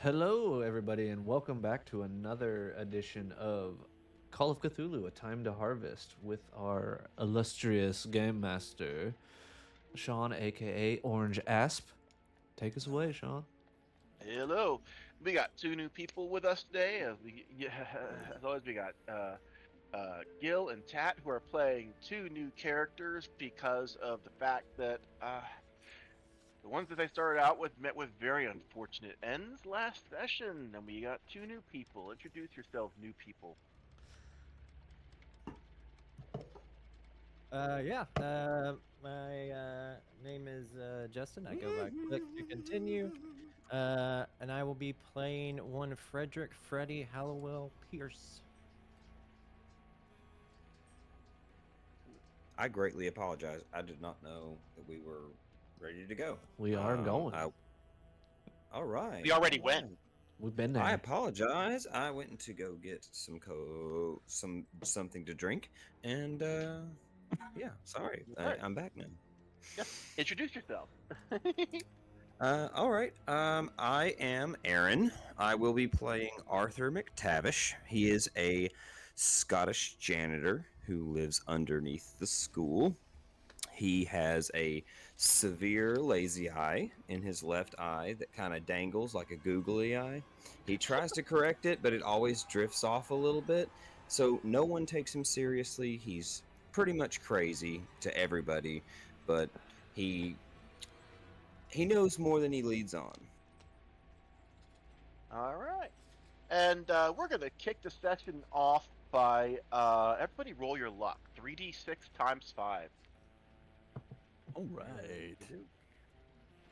Hello, everybody, and welcome back to another edition of Call of Cthulhu: A Time to Harvest with our illustrious game master, Sean, aka Orange Asp. Take us away, Sean. Hello, we got two new people with us today. As always, we got Gil and Tat who are playing two new characters because of the fact that the ones that they started out with met with very unfortunate ends last session, and we got two new people. Introduce yourselves, new people. Yeah. My name is Justin. I go by Click to continue. And I will be playing one Frederick Freddy Hallowell Pierce. I greatly apologize. I did not know that we were ready to go. We are going. All right. We already all went. right. We've been I there. apologize. I went to go get something to drink, and yeah, sorry. All right. I'm back now. Yeah. Introduce yourself. All right. I am Aaron. I will be playing Arthur McTavish. He is a Scottish janitor who lives underneath the school. He has a severe lazy eye in his left eye that kind of dangles like a googly eye. He tries to correct it, but it always drifts off a little bit. So no one takes him seriously. He's pretty much crazy to everybody, but he he knows more than he leads on. All right. And we're going to kick the session off by everybody roll your luck. 3d6 times 5. All right.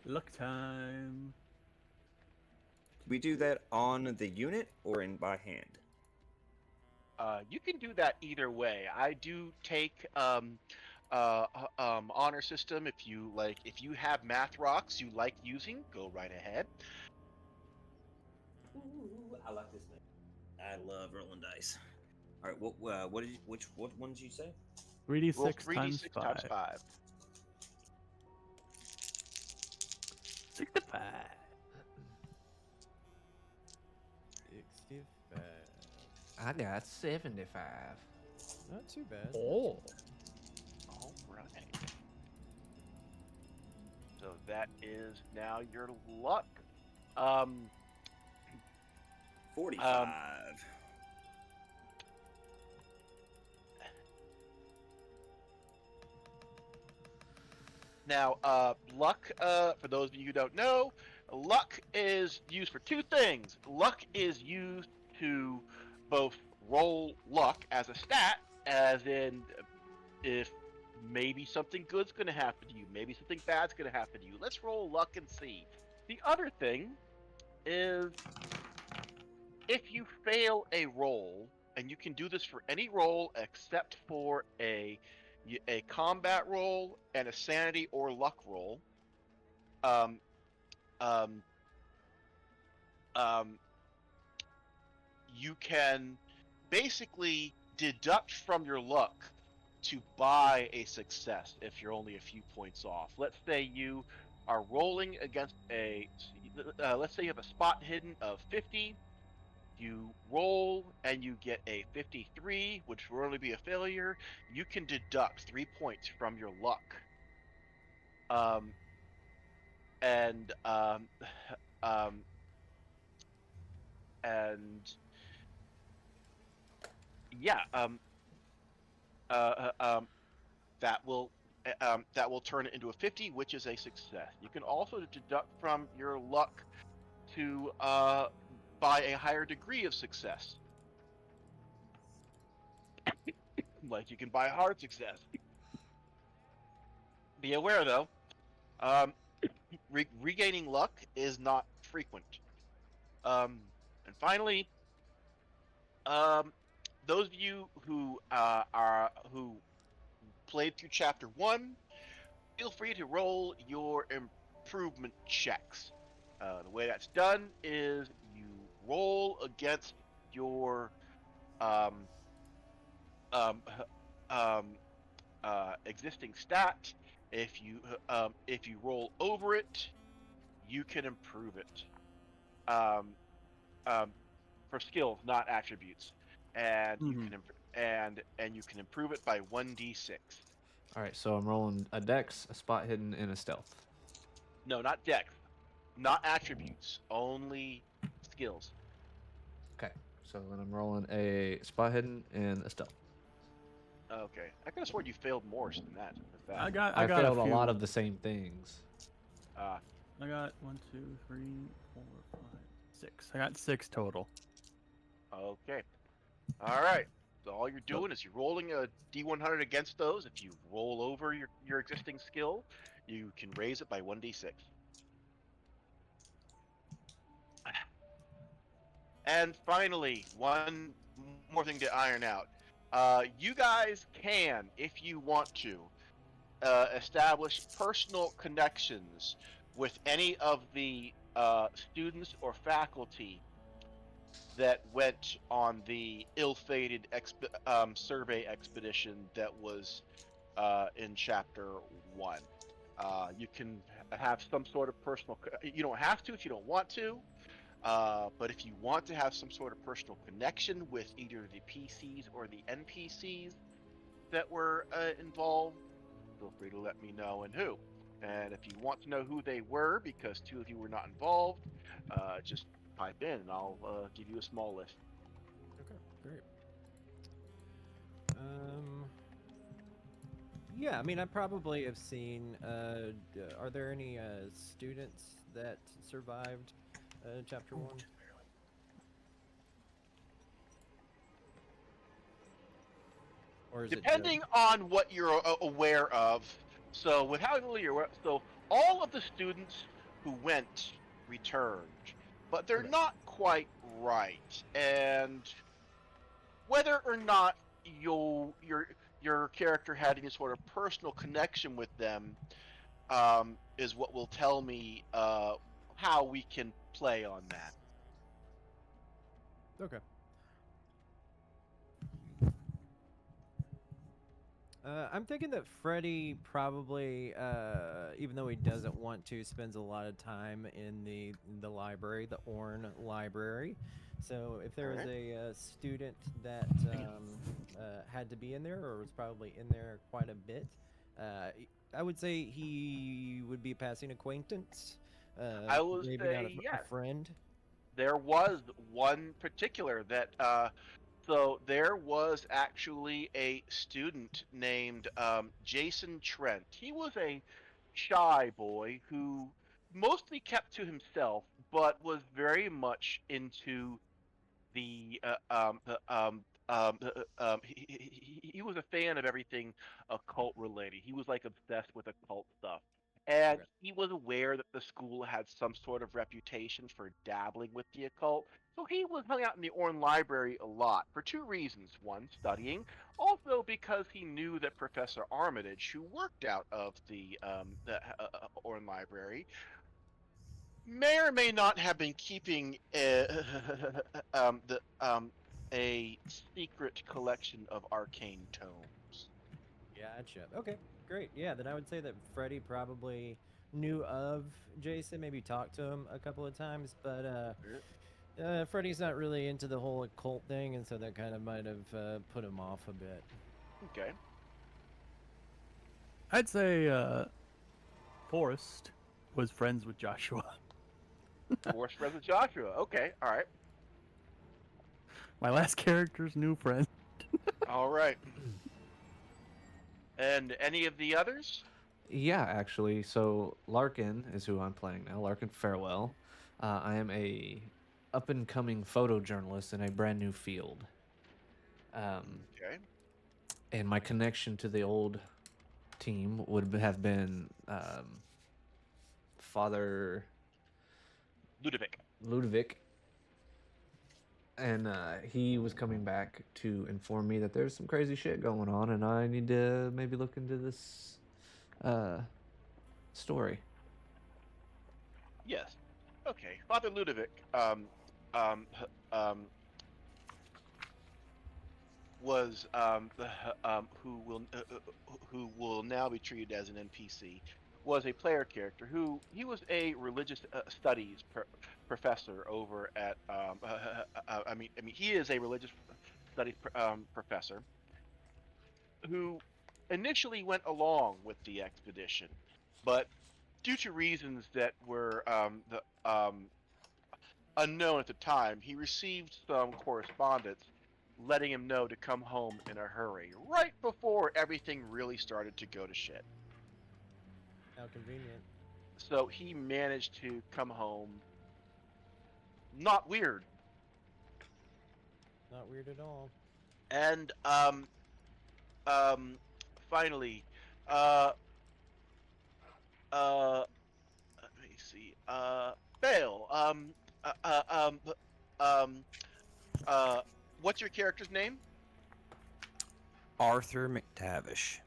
Luck time. We do that on the unit or in by hand. You can do that either way. I do take honor system. If you like, if you have math rocks you like using, go right ahead. Ooh, I like this man. I love rolling dice. All right, what one did you say? 3d6 Roll times 3d6 5. times 5. 65. 65. I got 75. Not too bad. Oh. All right. So that is now your luck. 45. Now, luck, for those of you who don't know, luck is used for two things. Luck is used to both roll luck as a stat, as in if maybe something good's going to happen to you, maybe something bad's going to happen to you. Let's roll luck and see. The other thing is if you fail a roll, and you can do this for any roll except for a combat roll and a sanity or luck roll. Um, um, um, you can basically deduct from your luck to buy a success if you're only a few points off. Let's say you are rolling against let's say you have a spot hidden of 50. You roll and you get a 53, which will only be a failure. You can deduct 3 points from your luck. Um, and um, and yeah, uh, um, that will turn it into a 50, which is a success. You can also deduct from your luck to buy a higher degree of success. Like you can buy a hard success. Be aware though, um, regaining luck is not frequent. Um, and finally, um, those of you who played through chapter 1, feel free to roll your improvement checks. The way that's done is you roll against your um, um, um, existing stat. If you roll over it, you can improve it. um, um, for skills, not attributes, and you Mhm. can and you can improve it by 1d6. All right, so I'm rolling a dex, a spot hidden, and a stealth. No, not dex, not attributes, only skills. Okay, so then I'm rolling a spot hidden and a stealth. Okay, I could have sworn you failed more than that. With that, I I got a failed a few. lot of the same things. uh, I got 1, 2, 3, 4, 5, 6. I got 6 total. okay, all right. So all you're So doing is you're rolling a d100 against those. If you roll over your existing skill, you can raise it by 1d6. And finally, one more thing to iron out. You guys can, if you want to, establish personal connections with any of the students or faculty that went on the ill-fated survey expedition that was in chapter 1. You can have some sort of personal. You don't have to if you don't want to, but if you want to have some sort of personal connection with either the PCs or the NPCs that were involved, feel free to let me know and who. And if you want to know who they were, because two of you were not involved, just pipe in and I'll give you a small list. Okay, great. Um, yeah, I mean, I probably have seen. Are there any students that survived chapter one, or is it just Depending on what you're aware of, so with how little you're aware, so all of the students who went returned, but they're okay? not quite right. And whether or not your character had any sort of personal connection with them is what will tell me how we can play on that. Okay. I'm thinking that Freddy probably, even though he doesn't want to, spends a lot of time in the library, the Orn Library. So if there All was right. a student that had to be in there, or was probably in there quite a bit, I would say he would be a passing acquaintance. I will Maybe not say a yes. friend. There was one particular that so there was actually a student named Jason Trent. He was a shy boy who mostly kept to himself, but was very much into he was a fan of everything occult related. He was like obsessed with occult stuff. And Okay. he was aware that the school had some sort of reputation for dabbling with the occult. So he was hung out in the Orne Library a lot for two reasons. One, studying. Also because he knew that Professor Armitage, who worked out of the Orne Library, may or may not have been keeping a secret collection of arcane tomes. Gotcha. Okay, great. Yeah, then I would say that Freddy probably knew of Jason, maybe talked to him a couple of times, but Freddy's not really into the whole occult thing, and so that kind of might have put him off a bit. Okay. I'd say Forrest was friends with Joshua. Force Brother Joshua. Okay. All right. My last character's new friend. All right. And any of the others? Yeah, actually. So Larkin is who I'm playing now. Larkin Farewell. I am a up and coming photojournalist in a brand new field. Okay. And my connection to the old team would have been Father Ludovic. Ludovic, and he was coming back to inform me that there's some crazy shit going on, and I need to maybe look into this story. Yes. Okay. Father Ludovic. Um, um, was who will now be treated as an NPC, was a player character who he was a religious studies professor over at. I mean, he is a religious studies professor who initially went along with the expedition, but due to reasons that were unknown at the time, he received some correspondence letting him know to come home in a hurry, right before everything really started to go to shit. How convenient. So he managed to come home not weird. Not weird at all. And um finally, uh let me see. Bale, uh, uh um um uh what's your character's name? Arthur McTavish.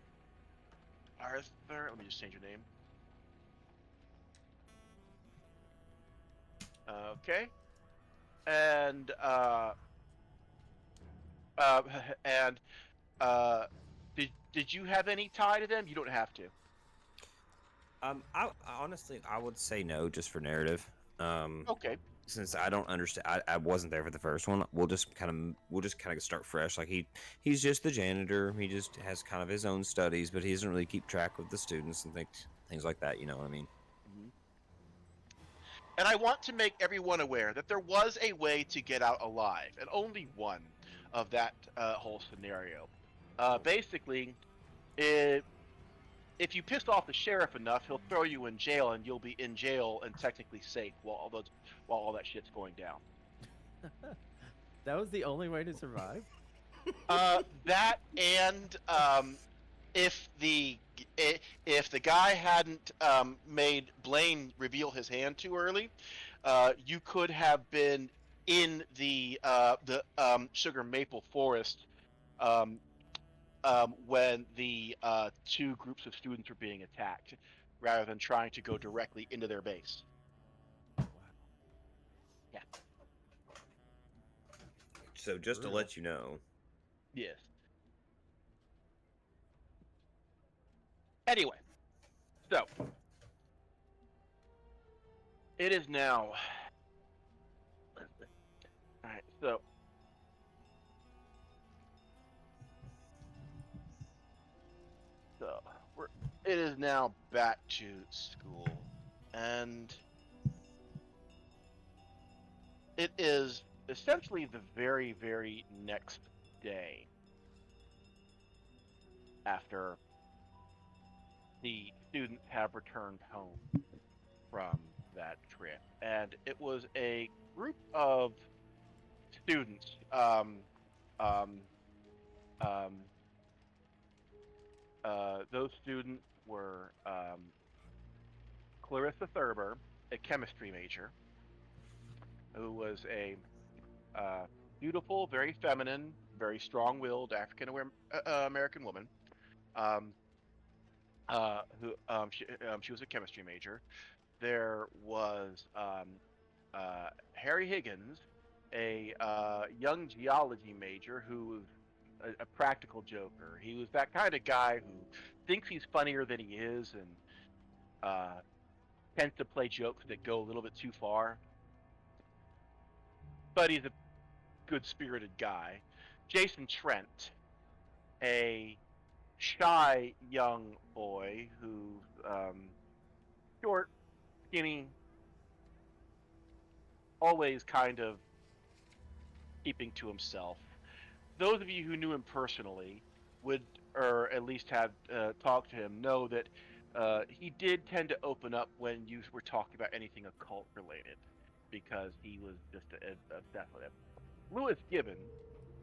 Arthur. Let me just change your name. Okay. And uh and uh did you have any tie to them? You don't have to. I honestly I would say no, just for narrative. Okay. Since I don't understand, I wasn't there for the first one. We'll just kind of start fresh. Like he's just the janitor. He just has kind of his own studies, but he doesn't really keep track of the students and things like that. You know what I mean? Mhm. And I want to make everyone aware that there was a way to get out alive, and only one of that whole scenario. Basically, if you piss off the sheriff enough, he'll throw you in jail, and you'll be in jail and technically safe while all that shit's going down. That was the only way to survive? That and if the if the guy hadn't made Blaine reveal his hand too early, you could have been in the sugar maple forest um, when the two groups of students were being attacked, rather than trying to go directly into their base. Yeah. So just to Brutal. let you know, Yes. Anyway, so it is now. All right. So we're. It is now back to school, and it is essentially the very, very next day after the students have returned home from that trip, and it was a group of students. Um, um, those students were Clarissa Thurber, a chemistry major, who was a beautiful, very feminine, very strong-willed African American woman. Um, she was a chemistry major. There was Harry Higgins, a young geology major who was a practical joker. He was that kind of guy who thinks he's funnier than he is, and tends to play jokes that go a little bit too far. But he's a good-spirited guy. Jason Trent, a shy young boy who's short, skinny, always kind of keeping to himself. Those of you who knew him personally would, or at least have talked to him, know that he did tend to open up when you were talking about anything occult related, because he was just obsessed with it. Lewis Gibbon,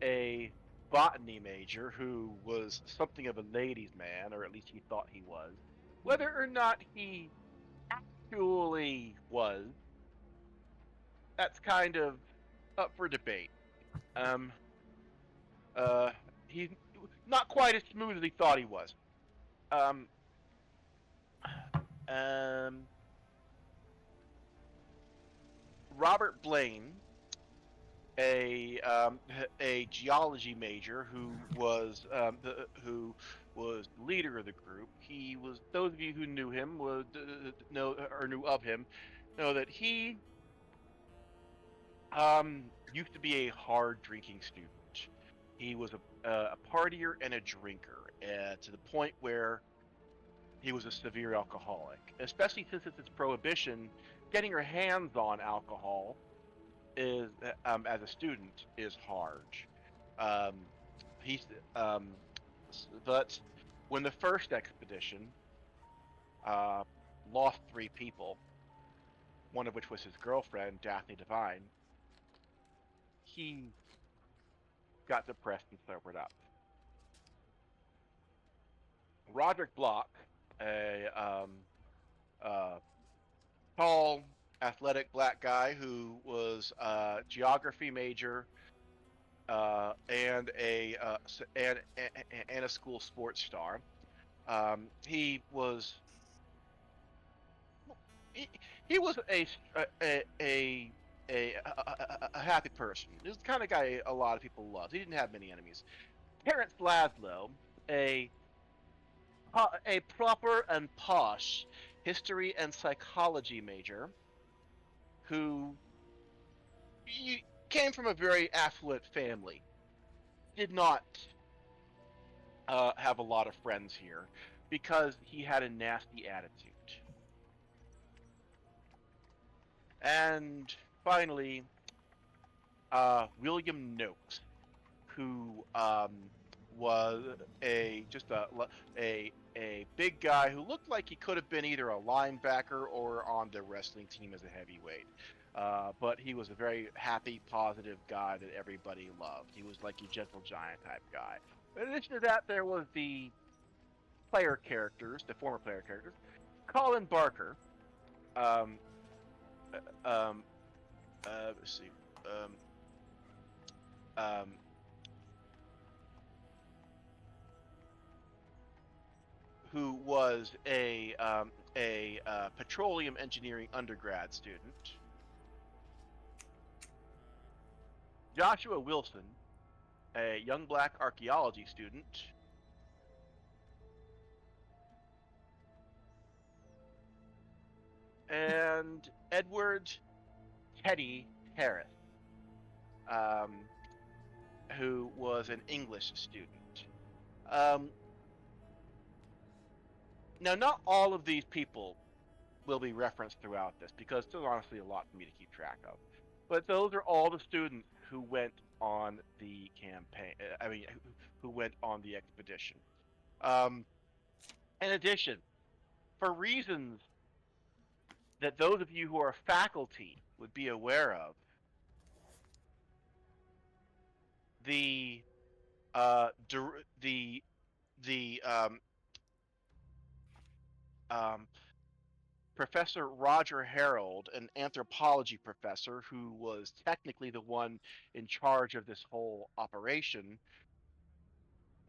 a botany major who was something of a ladies' man, or at least he thought he was. Whether or not he actually was, that's kind of up for debate. Um, uh, he's not quite as smooth as he thought he was. Um, um, Robert Blaine, a a geology major who was was the leader of the group. He was, those of you who knew him would know or knew of him know that he used to be a hard drinking student. He was a partier and a drinker, to the point where he was a severe alcoholic. Especially since it's prohibition, getting your hands on alcohol is as a student is hard. Um, he's but when the first expedition uh, lost 3 people, one of which was his girlfriend Daphne Devine, he got depressed and sobered up. Roderick Block, a uh, tall, athletic black guy who was a geography major and a school sports star. He was he, he was a happy person. He was the kind of guy a lot of people loved. He didn't have many enemies. Terence Laszlo, a a proper and posh history and psychology major who came from a very affluent family, did not have a lot of friends here because he had a nasty attitude. And finally, William Noakes, who was a big guy who looked like he could have been either a linebacker or on the wrestling team as a heavyweight. But he was a very happy, positive guy that everybody loved. He was like your gentle giant type guy. In addition to that, there was the player characters, the former player characters, Colin Barker. Um, um, let's see. Um, um, who was a petroleum engineering undergrad student. Joshua Wilson, a young black archaeology student. And Edward Teddy Harris, um, who was an English student. Um, Now, not all of these people will be referenced throughout this because there's honestly a lot for me to keep track of. But those are all the students who went on the campaign. Who went on the expedition. Um, in addition, for reasons that those of you who are faculty would be aware of, the the the um, Professor Roger Harold, an anthropology professor who was technically the one in charge of this whole operation,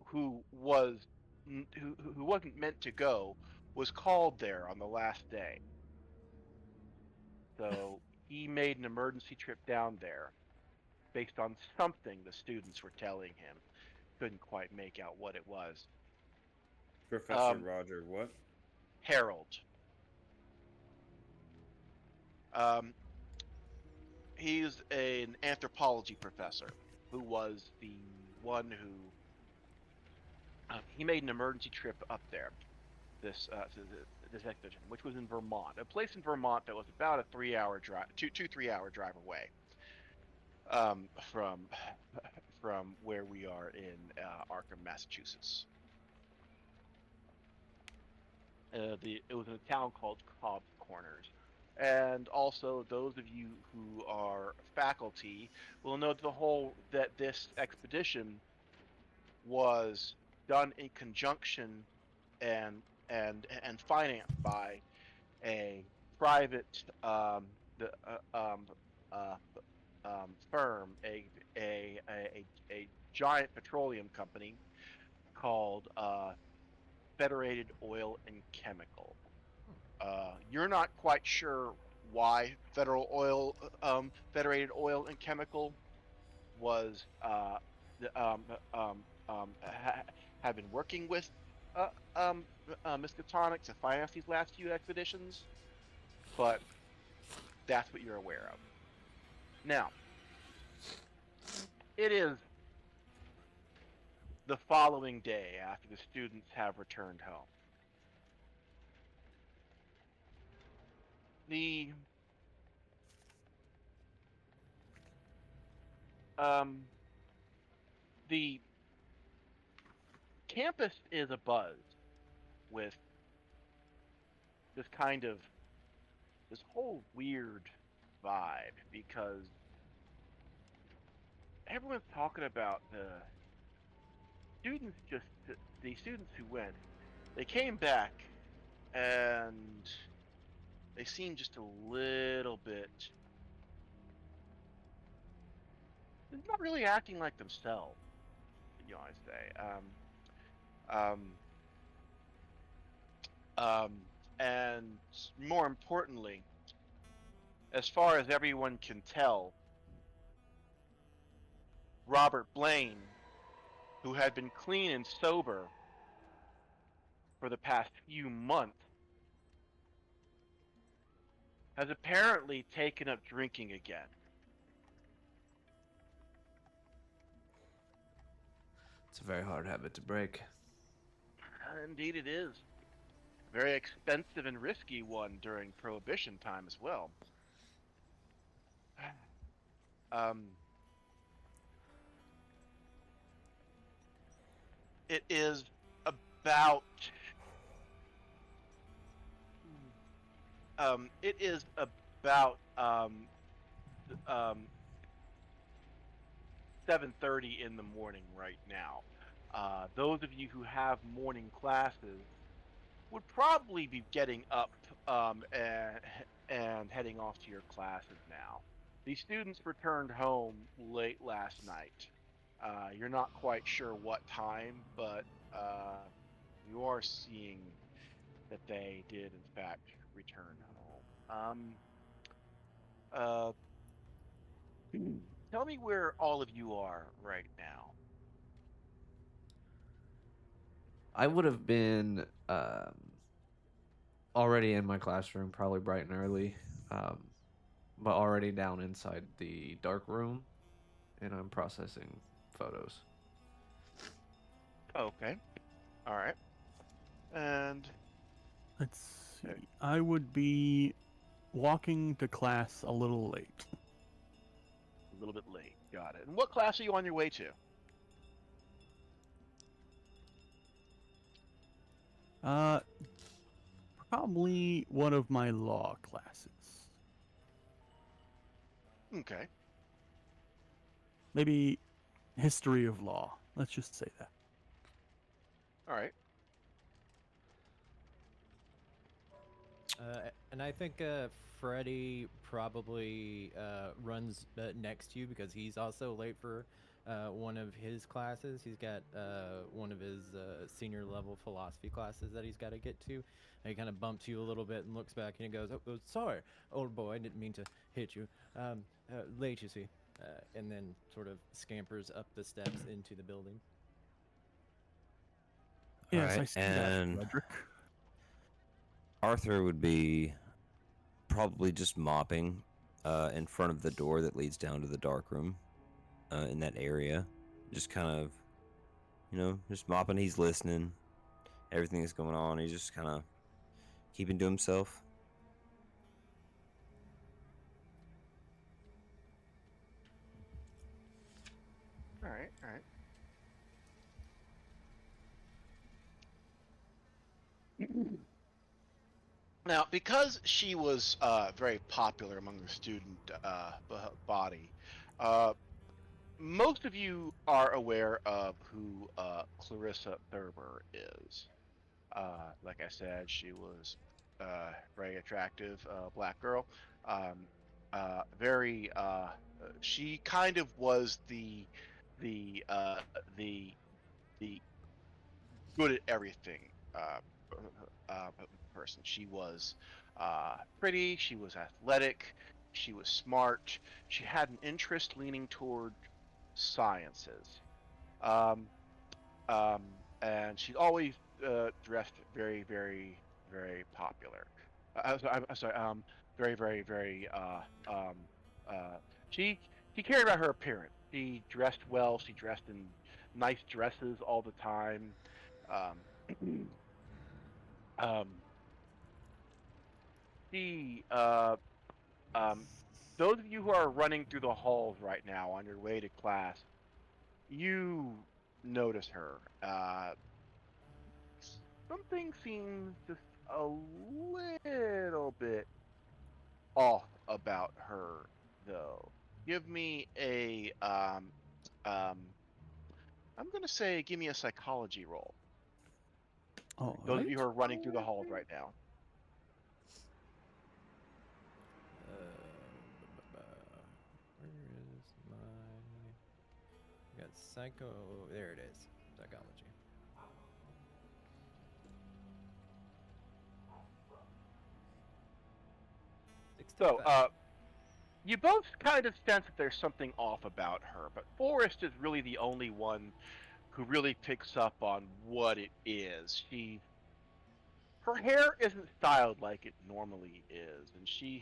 who was who wasn't meant to go, was called there on the last day. So he made an emergency trip down there based on something the students were telling him. Couldn't quite make out what it was. Professor Roger, what? Harold. Um, he's an anthropology professor who was the one who he made an emergency trip up there. This expedition, which was in Vermont, a place in Vermont that was about a 3-hour drive, 3-hour drive away from where we are in Arkham, Massachusetts. It was in a town called Cobb's Corners. And also, those of you who are faculty will know that this expedition was done in conjunction and financed by a private the, uh, firm, a giant petroleum company called Federated Oil and Chemical. You're not quite sure why Federated Oil and Chemical was have been working with Miskatonic to finance these last few expeditions, but that's what you're aware of. Now, it is the following day after the students have returned home. The um the campus is abuzz with this kind of this whole weird vibe because everyone's talking about students just the students who went. They came back and they seem just a little bit. They're not really acting like themselves, you know. I say, um, um, and more importantly, as far as everyone can tell, Robert Blaine, who had been clean and sober for the past few months, has apparently taken up drinking again. It's a very hard habit to break. Indeed, it is. Very expensive and risky one during Prohibition time as well. Um, it is about. It is about 7:30 in the morning right now. Those of you who have morning classes would probably be getting up and heading off to your classes now. The students returned home late last night. You're not quite sure what time, but you are seeing that they did, in fact, return home. Uh, Tell me where all of you are right now. I would have been already in my classroom, probably bright and early, um, but already down inside the dark room, and I'm processing photos. Okay. All right. And Let's see. I would be walking to class a little late. a little bit late. Got it. And what class are you on your way to? Uh, Probably one of my law classes. Okay. Maybe history of law. Let's just say that. All right. And I think Freddy probably runs next to you because he's also late for one of his classes. He's got one of his senior level philosophy classes that he's got to get to. And he kind of bumps you a little bit and looks back and he goes, "Oh, sorry, old boy, I didn't mean to hit you. Late, you see." And then sort of scampers up the steps into the building. Yes, Alright, I see and that, Frederick. Arthur would be probably just mopping in front of the door that leads down to the dark room in that area. Just kind of, just mopping. He's listening. Everything that's going on. He's just kind of keeping to himself. All right. All right. Now, because she was very popular among the student body, uh, most of you are aware of who Clarissa Thurber is. Like I said, she was very attractive black girl. Um, very. She kind of was the uh, the the good at everything uh, person. She was pretty. She was athletic. She was smart. She had an interest leaning toward sciences. Um, and she'd always dressed very, very, very popular. I'm sorry. Very, very, very. She she cared about her appearance. She dressed well. She dressed in nice dresses all the time. Um, um, she those of you who are running through the halls right now on your way to class, you notice her. Something seems just a little bit off about her, though. Give me a I'm gonna say give me a psychology roll. All Those of you right. who are running through the halls right now. Where is my? I got psycho. There it is. Psychology. So, 65. you both kind of sense that there's something off about her, but Forrest is really the only one who really picks up on what it is. Her hair isn't styled like it normally is, and she's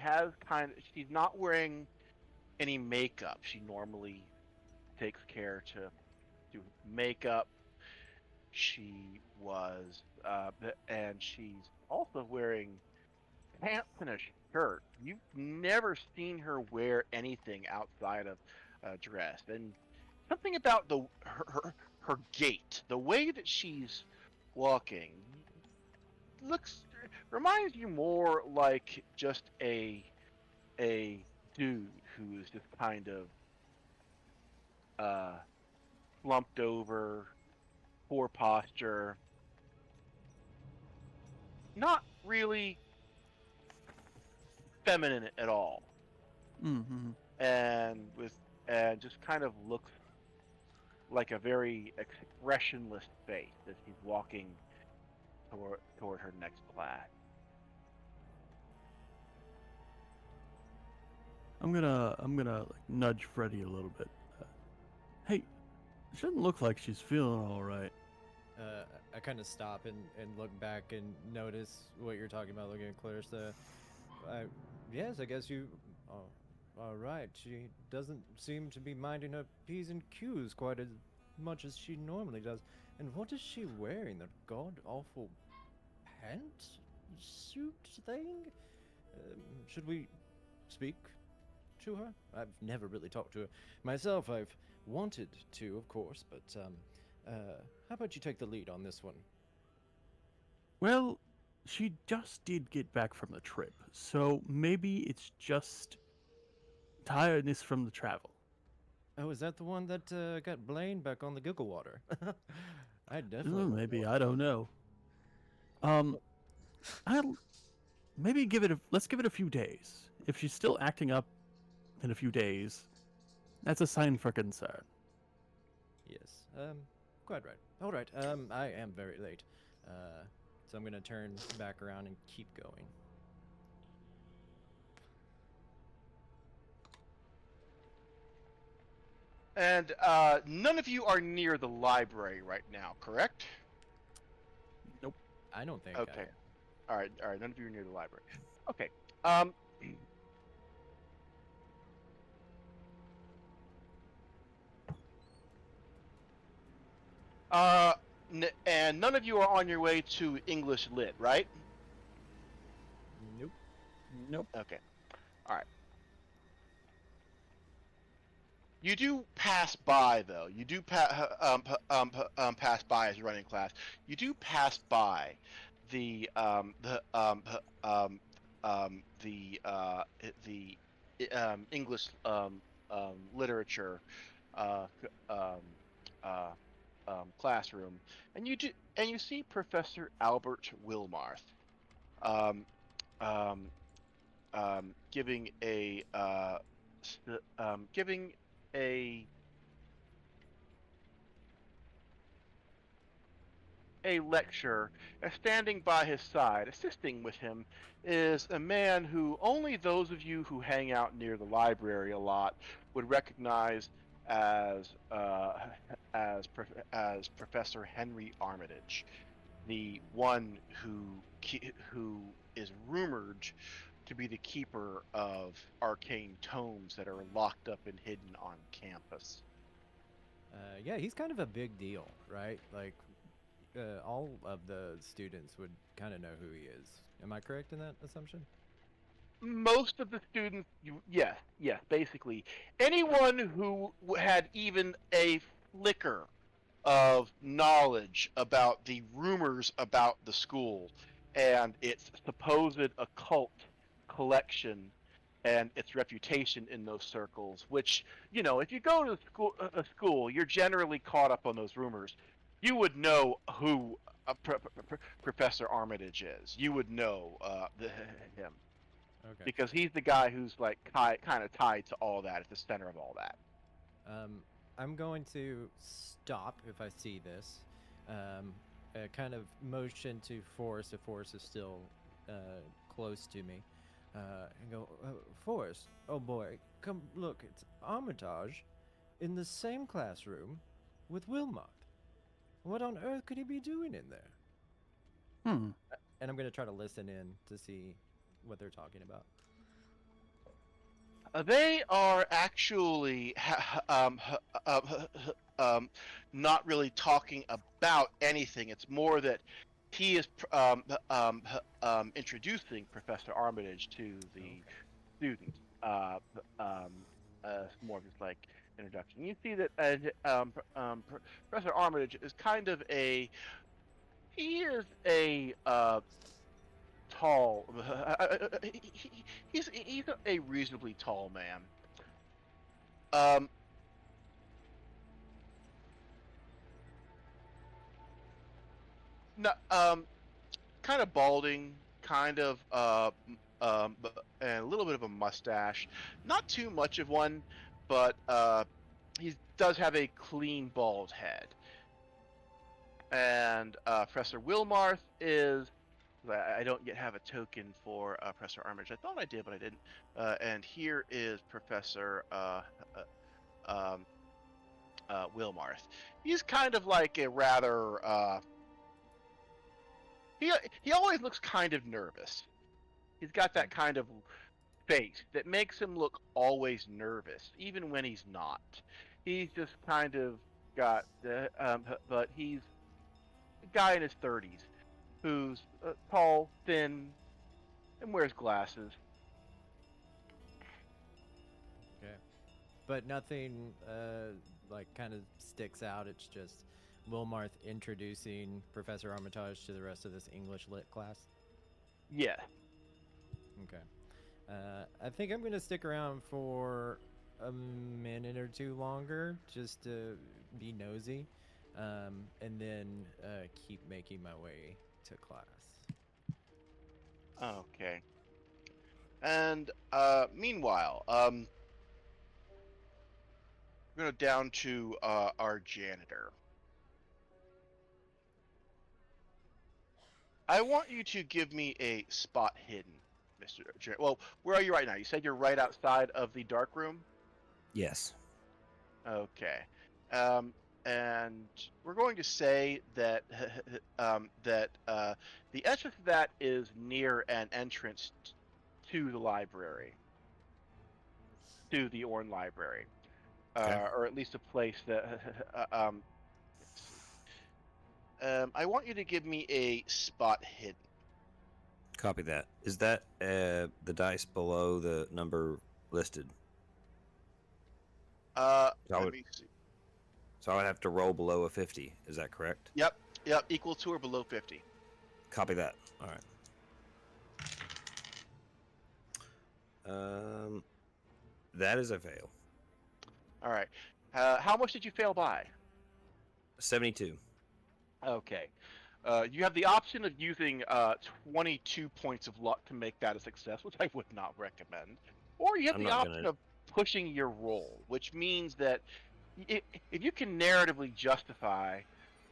not wearing any makeup. She normally takes care to do makeup. She was, and she's also wearing pants and a shirt. You've never seen her wear anything outside of a dress, and something about her gait, the way that she's walking, looks reminds you more like just a dude who's just kind of uh slumped over, poor posture, not really feminine at all, Mm-hmm. and just kind of looks like a very expressionless face as she's walking toward her next class. I'm gonna like nudge Freddy a little bit. Hey, she doesn't look like she's feeling all right. I kind of stop and look back and notice what you're talking about. Looking at Clarissa. Yes, I guess you. Oh, all right. She doesn't seem to be minding her p's and q's quite as much as she normally does. And what is she wearing? That god awful pant suit thing? Should we speak to her? I've never really talked to her myself. I've wanted to, of course, but how about you take the lead on this one? Well, she just did get back from the trip, so maybe it's just tiredness from the travel. Oh, is that the one that got Blaine back on the giggle water? I definitely want Maybe more. I don't know. Um, I'll maybe let's give it a few days. If she's still acting up in a few days, that's a sign for concern. Yes. Quite right. All right. I am very late. So I'm gonna turn back around and keep going. And none of you are near the library right now, correct? Nope. I don't think Okay. I am. All right. None of you are near the library. Okay. Um, uh, and none of you are on your way to English Lit, right? Nope. Nope. Okay. All right. You do pass by though. You do pass by as you're running class. You do pass by the English literature uh, um, uh, classroom, and you see Professor Albert Wilmarth um, um, giving giving a a lecture, and standing by his side, assisting with him, is a man who only those of you who hang out near the library a lot would recognize as as Professor Henry Armitage. the one who is rumored to be the keeper of arcane tomes that are locked up and hidden on campus. Yeah, he's kind of a big deal, right? Like, all of the students would kind of know who he is. Am I correct in that assumption? Most of the students, yes, basically anyone who had even a flicker of knowledge about the rumors about the school and its supposed occult collection and its reputation in those circles, which, if you go to a school, you're generally caught up on those rumors. You would know who Professor Armitage is. You would know him, Okay. because he's the guy who's like kind of tied to all that, at the center of all that. I'm going to stop if I see this. Kind of motion to Forrest if Forrest is still close to me. And go, Forrest, oh boy, come look, it's Armitage in the same classroom with Wilmot. What on earth could he be doing in there? Hmm. And I'm going to try to listen in to see what they're talking about. They are actually not really talking about anything. It's more that he is introducing Professor Armitage to the student. More of just like introduction. You see that Professor Armitage is kind of he is a tall. He's a reasonably tall man. No, kind of balding, kind of and a little bit of a mustache. Not too much of one, but he does have a clean bald head. And Professor Wilmarth is. I don't yet have a token for Professor Armitage. I thought I did, but I didn't. And here is Professor Wilmarth. He's kind of like a rather. He always looks kind of nervous. He's got that kind of face that makes him look always nervous, even when he's not. He's just kind of got but he's a guy in his 30s who's tall, thin, and wears glasses. Okay. But nothing like kind of sticks out. It's just Wilmarth introducing Professor Armitage to the rest of this English lit class. Yeah. Okay. I think I'm gonna stick around for a minute or two longer just to be nosy, and then keep making my way to class. Okay. And meanwhile, we're gonna down to our janitor. I want you to give me a spot hidden, Mr. Well, where are you right now? You said you're right outside of the dark room? Yes. Okay. And we're going to say that the entrance to that is near an entrance to the library, to the Orn Library, Okay. or at least a place that. I want you to give me a spot hidden. Copy that. Is that the dice below the number listed? Let me see. So I would have to roll below a 50. Is that correct? Yep, equal to or below 50. Copy that. All right. That is a fail. All right. How much did you fail by? 72. Okay. You have the option of using 22 points of luck to make that a success, which I would not recommend. Or you have I'm the not option gonna- of pushing your roll, which means that if you can narratively justify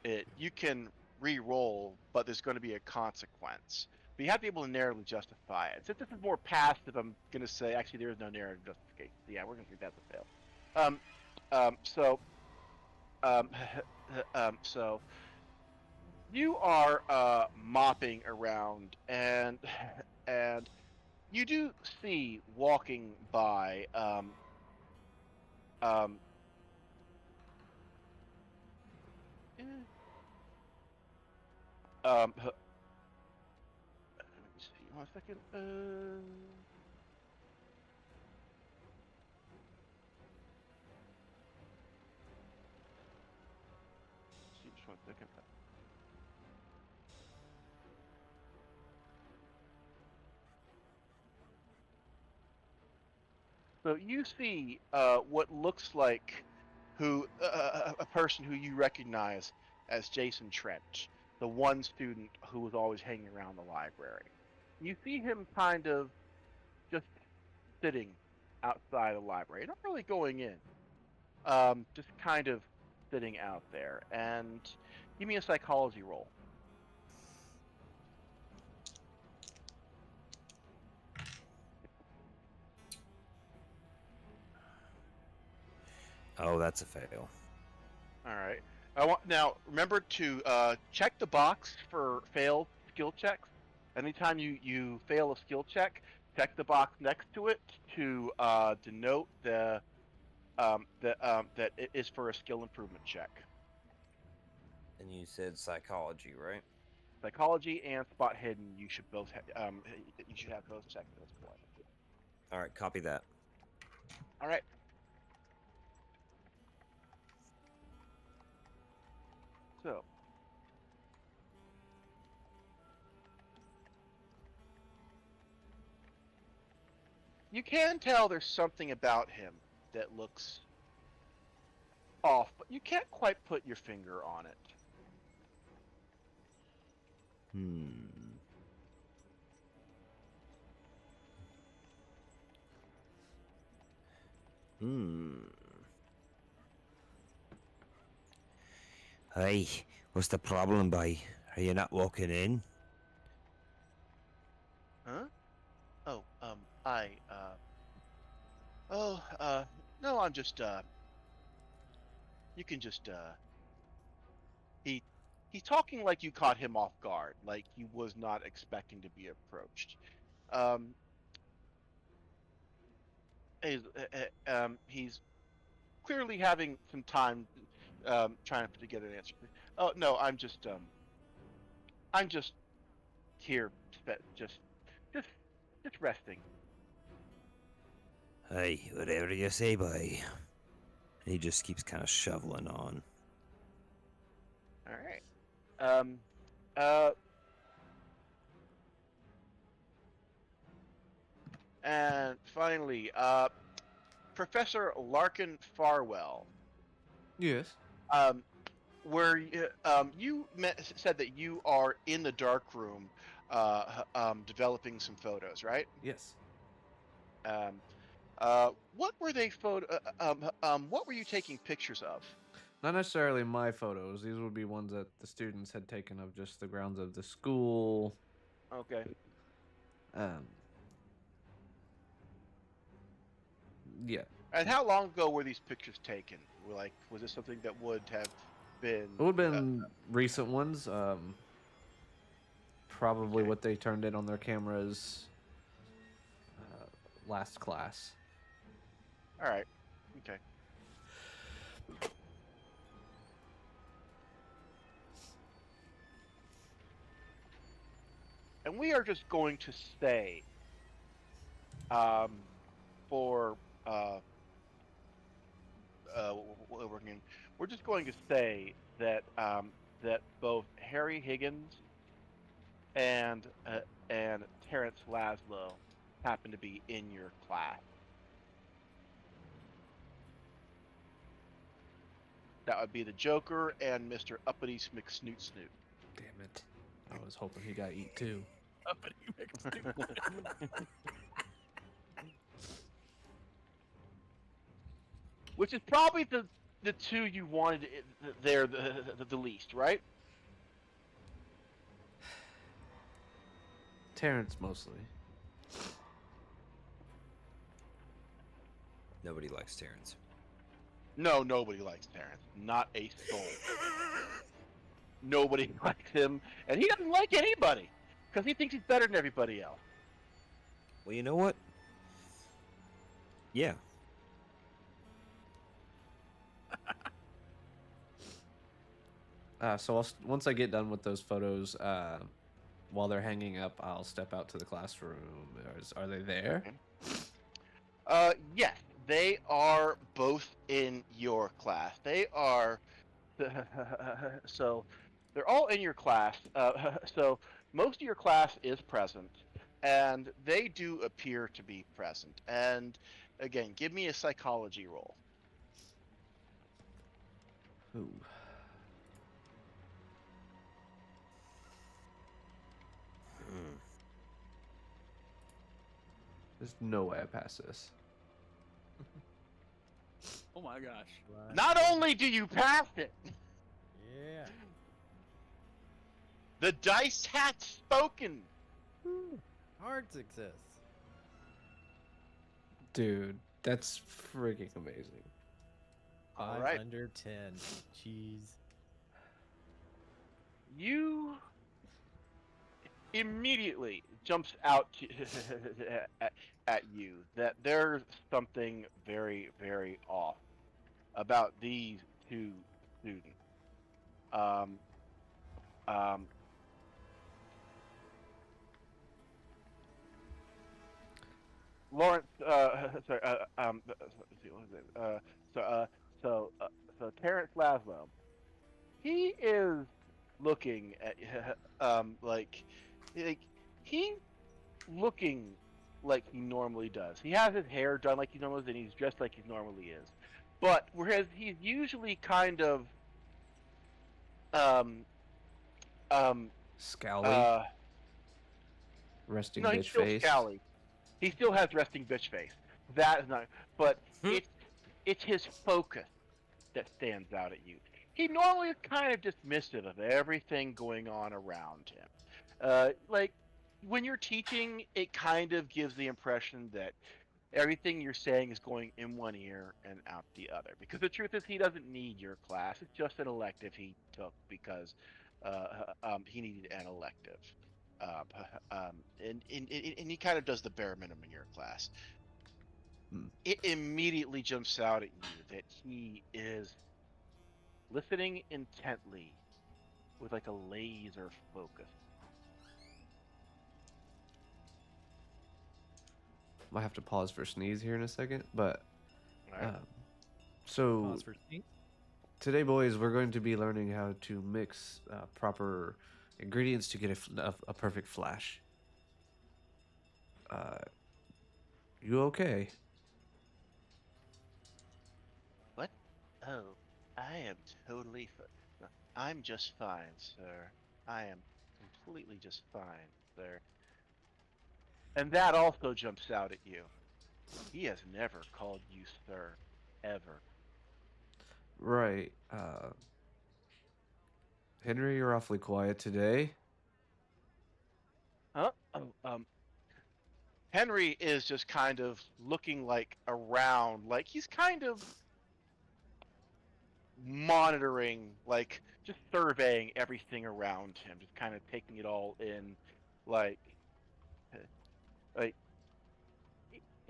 it, you can re-roll, but there's going to be a consequence. But you have to be able to narratively justify it. Since this is more passive, I'm going to say actually there is no narrative justification. Yeah, we're going to think that's a fail. So You are mopping around, and and you do see walking by um eh, let me see 1 second. See, just 1 second. So you see what looks like a person who you recognize as Jason Trench, the one student who was always hanging around the library. You see him kind of just sitting outside the library, not really going in, just kind of sitting out there. And give me a psychology roll. Oh, that's a fail. All right. I want now. Remember to check the box for failed skill checks. Anytime you fail a skill check the box next to it to denote that it is for a skill improvement check. And you said psychology, right? Psychology and spot hidden. You should both you should have both checked at this point. All right, copy that. All right. So you can tell there's something about him that looks off, but you can't quite put your finger on it. Hmm. Hmm. Hey, what's the problem, boy? Are you not walking in? Huh? Oh, no, I'm just, you can just, he, he's talking like you caught him off guard, like he was not expecting to be approached. Um, he's clearly having some time, trying to put together an answer. Oh, no, I'm just here, just, just, just resting. Hey, whatever you say, boy. He just keeps kind of shoveling on. All right. Um, uh, and finally, Professor Larkin Farwell. Yes. Um, where said that you are in the dark room, developing some photos, right? Yes. Um, what were they what were you taking pictures of? Not necessarily my photos. These would be ones that the students had taken of just the grounds of the school. Okay. Um, yeah. And how long ago were these pictures taken? Was this something that would have been? It would have been recent ones. Probably Okay. what they turned in on their cameras last class. All right. Okay. And we are just going to say, um, for we're just going to say that that both Harry Higgins and and Terrence Laszlo happen to be in your class. That would be the Joker and Mr. Uppity McSnoot Snoot. Damn it. I was hoping he got eat too. Which is probably the two you wanted there the least, right? Terrence mostly. Nobody likes Terrence. No, nobody likes Terrence. Not a soul. nobody likes him, and he doesn't like anybody because he thinks he's better than everybody else. Well, you know what? Yeah. So once I get done with those photos, while they're hanging up, I'll step out to the classroom. Are they there? Yes, they are both in your class. They are so they're all in your class. So most of your class is present, and they do appear to be present. And again, give me a psychology roll. Ooh. Hmm. There's no way I pass this. Oh my gosh. Not only do you pass it, Yeah. the dice hath spoken. Hard success. Dude, that's freaking amazing. All 5 right. under 10. Jeez. You immediately jumps out to, at you that there's something very, very off about these two students. Um, um, Lawrence, sorry, let's see, what is it? So Terrence Laszlo, he is looking at like he's looking like he normally does. He has his hair done like he normally does, and he's dressed like he normally is. But whereas he's usually kind of um um Scowly, uh resting no, he's bitch still face. scowly. He still has resting bitch face. That is not, but Hmm. it's his focus that stands out at you. He normally is kind of dismissive of everything going on around him. Like when you're teaching, it kind of gives the impression that everything you're saying is going in one ear and out the other. Because the truth is, he doesn't need your class. It's just an elective he took because he needed an elective. Um, and he kind of does the bare minimum in your class. Hmm. It immediately jumps out at you that he is listening intently with like a laser focus. Might have to pause for sneeze here in a second, but All right. so Pause for sneeze. today, boys, we're going to be learning how to mix proper ingredients to get a perfect flash. Uh, you okay? What? Oh, I am totally. I'm just fine, sir. I am completely just fine, sir. And that also jumps out at you. He has never called you sir, ever. Right. Henry, you're awfully quiet today. Huh? Henry is just kind of looking like around, like he's kind of monitoring, like just surveying everything around him, just kind of taking it all in, like, like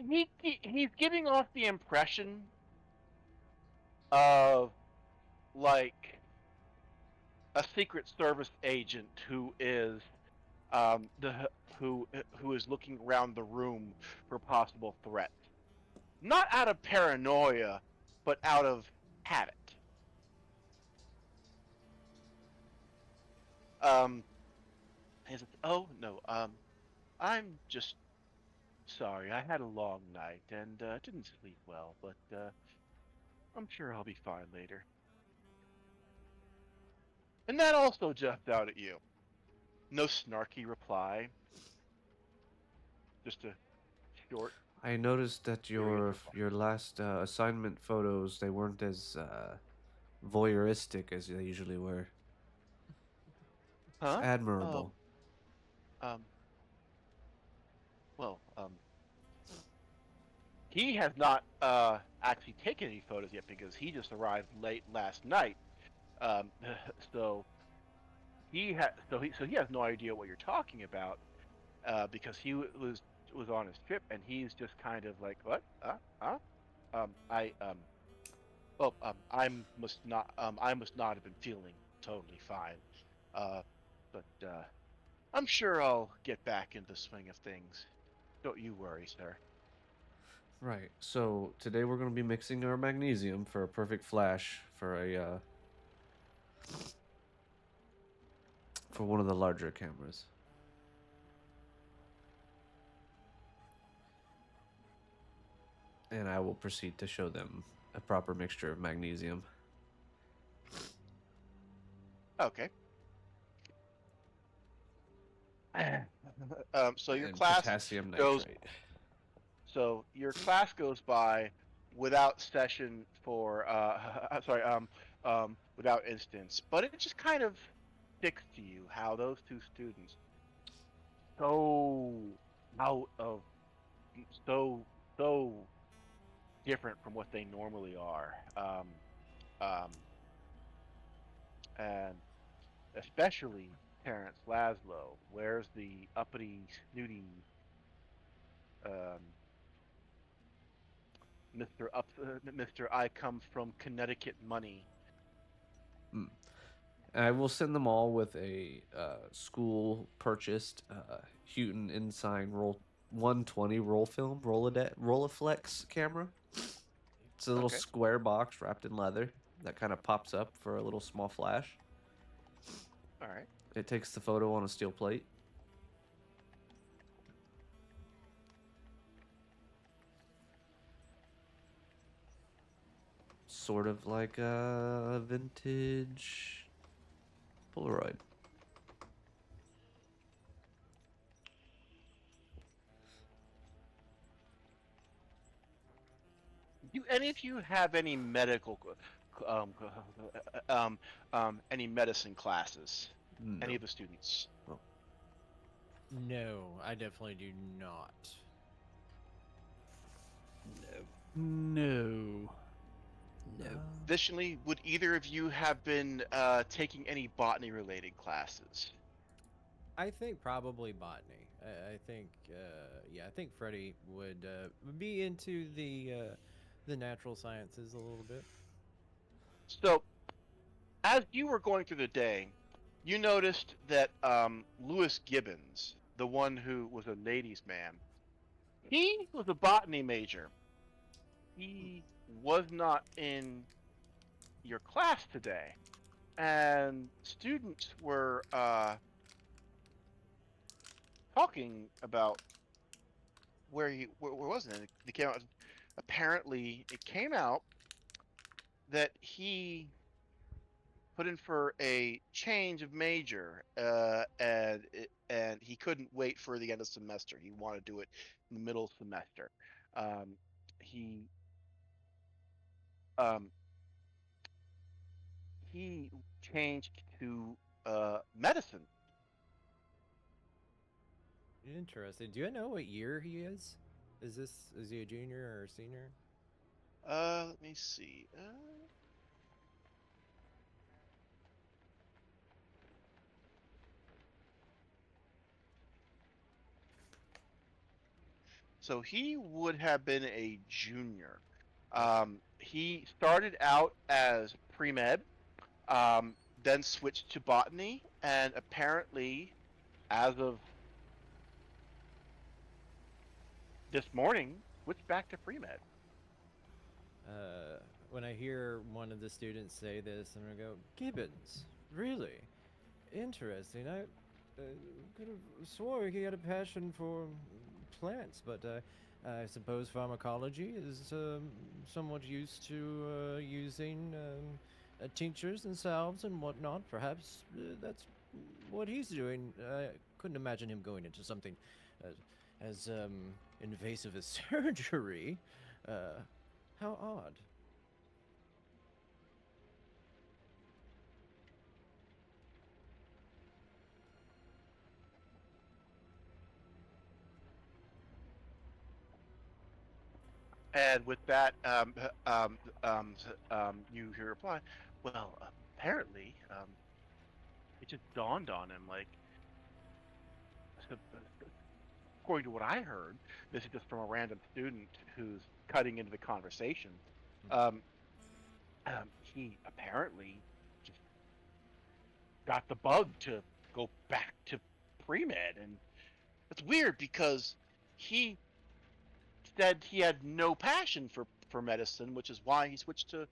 he's giving off the impression of like a Secret Service agent who is the who is looking around the room for possible threats, not out of paranoia, but out of habit. Um, oh no, I'm just sorry. I had a long night and didn't sleep well, but I'm sure I'll be fine later. And that also jumped out at you. No snarky reply, just a short, I noticed that serious your reply. your last assignment photos they weren't as voyeuristic as they usually were. It's Huh? admirable. Um, well, he has not actually taken any photos yet because he just arrived late last night. Um, so he has no idea what you're talking about, because he was on his trip, and he's just kind of like, what? I well, I must not have been feeling totally fine, uh, but I'm sure I'll get back into the swing of things. Don't you worry, sir. Right. So today we're going to be mixing our magnesium for a perfect flash for one of the larger cameras. And I will proceed to show them a proper mixture of magnesium Okay. So your and class potassium goes. nitrate. So your class goes by without session for sorry, without instance, but it just kind of sticks to you how those two students so out of so so different from what they normally are. Um, and especially Terrence Laszlo. Where's the uppity, snooty Mr. I come from Connecticut money? Mm. I will send them all with a school purchased Houghton Ensign Roll 120 roll film Rolleiflex camera. It's a little Okay, square box wrapped in leather that kind of pops up for a little small flash. all right. It takes the photo on a steel plate. Sort of like a vintage Polaroid. Do any of you have any medical, any medicine classes? Any No. of the students? Oh. No, I definitely do not. No. No. Additionally, would either of you have been taking any botany-related classes? I think probably botany. I think, yeah, I think Freddie would be into the natural sciences a little bit. So, as you were going through the day, you noticed that Lewis Gibbons, the one who was a ladies' man, he was a botany major. He was not in your class today, and students were talking about where wasn't it? They came out. Apparently, it came out that he put in for a change of major, and he couldn't wait for the end of the semester. He wanted to do it in the middle semester. Um, he um, he changed to medicine. Interesting. Do you know what year he is? Is he a junior or a senior? Let me see. So he would have been a junior. He started out as pre-med, then switched to botany, and apparently, as of this morning, switched back to pre-med. When I hear one of the students say this, I'm gonna go, Gibbons, really interesting. I could have swore he had a passion for plants, but I suppose pharmacology is somewhat used to using tinctures and salves and whatnot. Perhaps that's what he's doing. I couldn't imagine him going into something as invasive as surgery. Uh, how odd. And with that, you hear reply. Well, apparently, it just dawned on him, like, according to what I heard, this is just from a random student who's cutting into the conversation. Um, he apparently just got the bug to go back to pre-med, and it's weird because he said he had no passion for medicine, which is why he switched to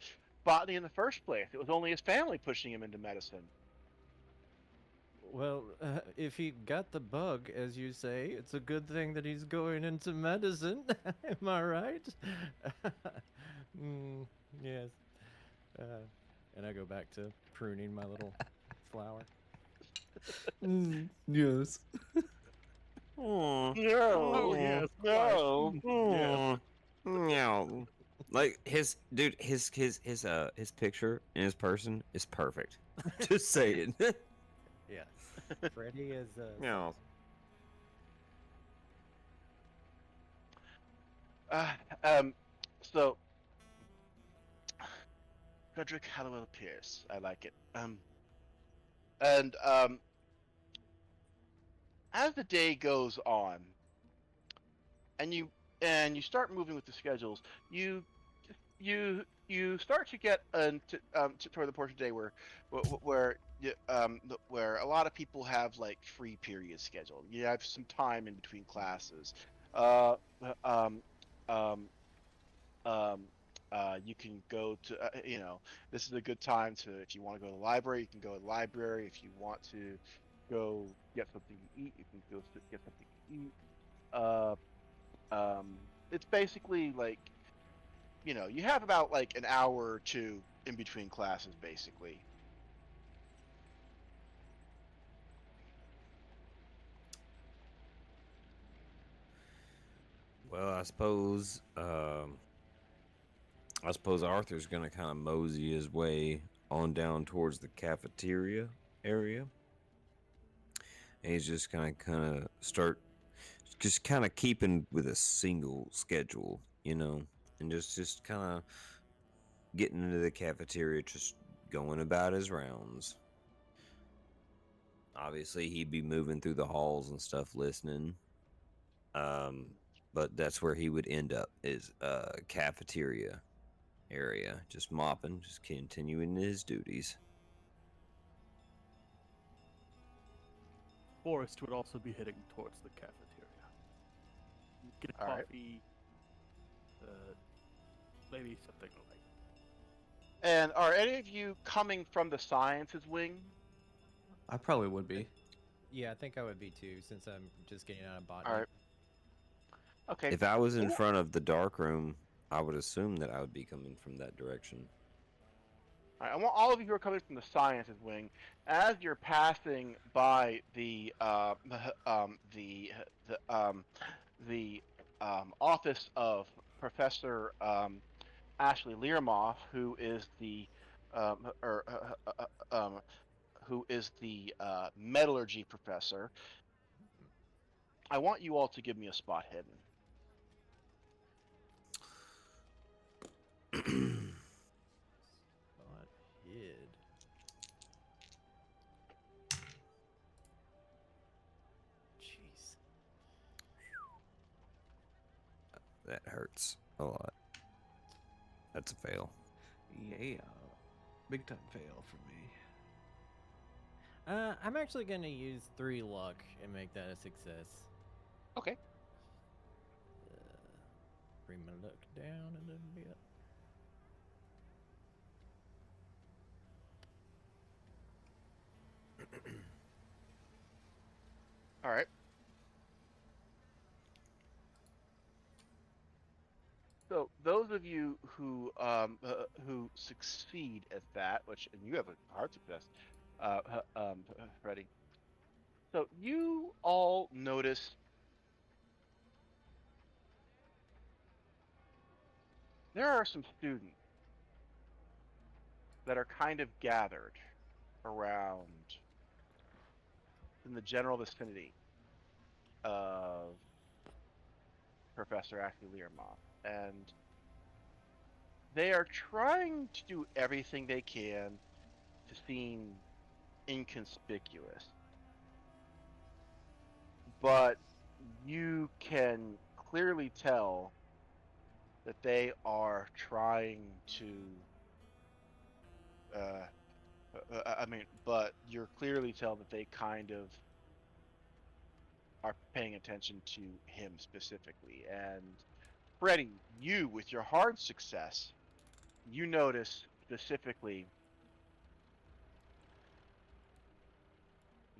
botany in the first place. It was only his family pushing him into medicine. Well, if he got the bug, as you say, it's a good thing that he's going into medicine. Am I right? Yes. And I go back to pruning my little flower. Yes. Oh, No, yes, no. Yes. no. Like his picture in his person is perfect. Just saying. Yeah. Freddy is. No. Uh, um, so Frederick Hallowell Pierce, I like it. And as the day goes on, and you start moving with the schedules, you start to get toward the portion of the day where a lot of people have like free periods scheduled. You have some time in between classes. Uh, um, um, you can go to this is a good time to, if you want to go to the library, you can go to the library. If you want to go get something to eat, you can go get something to eat. Uh, um, it's basically like, you have about like an hour or two in between classes, basically. Well, I suppose Arthur's gonna kind of mosey his way on down towards the cafeteria area, and he's just gonna kind of start just kind of keeping with a single schedule, and just kind of getting into the cafeteria, just going about his rounds. Obviously, he'd be moving through the halls and stuff, listening. But that's where he would end up, is cafeteria area, just mopping, just continuing his duties. Forrest would also be heading towards the cafeteria. Get a All right. coffee, maybe something like. And are any of you coming from the sciences wing? I probably would be. Yeah, I think I would be too, since I'm just getting out of botany. All right. Okay. If I was in front of the dark room, I would assume that I would be coming from that direction. All right, I want all of you who are coming from the sciences wing, as you're passing by the office of Professor Ashley Learmoff, who is the metallurgy professor. I want you all to give me a spot hidden. Spot hid. Jeez. That hurts a lot. That's a fail. Yeah. Big time fail for me. I'm actually gonna use 3 luck and make that a success. Okay. Bring my luck down a little bit. All right. So those of you who succeed at that, and you have a hard success, Freddie. So you all notice there are some students that are kind of gathered around in the general vicinity of Professor Ashley Learmoff, and they are trying to do everything they can to seem inconspicuous, but you can clearly tell that they are trying to. Uh, but you're clearly tell that they kind of are paying attention to him specifically. And Freddy, you with your hard success, you notice specifically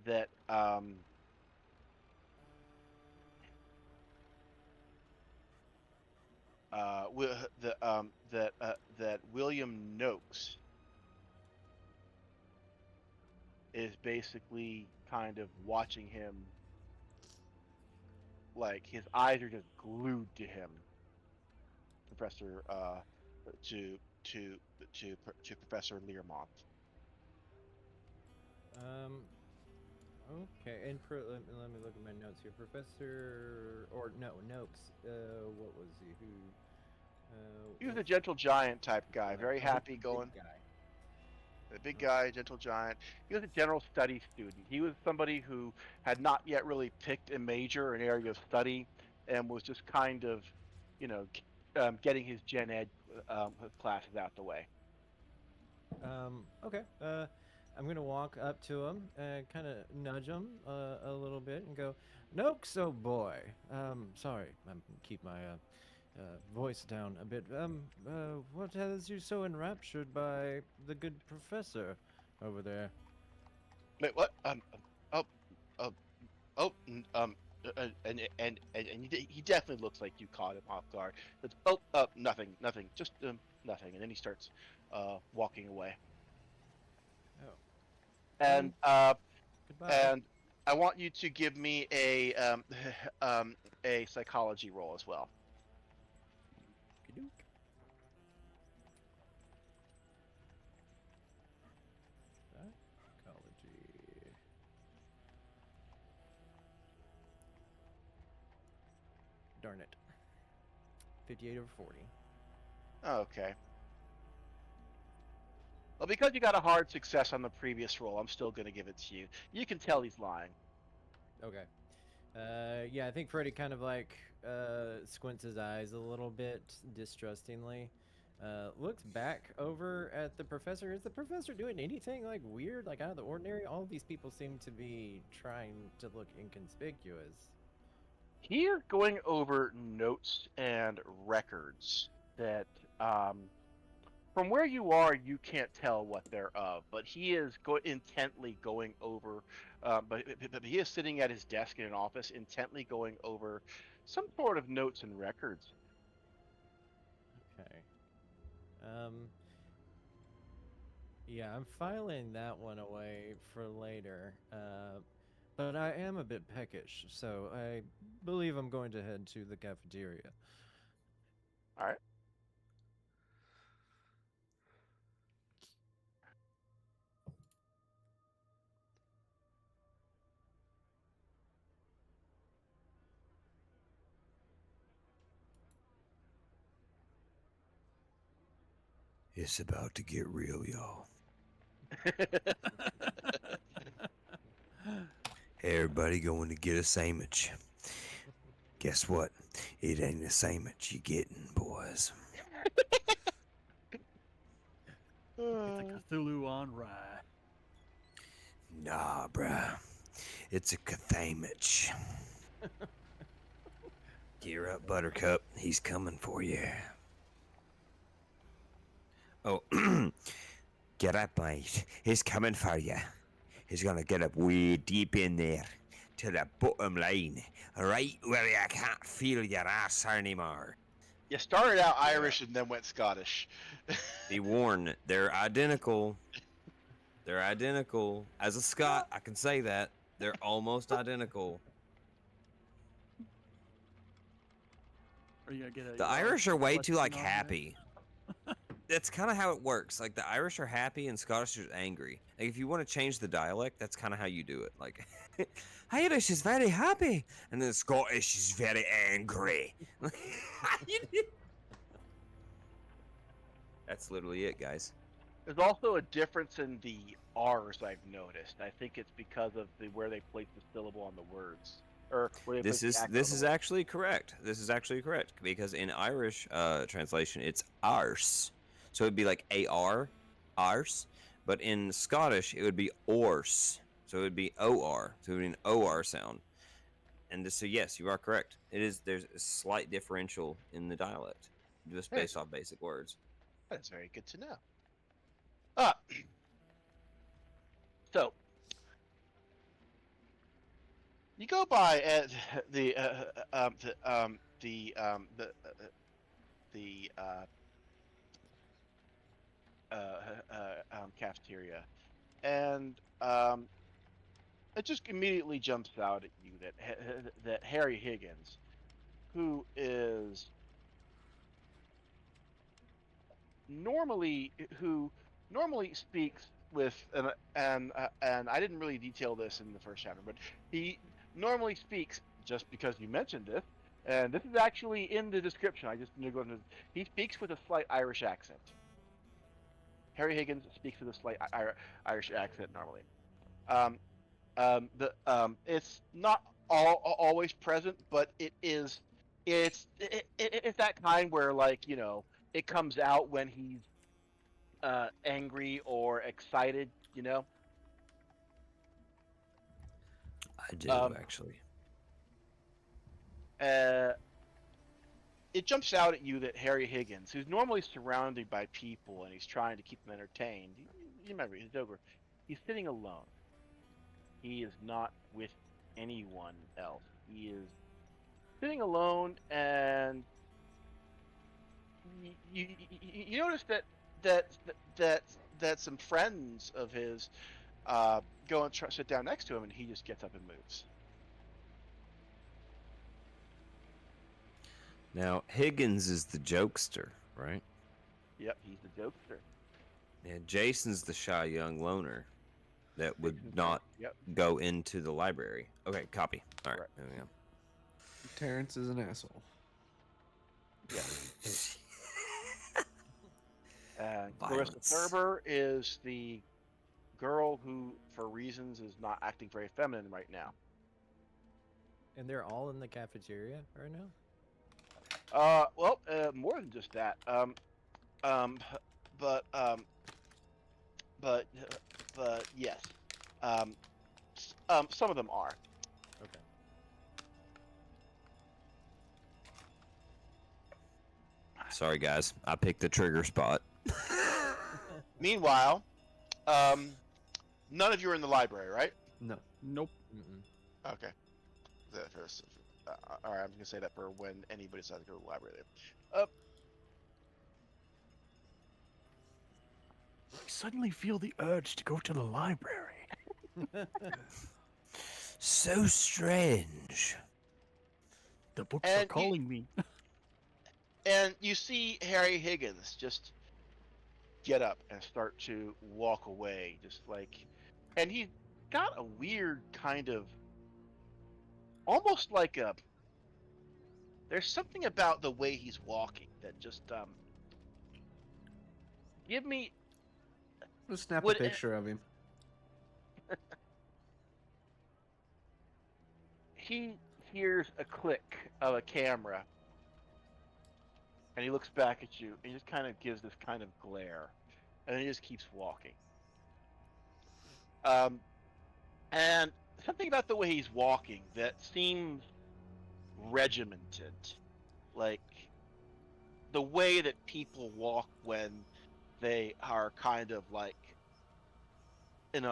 that that William Noakes is basically kind of watching him, like his eyes are just glued to him, Professor to to to Professor Learmont. Okay, and let me look at my notes here. Professor, or no, Noakes. What was he? Who? He was a gentle giant type guy, Like, very oh, he's happy the going. big guy. A big Okay. guy, gentle giant. He was a general study student. He was somebody who had not yet really picked a major, an area of study, and was just kind of, you know, getting his gen ed classes out the way. Okay. I'm gonna walk up to him and kind of nudge him a little bit and go, "Noakes, oh boy. Sorry, I'm keep my voice down a bit. What has you so enraptured by the good professor over there?" Wait, what? Oh, oh, oh, and he definitely looks like you caught him off guard. It's, oh, nothing, nothing, just nothing, and then he starts walking away. Oh, And goodbye. and I want you to give me a psychology roll as well. Kadook. Psychology. Darn it. 58 over 40. Okay. Well, because you got a hard success on the previous roll, I'm still going to give it to you. You can tell he's lying. Okay. Yeah, I think Freddy kind of like squints his eyes a little bit distrustingly. Looks back over at the professor. Is the professor doing anything like weird, like out of the ordinary? All of these people seem to be trying to look inconspicuous. Here, going over notes and records that from where you are, you can't tell what they're of, but he is intently going over. But he is sitting at his desk in an office, intently going over some sort of notes and records. Okay. Um. Yeah, I'm filing that one away for later. But I am a bit peckish, so I believe I'm going to head to the cafeteria. All right. It's about to get real, y'all. Everybody going to get a sandwich. Guess what? It ain't a sandwich you getting, boys. It's a Cthulhu on rye. Nah, bruh. It's a Cathamich. Gear up, Buttercup. He's coming for you. Oh, get up, mate. He's coming for you. He's gonna get up way deep in there to the bottom line, right where you can't feel your ass anymore. You started out Irish and then went Scottish. Be warned, they're identical. They're identical. As a Scot, I can say that. They're almost identical. Are you gonna get a The yard Irish are way too, like, selection on that? happy. That's kind of how it works. Like, the Irish are happy and Scottish are angry. Like, if you want to change the dialect, that's kind of how you do it. Like, Irish is very happy, and then Scottish is very angry. That's literally it, guys. There's also a difference in the R's I've noticed. I think it's because of where they place the syllable on the words, or where they place the accent This on the is words. actually correct. This is actually correct because in Irish translation it's arse, so it'd be like arse, but in Scottish it would be orse, so it would be or, so it would be an or sound. And so yes, you are correct. It is there's a slight differential in the dialect just based off basic words. That's very good to know. Ah, so you go by the the cafeteria, and it just immediately jumps out at you that that Harry Higgins, who is who normally speaks with and I didn't really detail this in the first chapter, but he normally speaks just because you mentioned this, and this is actually in the description. I just need to go into. He speaks with a slight Irish accent. Harry Higgins speaks with a slight Irish accent normally. Um, it's not always present, but it is. It's that kind where like it comes out when he's angry or excited. I do Um, actually. uh, it jumps out at you that Harry Higgins, who's normally surrounded by people and he's trying to keep them entertained, you remember he's over. He's sitting alone. He is not with anyone else. He is sitting alone, and you notice that that that some friends of his go and sit down next to him, and he just gets up and moves. Now Higgins is the jokester, right? Yep, he's the jokester. And Jason's the shy young loner that would not Yep. go into the library. Okay, copy. All right, Right. there we go. Terrence is an asshole. Yeah. And Clarissa Violence. Thurber is the girl who, for reasons, is not acting very feminine right now. And they're all in the cafeteria right now? Well, more than just that. Um, but um, but yes. Um, some of them are. Okay. Sorry, guys. I picked the trigger spot. Meanwhile, none of you are in the library, right? No. Nope. Mm-mm. Okay. All right, I'm just gonna say that for when anybody decides to go to the library. I suddenly feel the urge to go to the library. So strange. The books And are calling me. And you see Harry Higgins just get up and start to walk away, and he's got a weird kind of, almost like a. There's something about the way he's walking that just give me Just snap a would picture of him. he hears a click of a camera, and he looks back at you and he just kind of gives this kind of glare, and then he just keeps walking. Um, and something about the way he's walking that seems regimented, like the way that people walk when they are kind of like in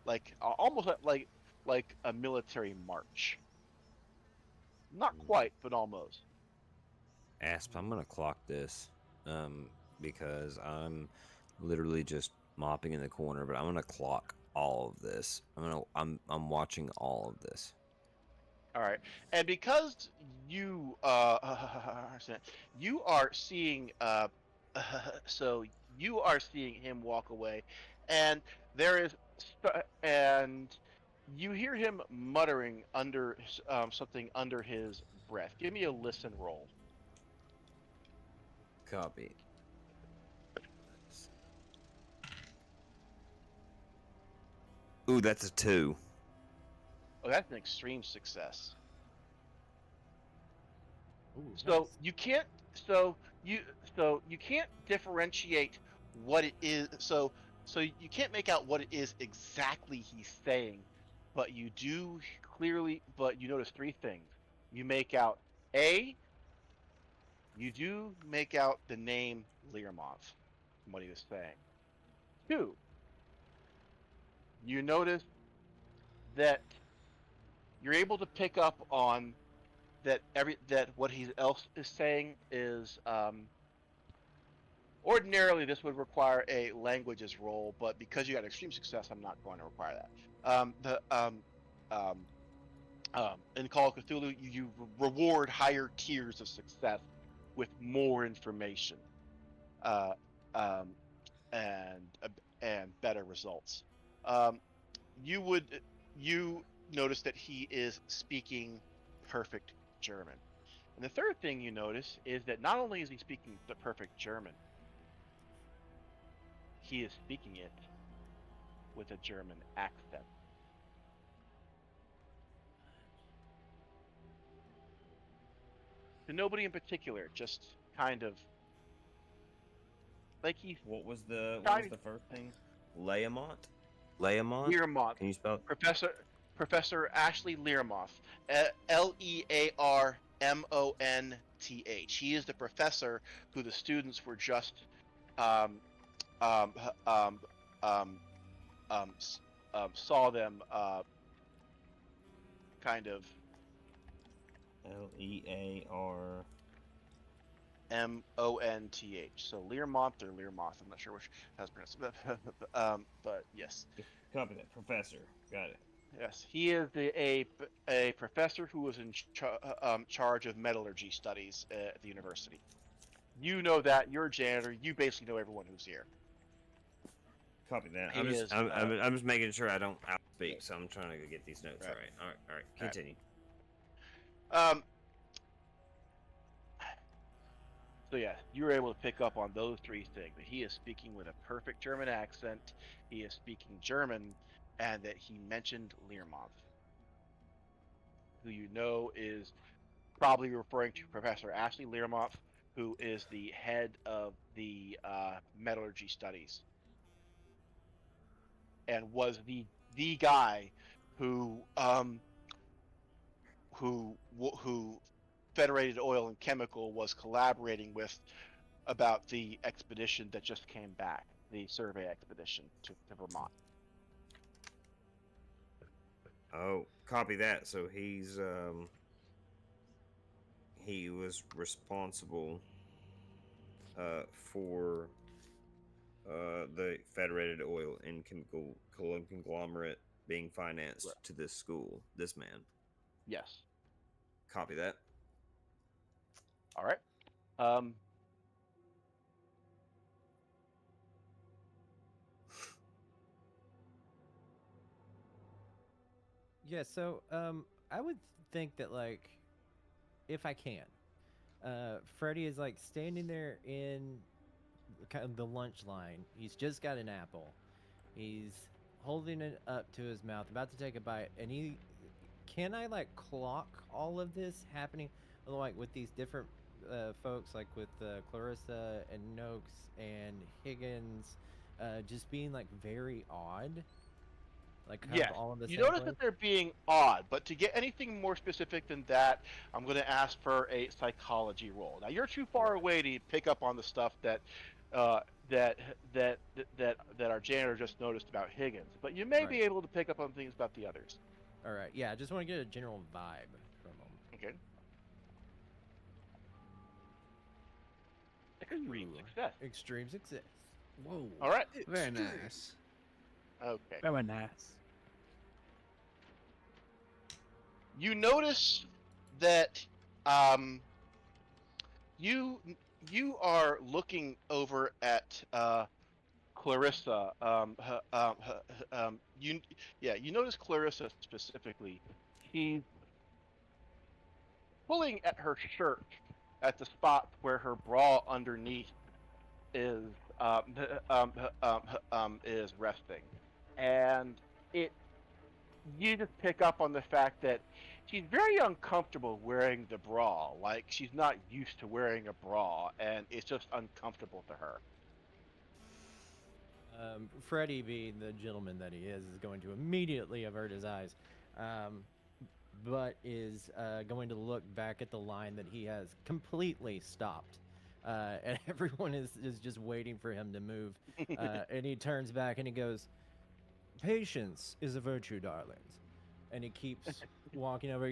like almost like a military march. Not quite, but almost. Asp, I'm gonna clock this, because I'm literally just mopping in the corner, but I'm gonna clock all of this. I'm watching all of this. All right, and because you you are seeing so you are seeing him walk away, and there is and you hear him muttering under something under his breath. Give me a listen roll. Copy. Ooh, that's a 2. Oh, that's an extreme success. Ooh, So nice. you can't. You you can't differentiate what it is. So you can't make out what it is exactly he's saying, but you do clearly. But you notice three things. You make out A. You do make out the name Learmonth from what he was saying. Two. You notice that you're able to pick up on that what he else is saying is ordinarily this would require a languages roll, but because you got extreme success, I'm not going to require that. In Call of Cthulhu, you reward higher tiers of success with more information, uh, um, and and better results. Um, you would you notice that he is speaking perfect German. And the third thing you notice is that not only is he speaking the perfect German, he is speaking it with a German accent. To nobody in particular, just kind of like he's What was the trying to first thing? Learmont? Learmont? Learmonth, Can you spell it? Professor Ashley Learmonth, Learmonth. He is the professor who the students were just um, um, um, um, saw them kind of Lear. Month. So Learmonth or Learmoth. I'm not sure which has pronounced, but yes, Copy that. Professor. Got it. yes, he is a professor who was in charge of metallurgy studies at the university. You know that you're a janitor. You basically know everyone who's here. Copy that. He is I'm just making sure I don't outspeak, right. so I'm trying to get these notes Right. right. All right. Right. Continue. Um. So yeah, you were able to pick up on those three things. That he is speaking with a perfect German accent. He is speaking German, and that he mentioned Learmonth, who you know is probably referring to Professor Ashley Learmonth, who is the head of the metallurgy studies, and was the guy who who Federated Oil and Chemical was collaborating with about the expedition that just came back, the survey expedition to Vermont. Oh, copy that. So he was responsible for the Federated Oil and Chemical conglomerate being financed Right. to this school. This man. Yes. Copy that. All right. Um, Yeah, so I would think that like if I can, Freddy is like standing there in kind of the lunch line. He's just got an apple. He's holding it up to his mouth, about to take a bite, and he can I like clock all of this happening like with these different folks, like with Clarissa and Noakes and Higgins, just being like very odd, like kind yes. of all in the You same notice place. that they're being odd, but to get anything more specific than that, I'm going to ask for a psychology roll. Now you're too far away to pick up on the stuff that uh, that that our janitor just noticed about Higgins, but you may Right. be able to pick up on things about the others. All right. Yeah, I just want to get a general vibe from them. Okay. Extreme success. Extreme success. Whoa. All right. Very nice. Okay. Very nice. You notice that um, you you are looking over at Clarissa. You notice Clarissa specifically. She's pulling at her shirt at the spot where her bra underneath is is resting, and it you just pick up on the fact that she's very uncomfortable wearing the bra. Like she's not used to wearing a bra, and it's just uncomfortable to her. Freddie, being the gentleman that he is going to immediately avert his eyes, um, but is going to look back at the line that he has completely stopped. And everyone is just waiting for him to move. And he turns back and he goes, "Patience is a virtue, darlings." And he keeps walking over.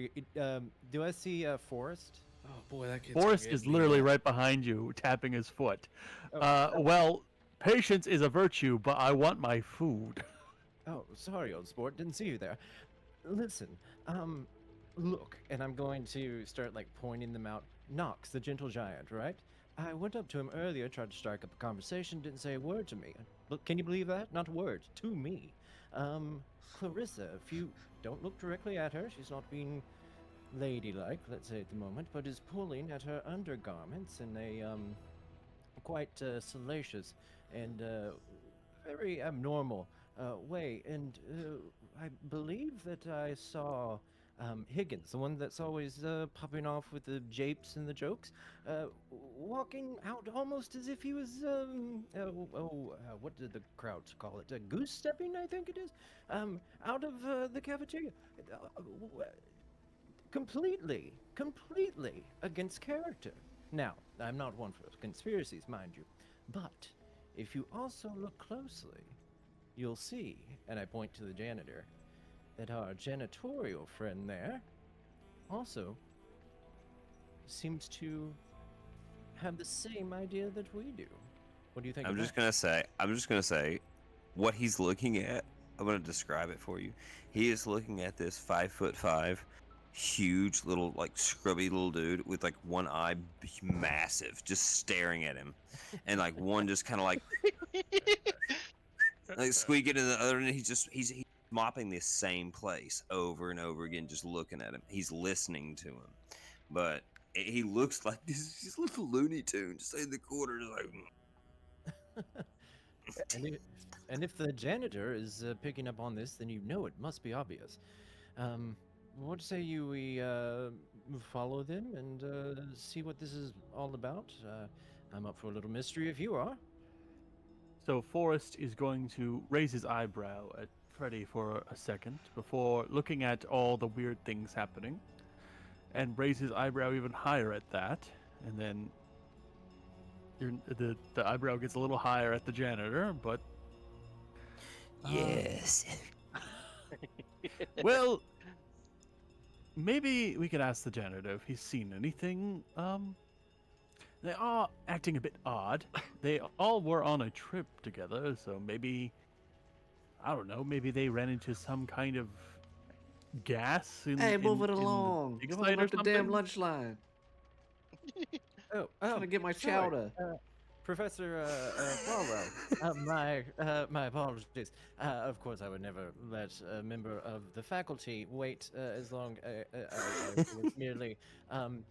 Do I see Forrest? Oh boy, that kid's Forrest getting is me literally now. right behind you, tapping his foot. Oh, Well, patience is a virtue, but I want my food. oh, sorry, old sport. Didn't see you there. Listen, look, and I'm going to start like pointing them out. Nox, the gentle giant, right? I went up to him earlier, tried to strike up a conversation, didn't say a word to me. Look, can you believe that? Not a word to me. Clarissa, if you don't look directly at her, she's not being ladylike, let's say at the moment, but is pulling at her undergarments in a quite salacious and very abnormal way. And I believe that I saw Higgins, the one that's always popping off with the japes and the jokes, walking out almost as if he was, what did the crowds call it? Goose stepping, I think it is, out of the cafeteria. Completely against character. Now, I'm not one for conspiracies, mind you, but if you also look closely, you'll see, and I point to the janitor, that our janitorial friend there also seems to have the same idea that we do. What do you think? I'm of just that? gonna say, what he's looking at. I'm gonna describe it for you. He is looking at this 5'5", huge little like scrubby little dude with like one eye massive, just staring at him, and like one just kind of like squeaking in the other, and he's mopping this same place over and over again, just looking at him. He's listening to him, but he looks like this little Looney Tune just in the corner, just like. And if, and if the janitor is picking up on this, then you know it must be obvious. What say you we follow them and see what this is all about? I'm up for a little mystery if you are. So Forrest is going to raise his eyebrow at Freddy for a second before looking at all the weird things happening, and raise his eyebrow even higher at that, and then the eyebrow gets a little higher at the janitor, but Yes. well, maybe we could ask the janitor if he's seen anything. They are acting a bit odd. They all were on a trip together, so maybe, I don't know, maybe they ran into some kind of gas in Hey, move it in the along. dig You're site holding or up the damn something? lunch line. Oh, Trying to get my sorry, chowder. Professor Farwell. My apologies. Of course, I would never let a member of the faculty wait as long. I was merely. Hold.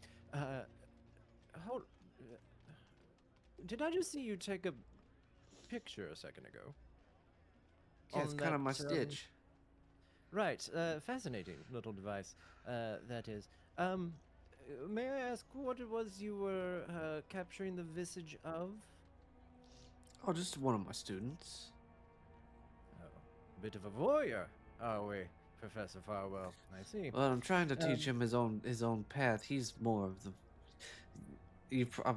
Did I just see you take a picture a second ago? Yeah, it's On kind of my that, stitch. Right. Fascinating little device. That is. May I ask what it was you were capturing the visage of? Oh, just one of my students. Oh, a bit of a voyeur, are we, Professor Farwell? I see. Well, I'm trying to teach him his own path. He's more of the.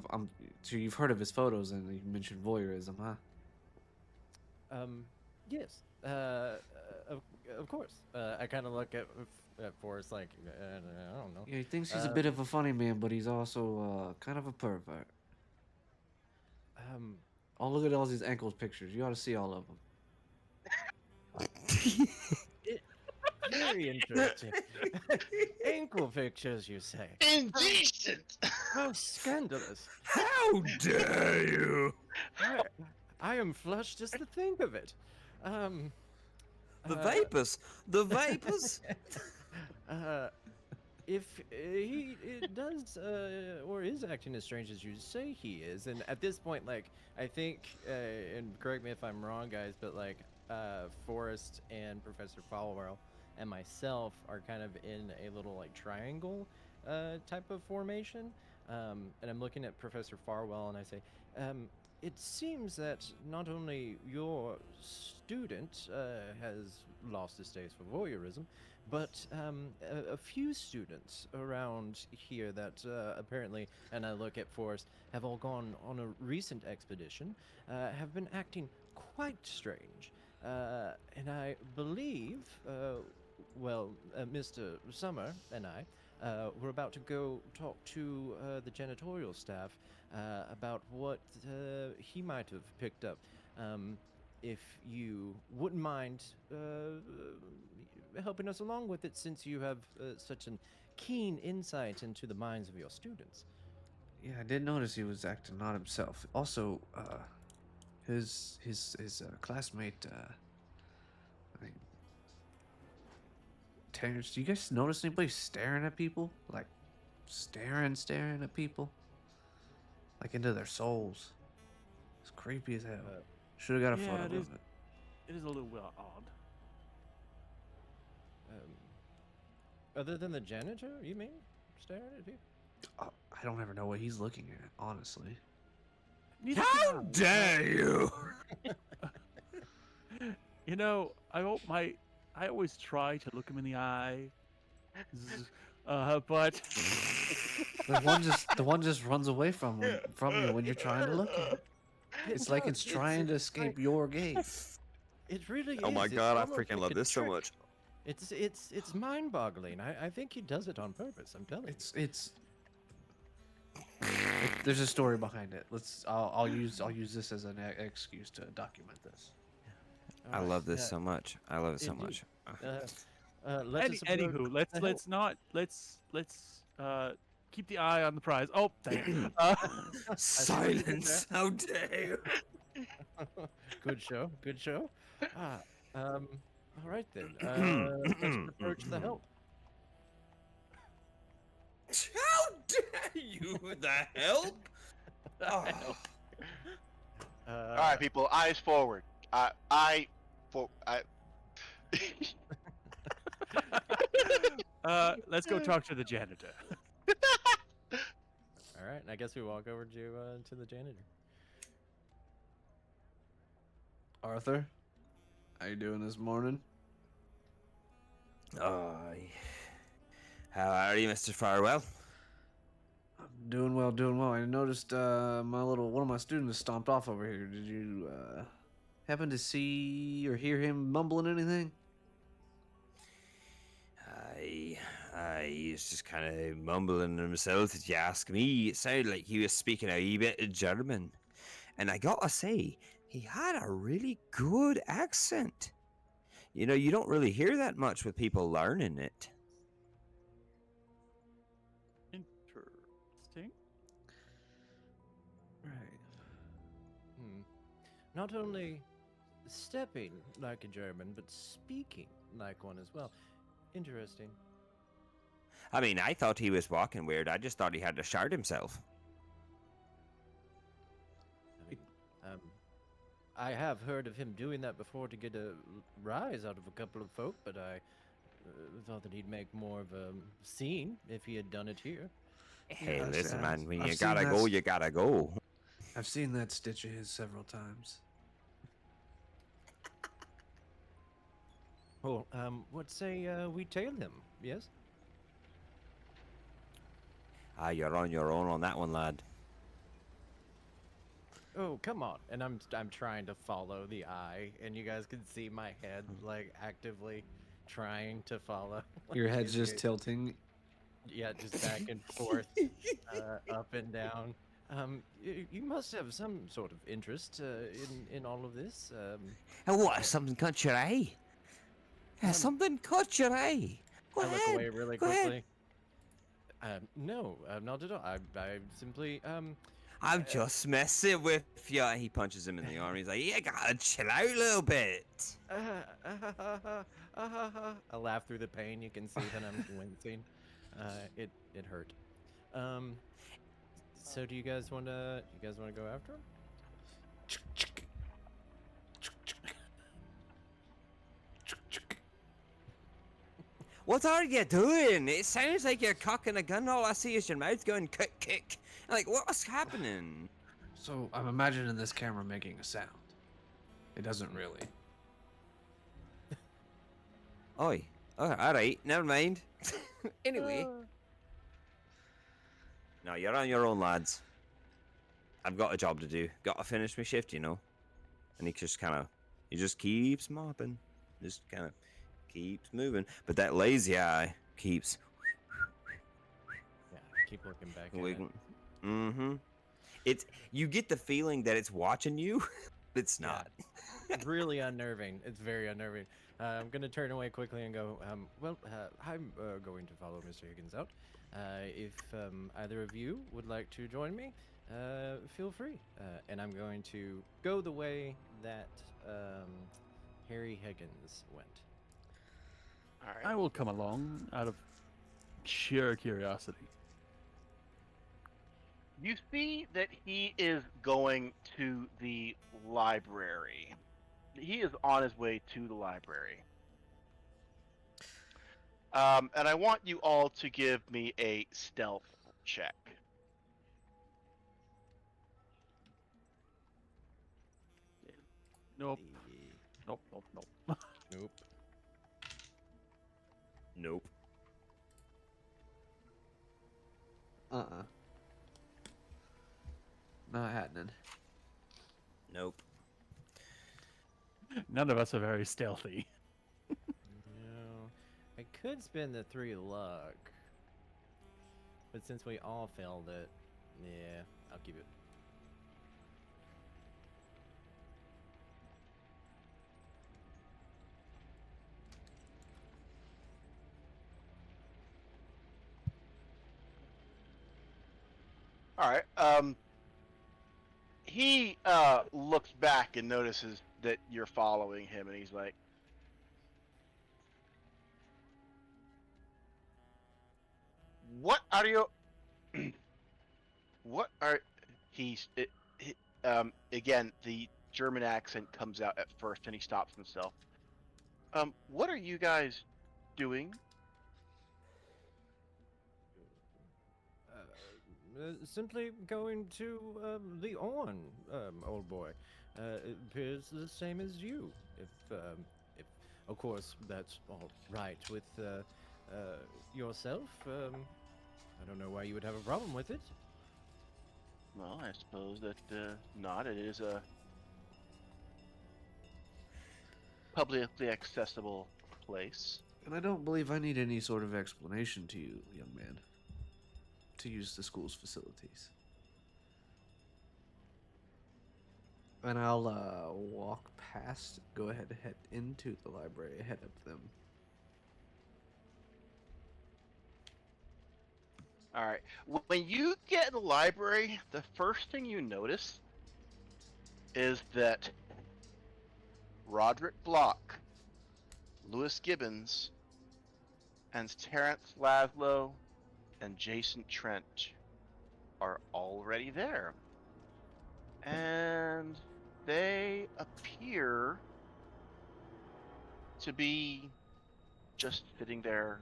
I'm sure you've heard of his photos, and you mentioned voyeurism, huh? Yes. Of course. I kind of look at Forrest like I don't know. Yeah, he thinks he's a bit of a funny man, but he's also kind of a pervert. Um, Oh, look at all these ankles pictures. You ought to see all of them. very interesting. Ankle pictures, you say? Indecent. How scandalous! How dare you? I am flushed just to think of it. The vapors. The vapors. if he it does or is acting as strange as you say he is, and at this point, like I think, and correct me if I'm wrong, guys, but like Forrest and Professor Falwell and myself are kind of in a little like triangle type of formation, and I'm looking at Professor Farwell and I say, it seems that not only your student has lost his taste for voyeurism, but a few students around here that apparently, and I look at Forrest, have all gone on a recent expedition, have been acting quite strange. And I believe, Mr. Summer and I were about to go talk to the janitorial staff about what he might have picked up. If you wouldn't mind helping us along with it, since you have such an keen insight into the minds of your students. Yeah, I did notice he was acting not himself. Also, his classmate, I mean, Terrence. Do you guys notice anybody staring at people? Like, staring at people? Like into their souls. It's creepy as hell. Should have got a yeah, photo it of is. it. It is a little bit odd. Other than the janitor, you mean? Staring at you? I don't ever know what he's looking at, honestly. Neither How can I. dare you? You know, I always try to look him in the eye, but The one just runs away from you when you're trying to look at it. It's like it's trying to escape your gaze. It really is. Oh my It's god, I almost freaking like love a this so trick. much. It's mind-boggling. I think he does it on purpose. I'm telling It's there's a story behind it. I'll use this as an excuse to document this. you. I All love right, this so much. I love it so indeed. much. Let us approach anywho, the let's keep the eye on the prize. Oh, dang it. Silence! How dare you? Good show. Good show. All right then. Let's approach the help. How dare you? The help? Oh. All right, people, eyes forward. Let's go talk to the janitor. All right. I guess we walk over to the janitor. Arthur, how you doing this morning? How are you, Mr. Farwell? I'm doing well, doing well. I noticed one of my students stomped off over here. Did you happen to see or hear him mumbling anything? He was just kind of mumbling to himself, if you ask me. It sounded like he was speaking a wee bit of German. And I gotta say, he had a really good accent. You know, you don't really hear that much with people learning it. Interesting. Right. Not only stepping like a German, but speaking like one as well. Interesting. I mean, I thought he was walking weird. I just thought he had to shout himself. I mean, I have heard of him doing that before to get a rise out of a couple of folk, but I thought that he'd make more of a scene if he had done it here. Hey, I've listen, seen- man, when I've you seen gotta that go, s- you gotta go. I've seen that stitch of his several times. Well, what say we tail him? Yes. You're on your own on that one, lad. Oh, come on! And I'm trying to follow the eye, and you guys can see my head like actively trying to follow. Your like, head's just it- tilting. Yeah, just back and forth, up and down. You must have some sort of interest in all of this. And what? Something caught your eye? Something caught your eye. Go I look ahead. away really go ahead. quickly. No, not at all. I simply I'm just messing with you. He punches him in the arm. He's like, you gotta chill out a little bit. I laugh through the pain. You can see that I'm wincing. It hurt. Um, so do you guys want to go after him? What are you doing? It sounds like you're cocking a gun. All I see is your mouth going kick, kick. Like, what's happening? So I'm imagining this camera making a sound. It doesn't really. Oi. Oh, alright, never mind. Anyway. No, you're on your own, lads. I've got a job to do. Got to finish my shift, you know. And he just keeps mopping. Just kind of keeps moving. But that lazy eye keeps Yeah, keep looking back at it. wiggling. Mm-hmm. You get the feeling that it's watching you, but it's not. Really unnerving. It's very unnerving. I'm gonna turn away quickly and go. I'm going to follow Mr. Higgins out. If either of you would like to join me, feel free. And I'm going to go the way that Harry Higgins went. All right. I will come along out of sheer curiosity. You see that he is going to the library. He is on his way to the library. And I want you all to give me a stealth check. Nope. Nope. Nope. Nope. Nope. Nope. Not happening. Nope. None of us are very stealthy. No, I could spend the 3 luck, but since we all failed it, yeah, I'll keep it. All right. He looks back and notices that you're following him, and he's like, "What are you? What are?" Again, the German accent comes out at first, and he stops himself. What are you guys doing? Simply going to the on, old boy. It appears the same as you. If of course that's all right with yourself. I don't know why you would have a problem with it. Well, I suppose that not. It is a publicly accessible place. And I don't believe I need any sort of explanation to you, young man, to use the school's facilities. And I'll walk past, go ahead and head into the library ahead of them. All right. When you get in the library, the first thing you notice is that Roderick Block, Lewis Gibbons, and Terrence Laszlo and Jason Trent are already there. And they appear to be just sitting there,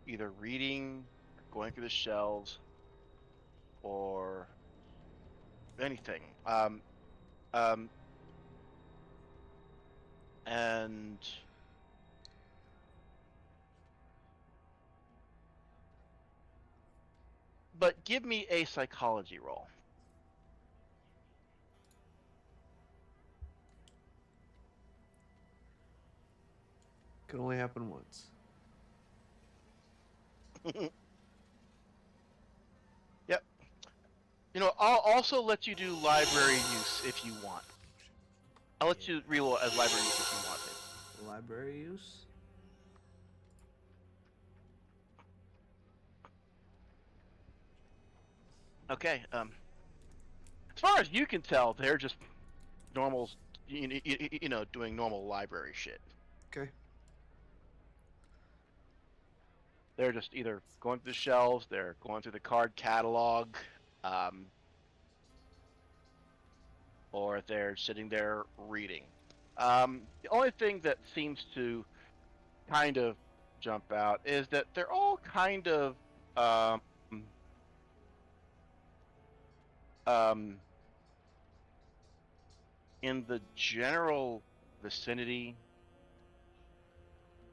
either reading, going through the shelves, or anything. And but give me a psychology roll. Can only happen once. Yep. You know, I'll also let you do library use if you want. I'll let you reroll as library use if you want to. Library use? Okay. As far as you can tell, they're just normals. You know, doing normal library shit. Okay. They're just either going through the shelves, they're going through the card catalog, um, or they're sitting there reading. The only thing that seems to kind of jump out is that they're all kind of um, um, in the general vicinity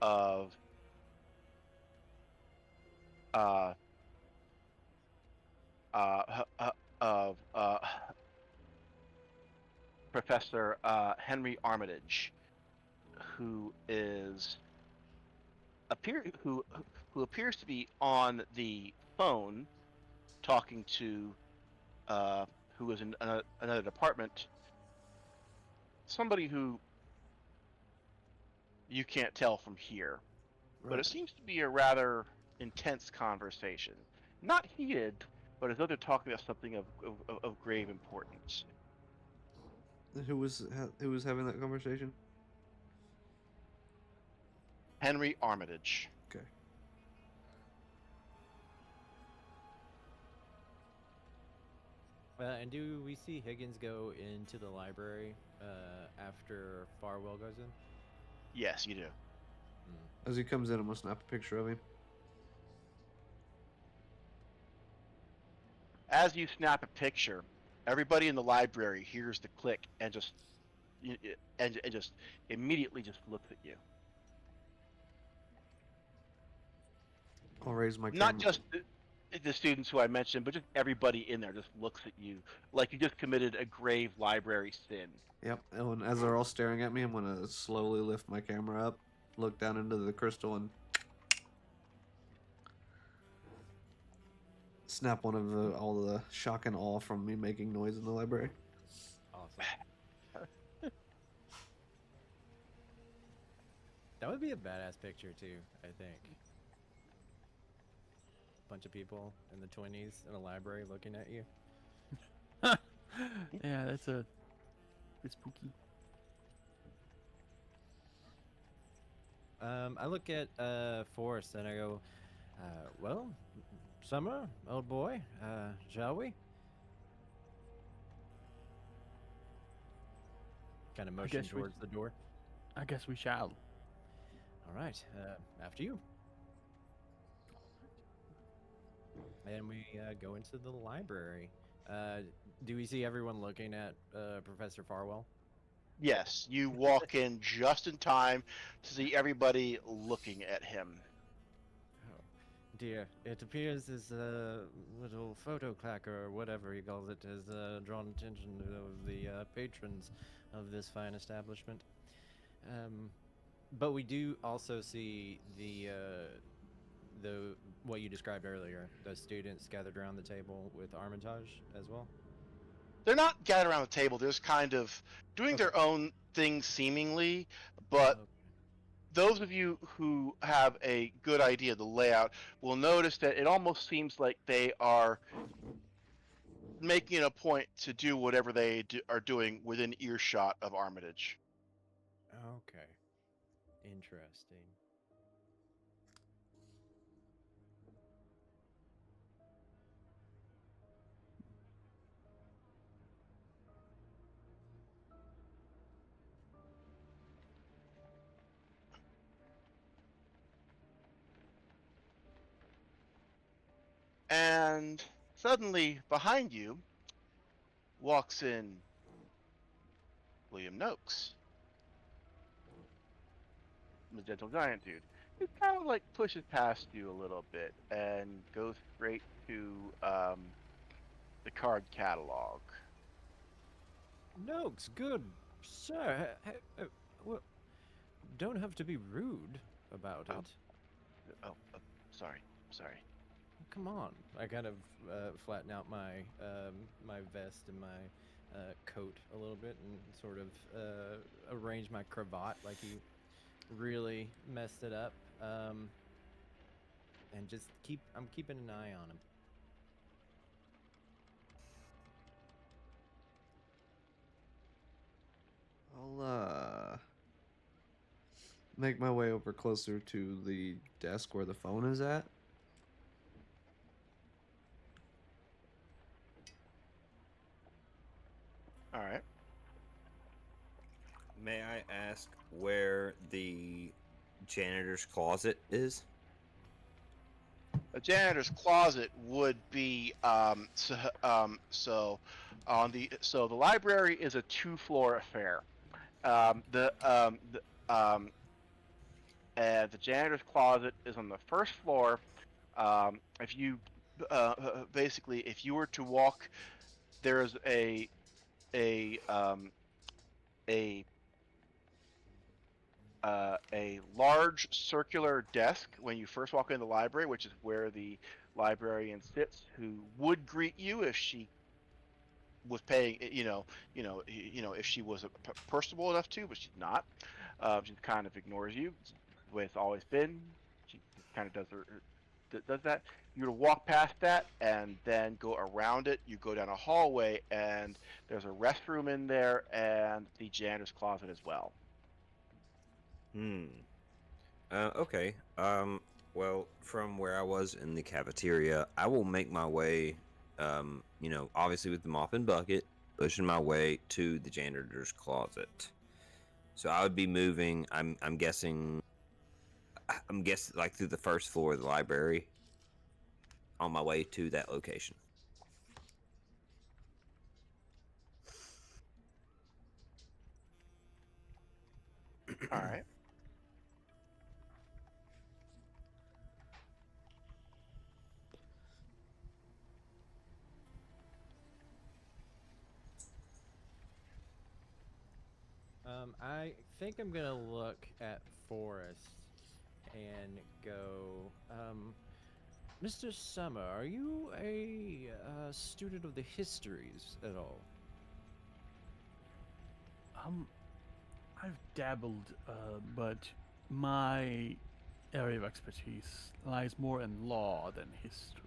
of uh, of Professor Henry Armitage, who is who appears to be on the phone talking to uh, who is in another department. Somebody who you can't tell from here, but it Right. seems to be a rather intense conversation. Not heated, but as though they're talking about something of grave importance. Who was having that conversation? Henry Armitage. Okay. And do we see Higgins go into the library after Farwell goes in? Yes, you do. As he comes in, I'm gonna snap a picture of him. As you snap a picture, everybody in the library hears the click and just immediately just looks at you. I'll raise my Not camera. just the students who I mentioned, but just everybody in there just looks at you like you just committed a grave library sin. Yep. And as they're all staring at me, I'm gonna slowly lift my camera up, look down into the crystal, and snap one of all the shock and awe from me making noise in the library. Awesome. That would be a badass picture too, I think. Bunch of people in the 20s in a library looking at you. Yeah, that's a bit spooky. I look at Forrest and I go, well, Summer, old boy, shall we? Kind of motion guess we- towards the door. I guess we shall. All right, after you. And we go into the library. Do we see everyone looking at Professor Farwell? Yes, you walk in just in time to see everybody looking at him. Oh, dear. It appears his little photo clacker, or whatever he calls it, has drawn attention of the patrons of this fine establishment. But we do also see the what you described earlier, the students gathered around the table with Armitage as well. They're not gathered around the table, they're just kind of doing their own thing seemingly, but those of you who have a good idea of the layout will notice that it almost seems like they are making it a point to do whatever are doing within earshot of Armitage. Okay. Interesting. And suddenly, behind you, walks in William Noakes, the gentle giant dude. He kind of like pushes past you a little bit and goes straight to the card catalog. Noakes, good sir. Well, don't have to be rude about Oh. it. Sorry. Come on. I kind of flatten out my my vest and my coat a little bit and sort of arrange my cravat like he really messed it up. And just I'm keeping an eye on him. I'll make my way over closer to the desk where the phone is at, ask where the janitor's closet is? A janitor's closet would be so the library is a 2-floor affair. The janitor's closet is on the first floor. If you basically, if you were to walk, there's a um, a a large circular desk when you first walk in the library, which is where the librarian sits, who would greet you if she was paying, if she was personable enough to, but she's not. She kind of ignores you. It's the way it's always been. She kind of does that. You to walk past that and then go around it. You go down a hallway and there's a restroom in there and the janitor's closet as well. Okay. Well, from where I was in the cafeteria, I will make my way, obviously with the mop and bucket, pushing my way to the janitor's closet. So I would be moving, I'm guessing like through the first floor of the library on my way to that location. All right. I think I'm gonna look at Forrest and go, Mr. Summer, are you a student of the histories at all? I've dabbled, but my area of expertise lies more in law than history.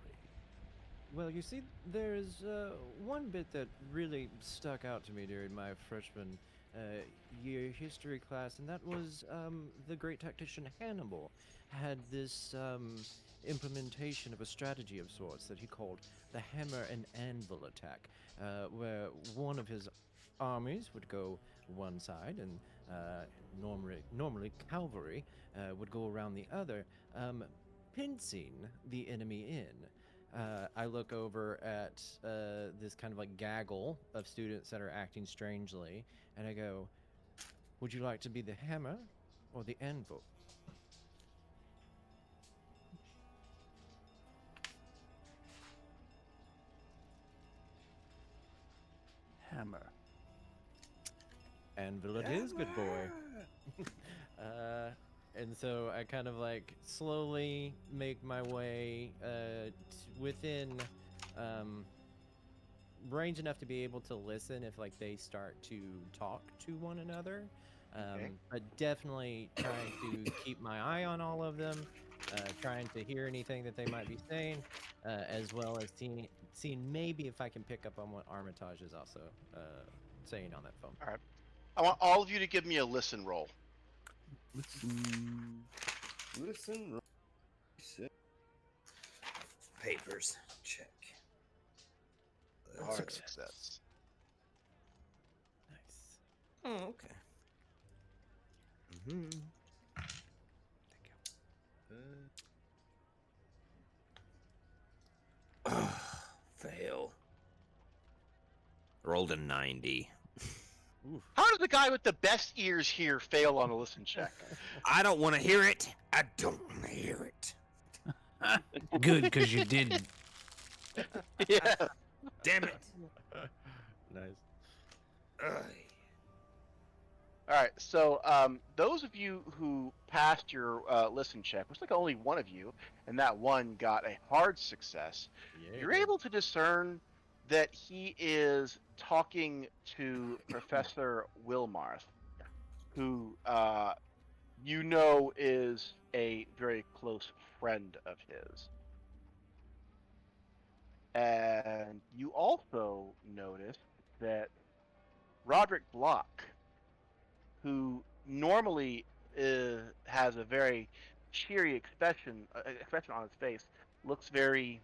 Well, you see, there's one bit that really stuck out to me during my freshman year history class, and that was the great tactician Hannibal had this implementation of a strategy of sorts that he called the hammer and anvil attack, where one of his armies would go one side and normally cavalry would go around the other, pincing the enemy in. I look over at this kind of like gaggle of students that are acting strangely, and I go, would you like to be the hammer or the anvil? Hammer. Anvil it is, good boy. And so I kind of like slowly make my way within range enough to be able to listen if like they start to talk to one another. Okay. But definitely trying to keep my eye on all of them, trying to hear anything that they might be saying, as well as seeing maybe if I can pick up on what Armitage is also saying on that phone. All right. I want all of you to give me a listen roll. Listen. Papers. Check. Hard success. Nice. Oh, okay. Mm-hmm. Fail. Rolled a 90. Oof. How does the guy with the best ears here fail on a listen check? I don't want to hear it. I don't want to hear it. Good, because you didn't. Yeah. Damn it. Nice. Ugh. All right. So those of you who passed your listen check, looks like only one of you, and that one got a hard success. Yeah. You're able to discern that he is talking to Professor Wilmarth, who is a very close friend of his. And you also notice that Roderick Block, who normally has a very cheery expression on his face, looks very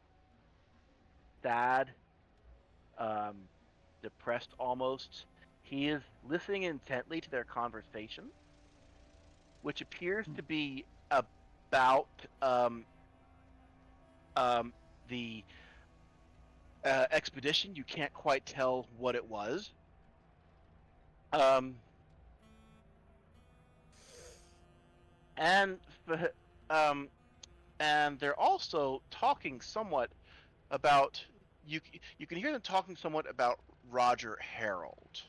sad, depressed almost. He is listening intently to their conversation, which appears to be about the expedition. You can't quite tell what it was. And um, and they're also talking somewhat about you can hear them talking somewhat about Roger Harold,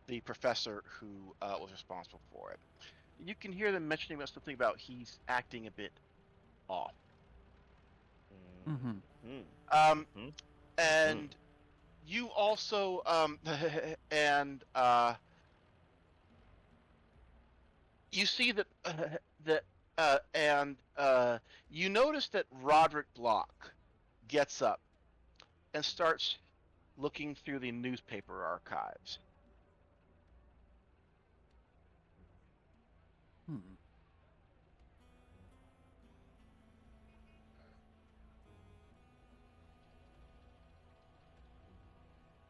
the professor who was responsible for it. You can hear them mentioning about something about he's acting a bit off. Mm-hmm. Um, Hmm. and you also and you see that that and you notice that Roderick Block gets up and starts looking through the newspaper archives. Hmm.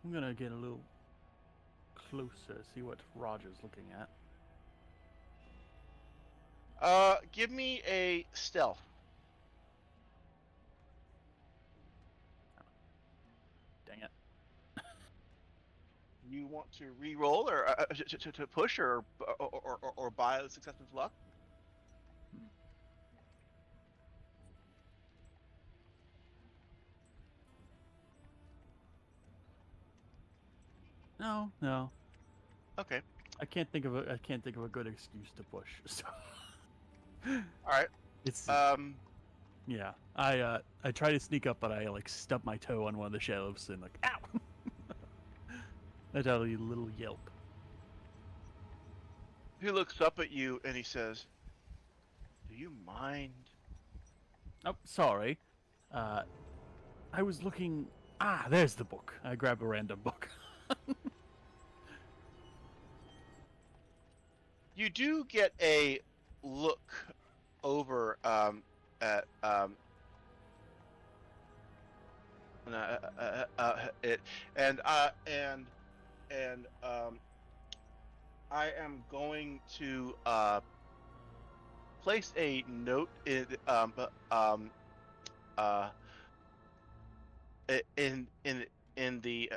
I'm gonna get a little closer, see what Roger's looking at. Give me a stealth. Dang it. You want to re-roll or to push or buy the successive luck? Hmm. No, no. Okay. I can't think of a good excuse to push. So All right. it's Um. yeah. I try to sneak up, but I like stub my toe on one of the shelves and like ow. Let out a little yelp. He looks up at you and he says, "Do you mind?" Oh, sorry. Uh, I was looking. Ah, there's the book. I grab a random book. You do get a look over at it, and I am going to place a note uh in the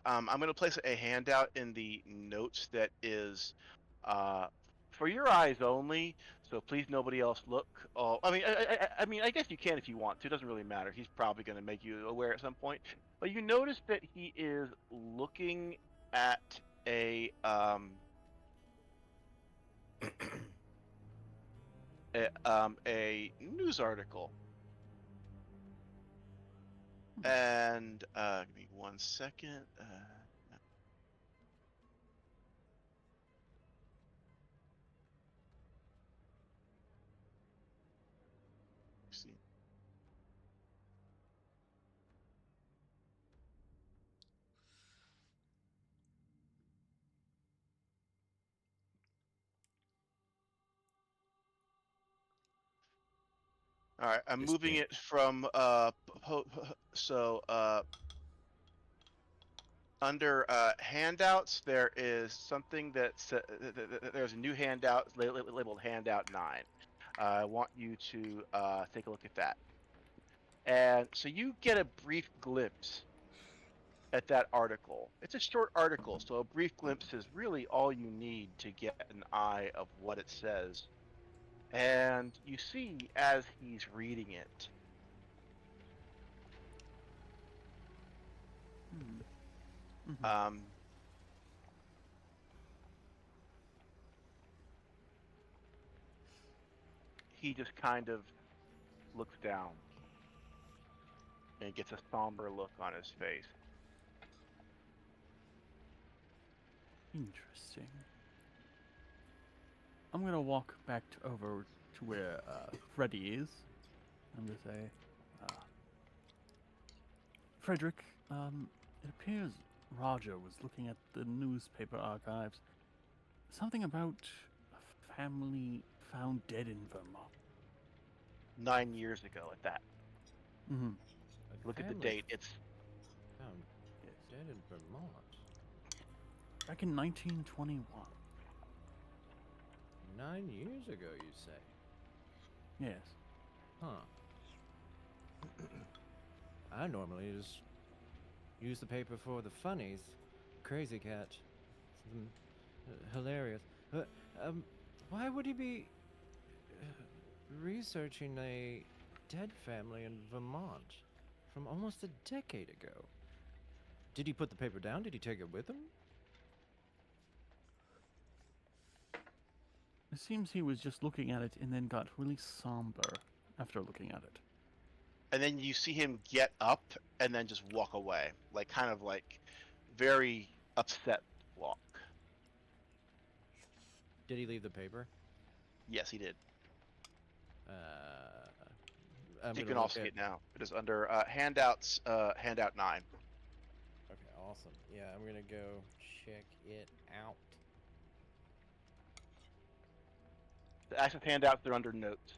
I'm going to place a handout in the notes that is for your eyes only, so please nobody else look. Oh, I mean, I guess you can if you want to. It doesn't really matter. He's probably going to make you aware at some point. But you notice that he is looking at a news article. And give me 1 second. See. All right, I'm Just moving being it from so under handouts there is something there's a new handout labeled handout 9. I want you to take a look at that. And so you get a brief glimpse at that article. It's a short article, so a brief glimpse is really all you need to get an eye of what it says. And you see as he's reading it, Mm-hmm. um, he just kind of looks down and gets a somber look on his face. Interesting. I'm gonna walk back over to where Freddy is. I'm gonna say, uh, Frederick. It appears Roger was looking at the newspaper archives. Something about a family found dead in Vermont. 9 years ago at that. Mm-hmm. Look at the Family date. It's found Yes. dead in Vermont. Back in 1921. 9 years ago, you say? Yes. Huh. I normally just use the paper for the funnies. Crazy Cat. Hilarious. But, why would he be researching a dead family in Vermont from almost a decade ago? Did he put the paper down? Did he take it with him? It seems he was just looking at it and then got really somber after looking at it. And then you see him get up and then just walk away, like kind of like very upset walk. Did he leave the paper? Yes, he did. I'm You gonna can all look see at- it now. It is under handouts, handout 9. Okay, awesome. Yeah, I'm gonna go check it out. The access handouts are under notes.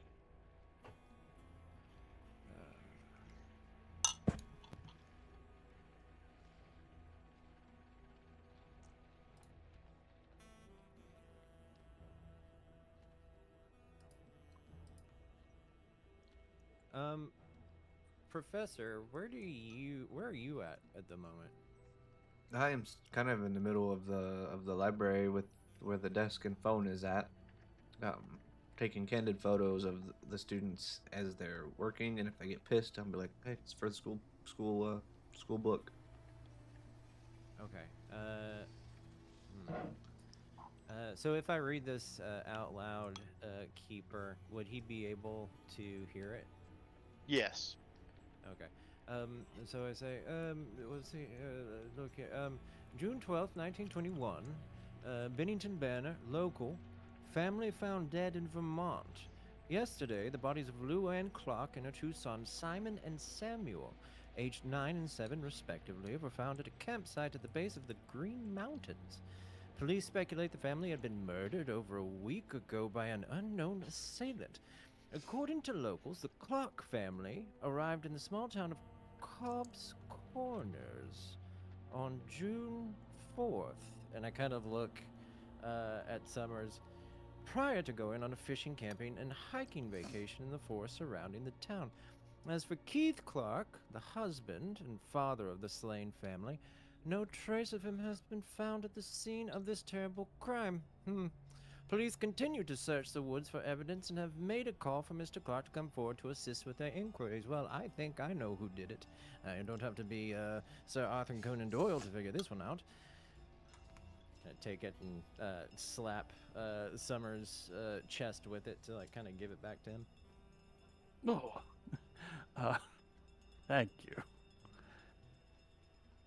Professor, where are you at the moment? I am kind of in the middle of the library with where the desk and phone is at, taking candid photos of the students as they're working, and if they get pissed, I'll be like, "Hey, it's for the school book." Okay. So if I read this out loud, Keeper, would he be able to hear it? Yes. Okay. So I say, let's see, look here. June 12th, 1921, Bennington Banner, local, family found dead in Vermont. Yesterday, the bodies of Lou Ann Clark and her two sons, Simon and Samuel, aged 9 and 7 respectively, were found at a campsite at the base of the Green Mountains. Police speculate the family had been murdered over a week ago by an unknown assailant. According to locals, the Clark family arrived in the small town of Cobb's Corners on June 4th. And I kind of look at Summers prior to going on a fishing, camping, and hiking vacation in the forest surrounding the town. As for Keith Clark, the husband and father of the slain family, no trace of him has been found at the scene of this terrible crime. Police continue to search the woods for evidence and have made a call for Mr. Clark to come forward to assist with their inquiries. Well, I think I know who did it. I don't have to be Sir Arthur Conan Doyle to figure this one out. I take it and slap Summers' chest with it to like kind of give it back to him. Oh, thank you.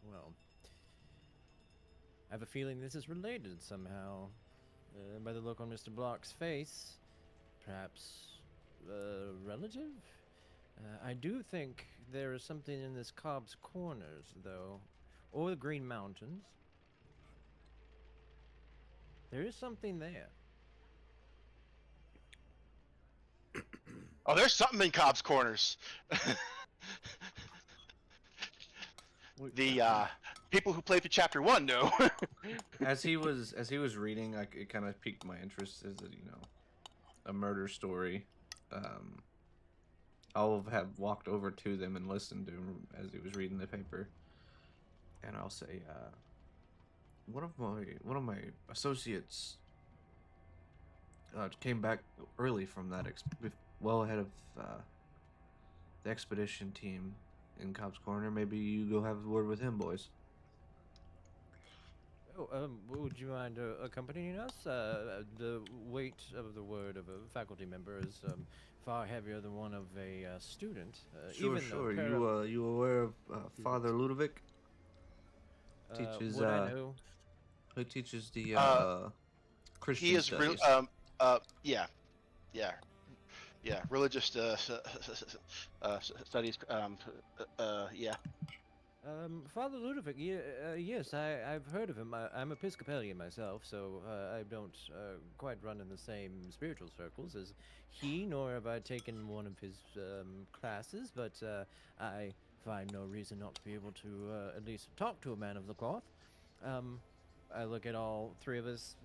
Well, I have a feeling this is related somehow. By the look on Mr. Block's face, perhaps a relative? I do think there is something in this Cobb's Corners, though, or the Green Mountains. There is something there. Oh, there's something in Cobb's Corners. The people who played through Chapter 1 know. As he was reading, it kind of piqued my interest as a murder story. I'll have walked over to them and listened to him as he was reading the paper, and I'll say, one of my associates came back early from that well ahead of the expedition team in Cobb's Corner. Maybe you go have a word with him, boys. Oh, would you mind accompanying us? The weight of the word of a faculty member is far heavier than one of a student. Sure, even sure. The You aware of Father Ludovic? Teaches would I know? he teaches the Christian He is studies. yeah, religious studies. Yeah. Father Ludovic, yes, I've heard of him. I'm Episcopalian myself, so I don't quite run in the same spiritual circles as he, nor have I taken one of his classes, but I find no reason not to be able to at least talk to a man of the cloth. I look at all three of us.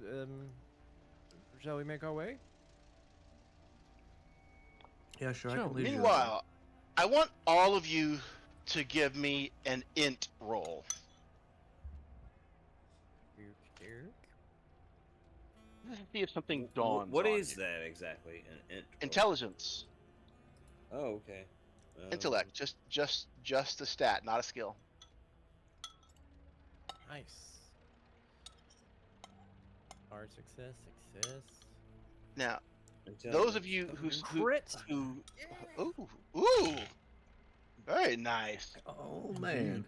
Shall we make our way? Yeah, sure. I Sure. can lead you. Meanwhile, I want all of you to give me an int roll. Let's see if something dawns What on is you. that exactly? An int roll? Intelligence, Oh, okay. intellect, just a stat, not a skill. Nice. Hard success. Now, those of you Crit. ooh, very nice. Oh man.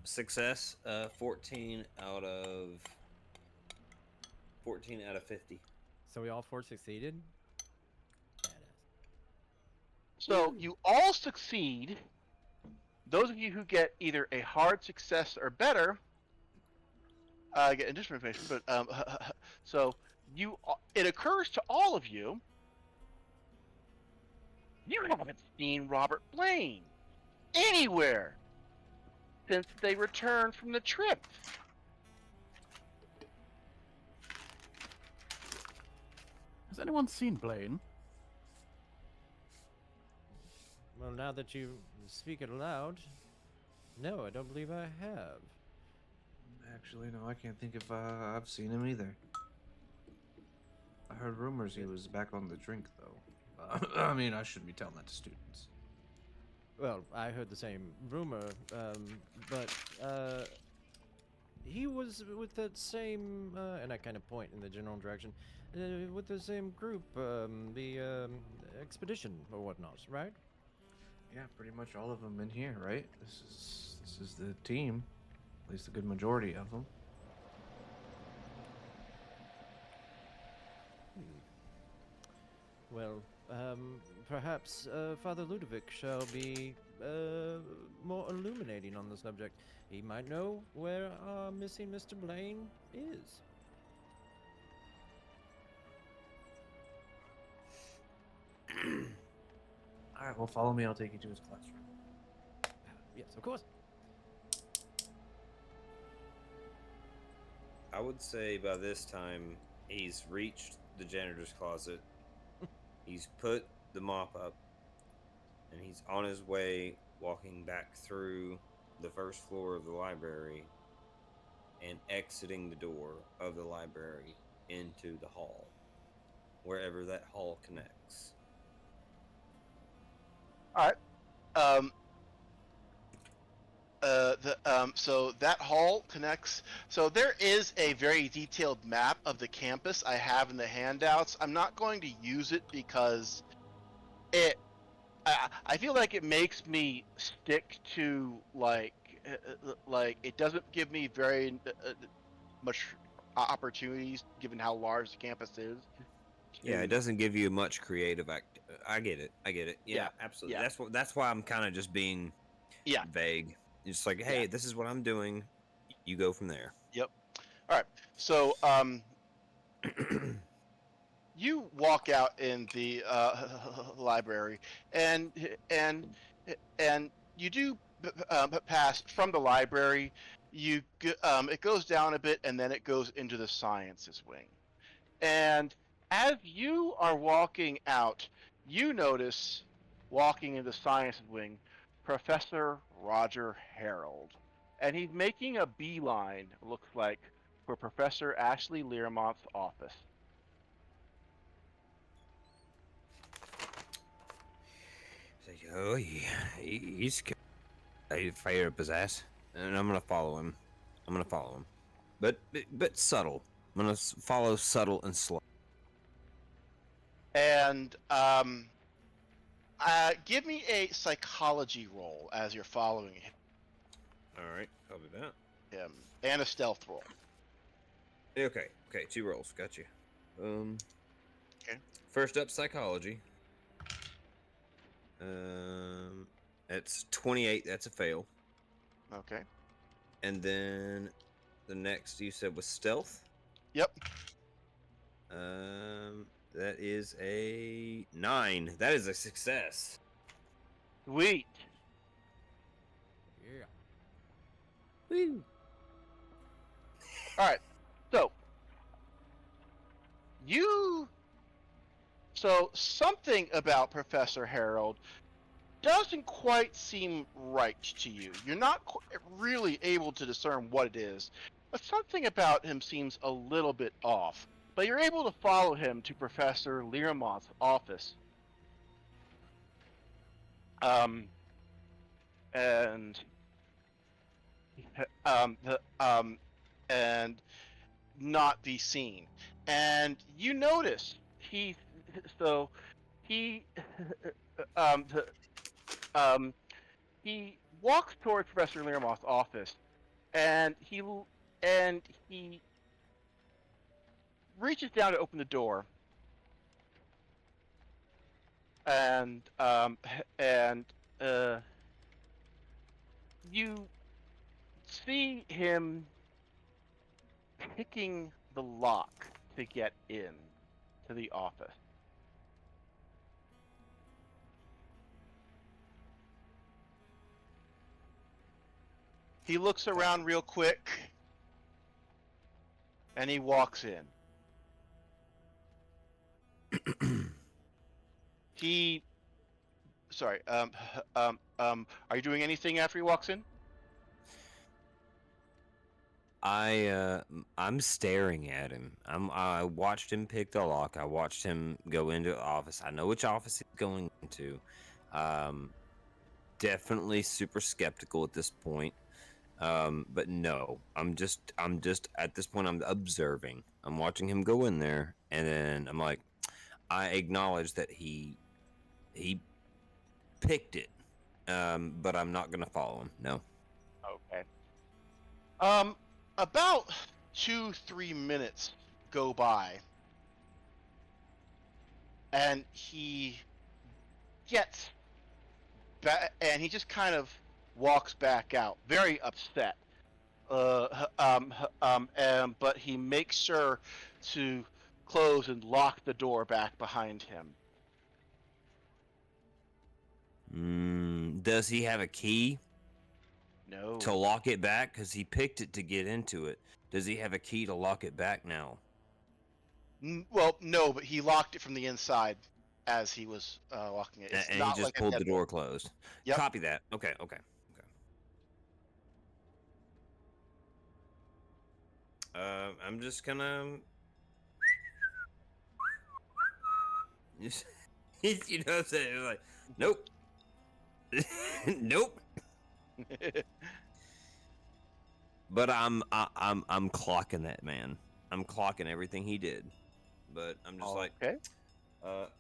Success, 14 out of 50. So we all 4 succeeded. Badass. So you all succeed. Those of you who get either a hard success or better get additional information. But so it occurs to all of you. You haven't seen Robert Blaine anywhere since they returned from the trip. Has anyone seen Blaine? Well, now that you speak it aloud, no, I don't believe I have. Actually, no, I can't think if I've seen him either. I heard rumors he was back on the drink, though. I mean, I shouldn't be telling that to students. Well, I heard the same rumor, but he was with that same, and I kind of point in the general direction, with the same group, the expedition or whatnot, right? Yeah, pretty much all of them in here, right? This is the team, at least a good majority of them. Well, perhaps Father Ludovic shall be more illuminating on the subject. He might know where our missing Mr. Blaine is. All right, well, follow me. I'll take you to his classroom. Yes, of course. I would say by this time he's reached the janitor's closet. He's put the mop up, and he's on his way walking back through the first floor of the library and exiting the door of the library into the hall, wherever that hall connects. All right. So that hall connects. So there is a very detailed map of the campus I have in the handouts. I'm not going to use it because I feel like it makes me stick to like it doesn't give me very much opportunities given how large the campus is. Yeah, it doesn't give you much creative I get it. Yeah, Yeah, absolutely. yeah. That's why I'm kind of just being Yeah. vague. It's just like, hey, Yeah. this is what I'm doing. You go from there. Yep. All right. So you walk out in the library, and you do pass from the library. It goes down a bit, and then it goes into the sciences wing. And as you are walking out, you notice walking in the sciences wing, Professor Roger Harold, and he's making a beeline. Looks like for Professor Ashley Learmont's office. Oh, he's fire up his ass, and I'm gonna follow him. But subtle. I'm gonna follow subtle and slow. And give me a psychology roll as you're following All right, I'll do that. him, and a stealth roll. Okay, 2 rolls. Got you. Okay. First up, psychology. That's 28. That's a fail. Okay. And then the next you said was stealth. Yep. That is a 9. That is a success. Sweet. Yeah. Woo. All right. So you So something about Professor Harold doesn't quite seem right to you. You're not really able to discern what it is, but something about him seems a little bit off. But you're able to follow him to Professor Learmont's office. And the and not be seen. And you notice so he the, he walks towards Professor Learmoth's office, and he reaches down to open the door, and and uh, you see him picking the lock to get in to the office. He looks around real quick, and he walks in. He, sorry, are you doing anything after he walks in? I'm staring at him. I watched him pick the lock. I watched him go into the office. I know which office he's going into. Definitely super skeptical at this point. But no, I'm just at this point I'm observing. I'm watching him go in there, and then I'm like, I acknowledge that he picked it. But I'm not gonna follow him. No. Okay. About 2-3 minutes go by, and he gets back, and he just kind of walks back out, very upset. But he makes sure to close and lock the door back behind him. Does he have a key No. to lock it back? Because he picked it to get into it. Does he have a key to lock it back now? Well, no, but he locked it from the inside as he was locking it. It's And not he just like pulled the door closed. Yep. Copy that. Okay. I'm just gonna. You know what I'm saying? Like, nope. Nope. But I'm clocking that man. I'm clocking everything he did. But I'm just like, Okay.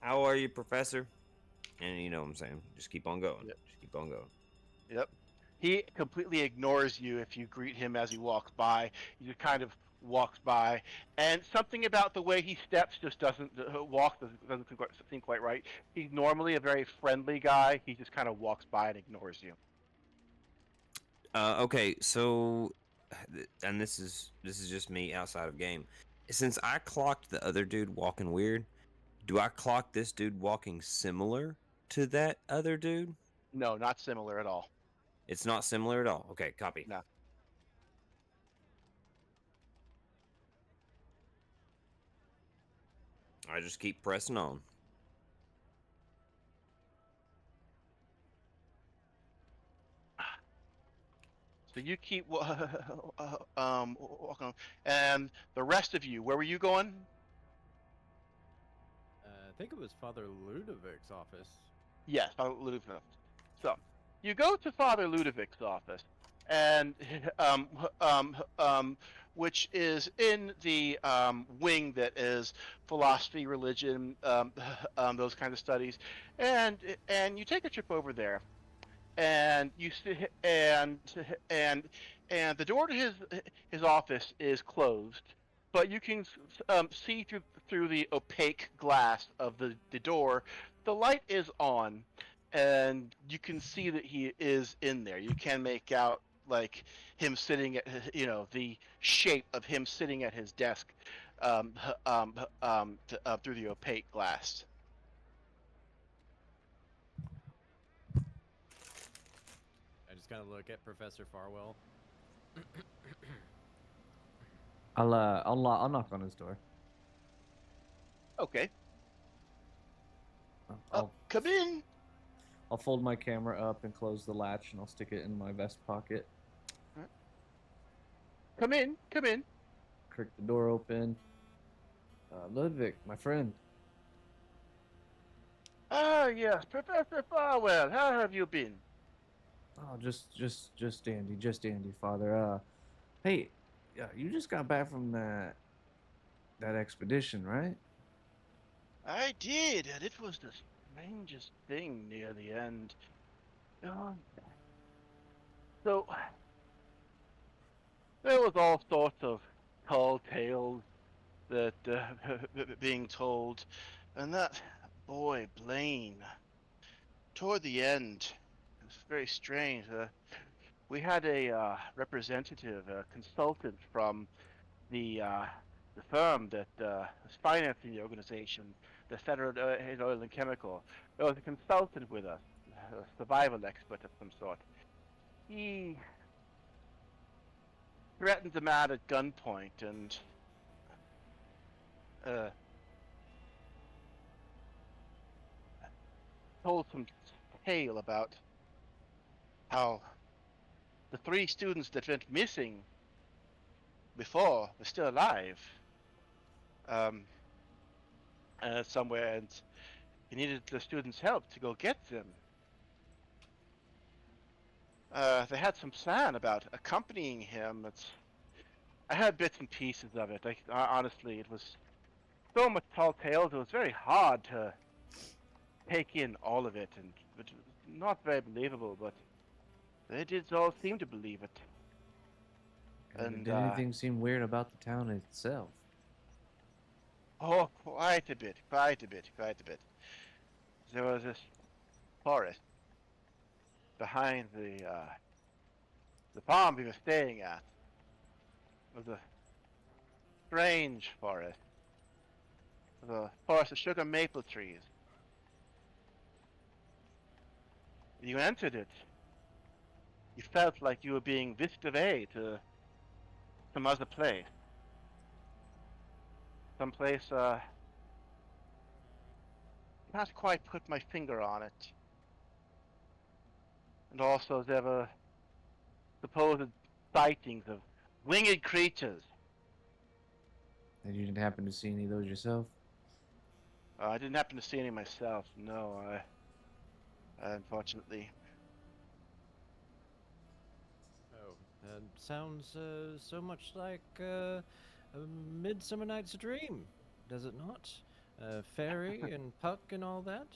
how are you, Professor? And you know what I'm saying. Just keep on going. Yep. Just keep on going. Yep. He completely ignores you if you greet him as he walks by. He just kind of walks by, and something about the way he steps just doesn't seem quite right. He's normally a very friendly guy. He just kind of walks by and ignores you. Okay, so, and this is just me outside of game. Since I clocked the other dude walking weird, do I clock this dude walking similar to that other dude? No, not similar at all. It's not similar at all. Okay, copy. No. I just keep pressing on. So you keep walking on. And the rest of you, where were you going? I think it was Father Ludovic's office. Yes, Father Ludovic's. So you go to Father Ludovic's office, and which is in the wing that is philosophy, religion, those kind of studies, and you take a trip over there, and you see, and the door to his office is closed, but you can see through the opaque glass of the door. The light is on, and you can see that he is in there. You can make out like him sitting at the shape of him sitting at his desk through the opaque glass. I just kind of look at Professor Farwell. I'll knock on his door. Okay. Come in. I'll fold my camera up and close the latch, and I'll stick it in my vest pocket. Come in. Come in. Crick the door open. Ludwig, my friend. Ah, yes, Professor Farwell. How have you been? Oh, just dandy, Father. Hey, yeah, you just got back from that expedition, right? I did, and it was the strangest thing near the end. Um, so there was all sorts of tall tales that being told, and that boy Blaine, toward the end, it was very strange. We had a representative, a consultant from the firm that was financing the organization, the Federal Oil and Chemical. There was a consultant with us, a survival expert of some sort. He threatened the man at gunpoint and uh, told some tale about how the three students that went missing before were still alive um, somewhere, and he needed the students' help to go get them. They had some plan about accompanying him. I had bits and pieces of it. Honestly, it was so much tall tales. It was very hard to take in all of it, and it was not very believable. But they did all seem to believe it. And Did anything seem weird about the town itself? oh, quite a bit, quite a bit, quite a bit. There was this forest behind the farm we were staying at. It was a strange forest. It was a forest of sugar maple trees. When you entered it, you felt like you were being whisked away to some other place. Some place, can't quite put my finger on it. And also there were supposed sightings of winged creatures. And you didn't happen to see any of those yourself? I didn't happen to see any myself, no, unfortunately. Oh, sounds so much like a Midsummer Night's Dream, does it not? Fairy and Puck and all that.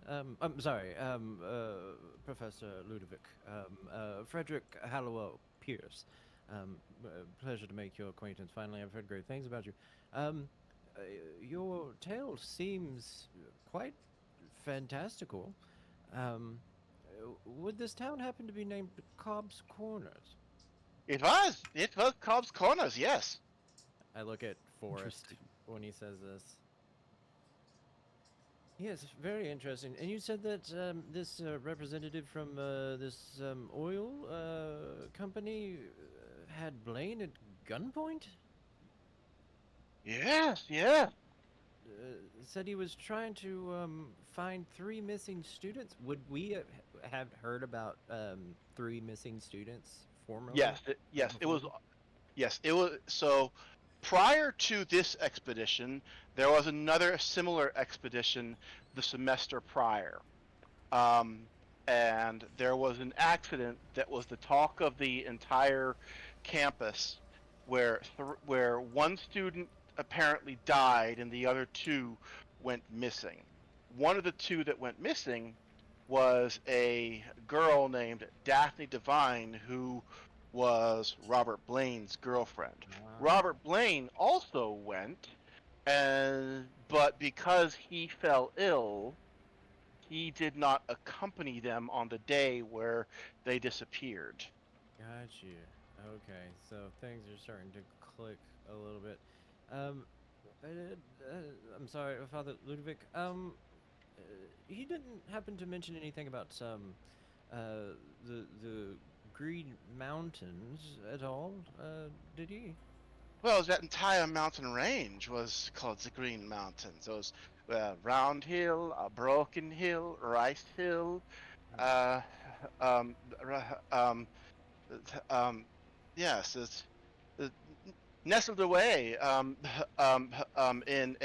I'm sorry, Professor Ludovic. Frederick Hallowell Pierce. Pleasure to make your acquaintance. Finally, I've heard great things about you. Your tale seems quite fantastical. Would this town happen to be named Cobb's Corners? It was Cobb's Corners, yes. I look at Forrest Interesting. when he says this. Yes, very interesting. And you said that this representative from this oil company had Blaine at gunpoint? Yes, yes. Said he was trying to find 3 missing students. Would we have heard about 3 missing students formerly? Yes, it was. So prior to this expedition, there was another similar expedition the semester prior. And there was an accident that was the talk of the entire campus where one student apparently died and the other 2 went missing. One of the 2 that went missing was a girl named Daphne Devine, who was Robert Blaine's girlfriend. Robert Blaine also went, but because he fell ill, he did not accompany them on the day where they disappeared. Got you. Okay, so things are starting to click a little bit. I'm sorry, Father Ludovic. He didn't happen to mention anything about the Green Mountains at all, did he? Well, that entire mountain range was called the Green Mountains. Those Round Hill, Broken Hill, Rice Hill, uh, um, r- um, yes, it's uh, nestled away uh, in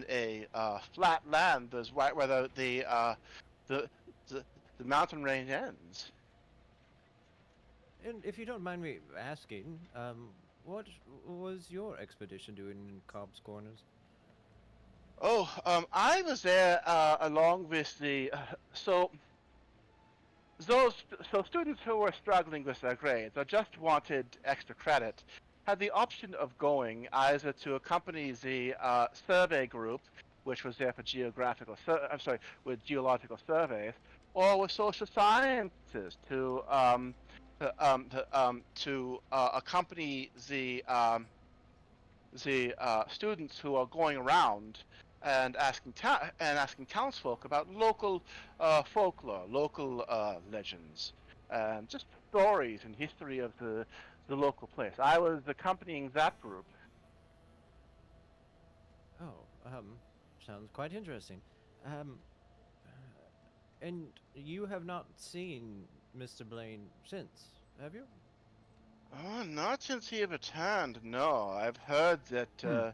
a flat land. There's right where the, the the mountain range ends. And if you don't mind me asking, what was your expedition doing in Cobb's Corners? Oh, I was there along with the so those so students who were struggling with their grades or just wanted extra credit had the option of going either to accompany the survey group, which was there for with geological surveys, or with social sciences to accompany the students who are going around and asking townsfolk about local folklore, local legends, and just stories and history of the local place. I was accompanying that group. Oh, sounds quite interesting. Um, and you have not seen Mr. Blaine since, have you? Oh, not since he returned. No, I've heard that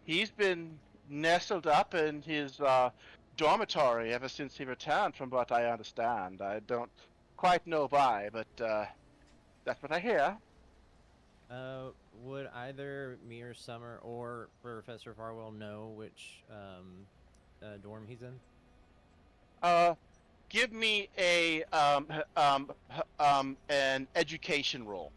he's been nestled up in his dormitory ever since he returned, from what I understand. I don't quite know why, but that's what I hear. Would either me or Summer or Professor Farwell know which dorm he's in? Uh, Give me a an education roll.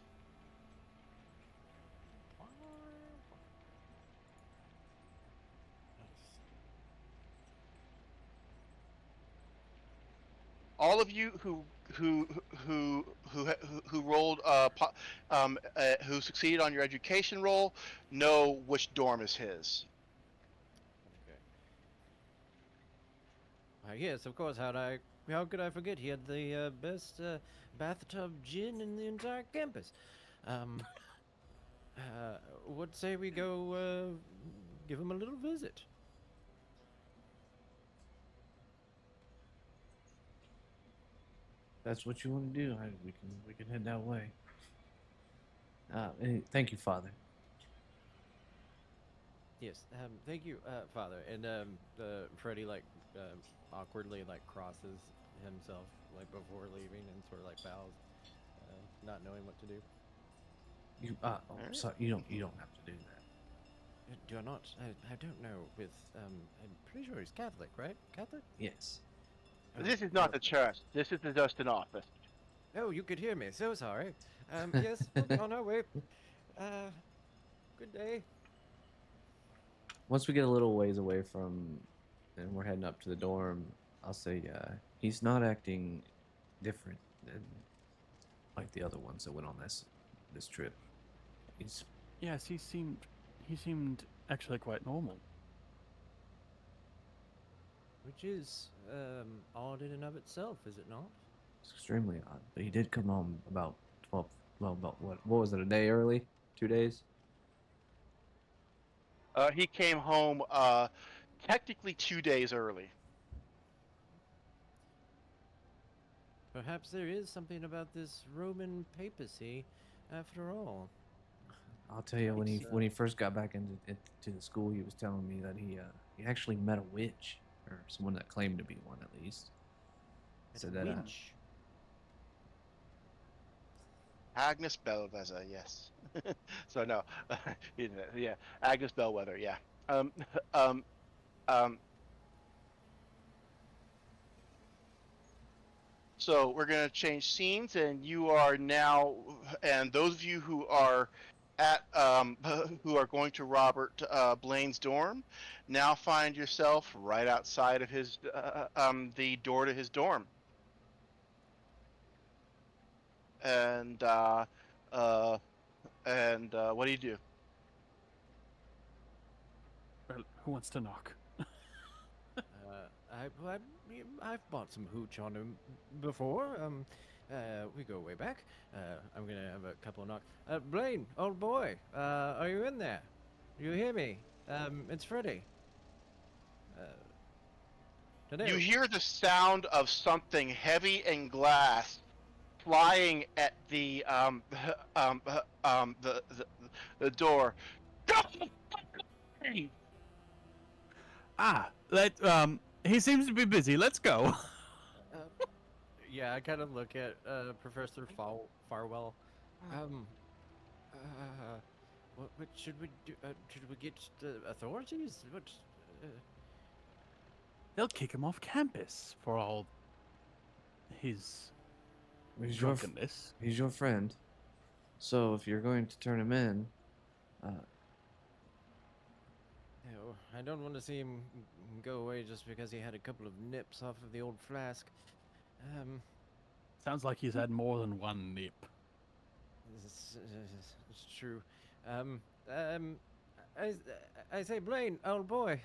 All of you who who rolled who succeeded on your education roll know which dorm is his. Okay. Yes, of course. How could I forget? He had the best bathtub gin in the entire campus. Um, what say we go give him a little visit? That's what you want to do. We can head that way. Thank you, Father. Yes. Thank you, Father. And Freddy awkwardly crosses himself before leaving and sort of bows, not knowing what to do. Alright. Sorry, you don't have to do that. Do I not? I don't know. I'm pretty sure he's Catholic, right? Catholic? Yes. This is not the church. This is just an office. Oh, you could hear me. So sorry. Yes, we're on our way. Good day. Once we get a little ways away and we're heading up to the dorm, I'll say, he's not acting different than like the other ones that went on this trip. He's Yes, he seemed actually quite normal. Which is odd in and of itself, is it not? extremely odd, but he did come home about 12. Well, about what was it? A day early? 2 days? He came home technically 2 days early. Perhaps there is something about this Roman papacy, after all. I'll tell you when It's, he first got back into the school, he was telling me that he actually met a witch or someone that claimed to be one at least. Said that Winch. Agnes Bellwether, yes. So no, yeah, Agnes Bellwether, yeah. Um, um, um. So we're gonna change scenes, and you are now, and those of you who are at who are going to Robert Blaine's dorm, now find yourself right outside of his the door to his dorm, and uh, what do you do? Well, who wants to knock? I've bought some hooch on him before. We go way back. I'm gonna have a couple of knocks. Blaine, old boy, are you in there? You hear me? It's Freddy. Today. You hear the sound of something heavy and glass flying at the the door. He seems to be busy. Let's go. Yeah, I kind of look at Professor Farwell. What should we do? Should we get the authorities? What? Uh, They'll kick him off campus for all his He's drunkenness. he's your friend. So if you're going to turn him in, No, I don't want to see him go away just because he had a couple of nips off of the old flask. Sounds like he's had more than one nip. It's true. I say, Blaine, old boy,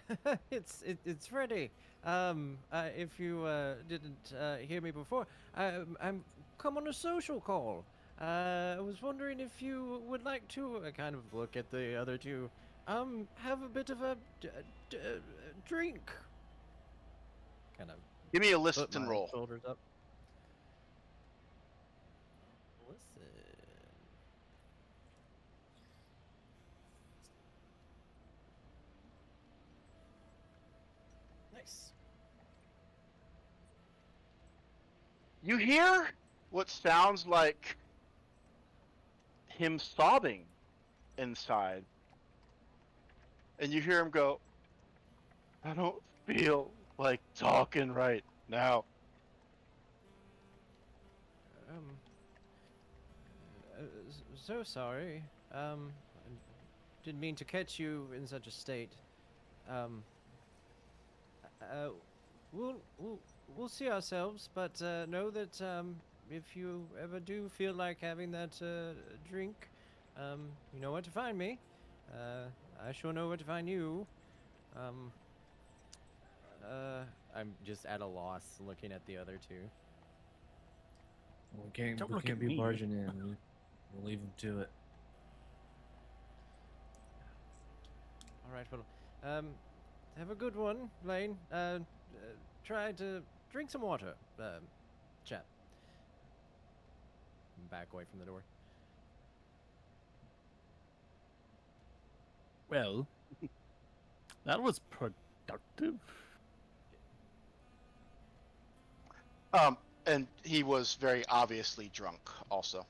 it's Freddy. If you didn't hear me before, I'm come on a social call. I was wondering if you would like to kind of look at the other two. Have a bit of a drink. Kind of Give me a put listen my roll. shoulders up. Listen. Nice. You hear what sounds like him sobbing inside. And you hear him go, I don't feel like talking right now. So sorry. I didn't mean to catch you in such a state. We'll see ourselves, but know that if you ever do feel like having that drink, you know where to find me. I sure know where to find you. I'm just at a loss looking at the other two. we can't Don't we look can't at be me. barging in. We'll leave him to it. All right, well, have a good one, Blaine. Try to drink some water, chap. Back away from the door. Well, that was productive. And he was very obviously drunk also.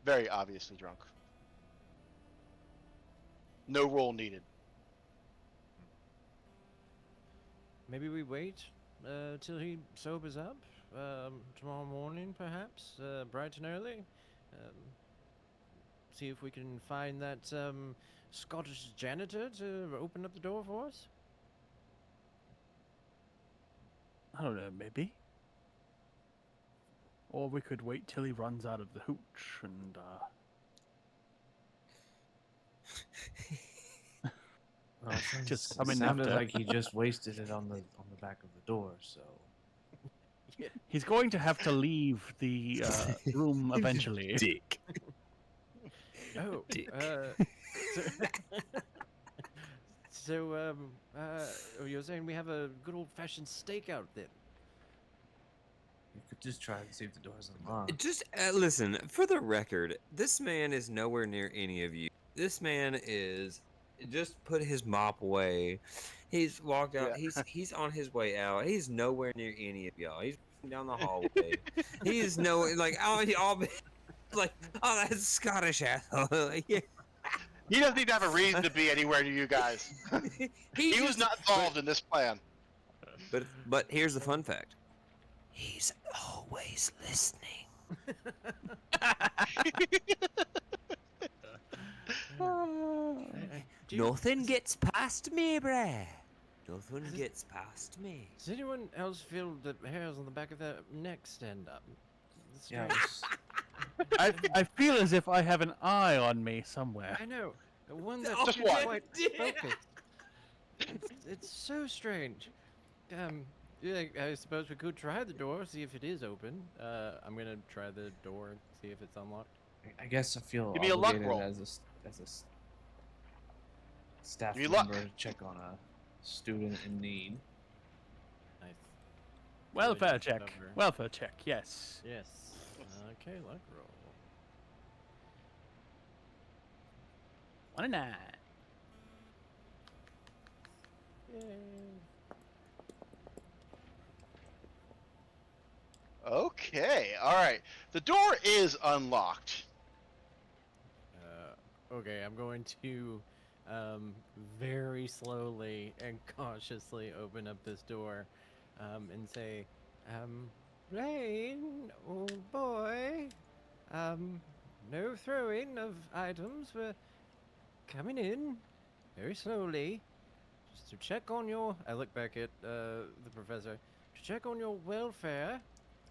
Very obviously drunk. No roll needed. Maybe we wait till he sobers up tomorrow morning, perhaps, bright and early. See if we can find that Scottish janitor to open up the door for us. I don't know, maybe. Or we could wait till he runs out of the hooch and Well, Just it come in sounded after. like he just wasted it on the back of the door. So he's going to have to leave the room eventually. Dick. Oh, Dick. so you're saying we have a good old-fashioned stakeout then? you could just try and see if the door's unlocked. Just listen, for the record, this man is nowhere near any of you. This man is just put his mop away. He's walked out. He's on his way out. He's nowhere near any of y'all. He's walking down the hallway. He's like like, oh, that's Scottish asshole. Like, yeah. He doesn't even have a reason to be anywhere near you guys. He was not involved in this plan. But here's the fun fact. He's always listening. Nothing gets past me, bruh. Nothing gets past me. Does anyone else feel the hairs on the back of their neck stand up? It's Yeah, strange. I feel as if I have an eye on me somewhere. I know. One that's Just not one. quite focused. It's so strange. Yeah, I suppose we could try the door, see if it is open. I'm gonna try the door and see if it's unlocked. I guess I feel Give me a luck obligated roll. as a staff Give me luck. member to check on a student in need. Nice. Welfare just check. over. Welfare check. Yes. Yes. Okay, luck roll. 1 and 9. Yay. Okay, all right. The door is unlocked. Okay, I'm going to very slowly and cautiously open up this door and say, Rain, old boy, no throwing of items. We're coming in very slowly just to check on your. I look back at the professor to check on your welfare.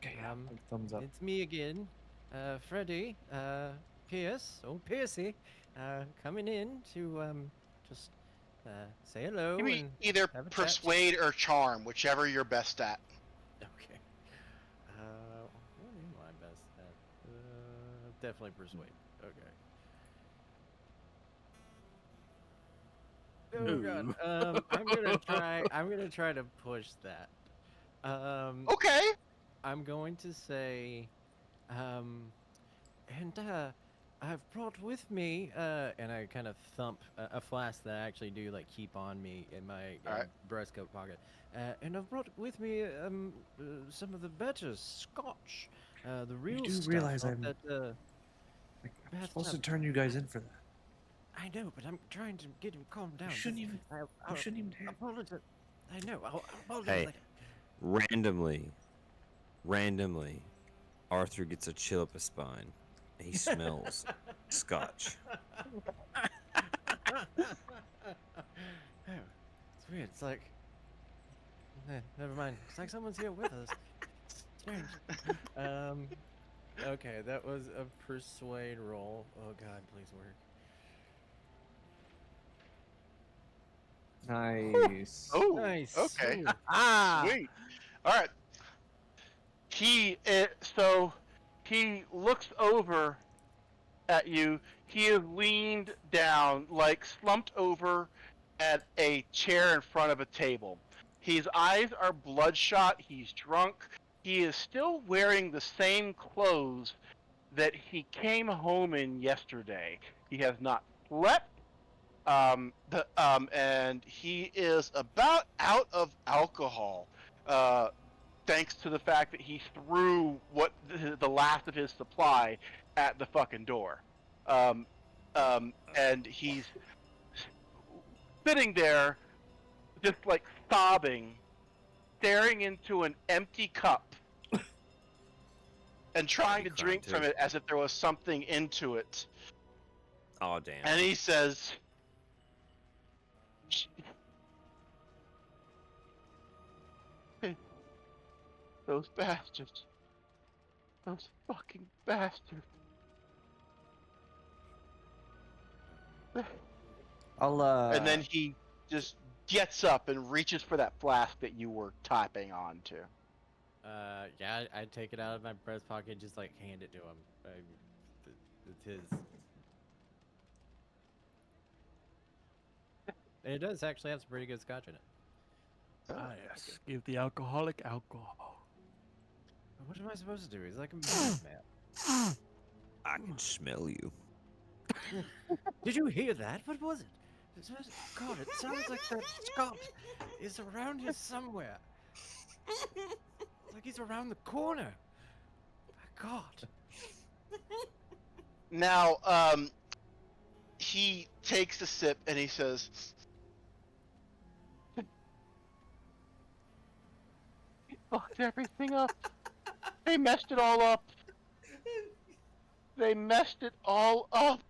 Okay, yeah, big thumbs up. It's me again, Freddy, Pierce, Piercy, coming in to just say hello Give me and either have a chat. persuade or charm, whichever you're best at. Okay. What am I best at? Definitely persuade. Okay. Oh god. I'm gonna try to push that. Okay. I'm going to say, and I've brought with me, and I kind of thump a flask that I actually do like keep on me in my Alright. breast coat pocket, and I've brought with me some of the better scotch, the real do stuff. realize not I'm- that, I'm supposed to bathtub. turn you guys in for that. I know, but I'm trying to get him calmed down. You shouldn't even. I'll You shouldn't even dare. apologize. I know. I'll apologize Hey. later. Randomly, Arthur gets a chill up his spine. He smells scotch. Oh, it's weird. It's like, never mind. It's like someone's here with us. It's strange. Okay, that was a persuade roll. Oh God, please work. Nice. Oh, Nice. okay. Ooh. Ah. Sweet. All right. So he looks over at you. He is leaned down, like slumped over at a chair in front of a table. His eyes are bloodshot. He's drunk. He is still wearing the same clothes that he came home in yesterday. He has not slept. And he is about out of alcohol. Thanks to the fact that he threw the last of his supply at the fucking door. And he's sitting there, just like sobbing, staring into an empty cup, and trying to Crying drink too. from it as if there was something into it. Oh damn. And he says, "Those bastards. Those fucking bastards." I'll And then he just gets up and reaches for that flask that you were typing onto. Yeah, I take it out of my breast pocket, and just like hand it to him. It's his. And it does actually have some pretty good scotch in it. Ah, yes. Give the alcoholic alcohol. What am I supposed to do? He's like a madman. I can smell you. Did you hear that? What was it? God, it sounds like that Scott is around here somewhere. It's like he's around the corner. My God. Now, he takes a sip and he says, "He fucked everything up. They messed it all up. They messed it all up.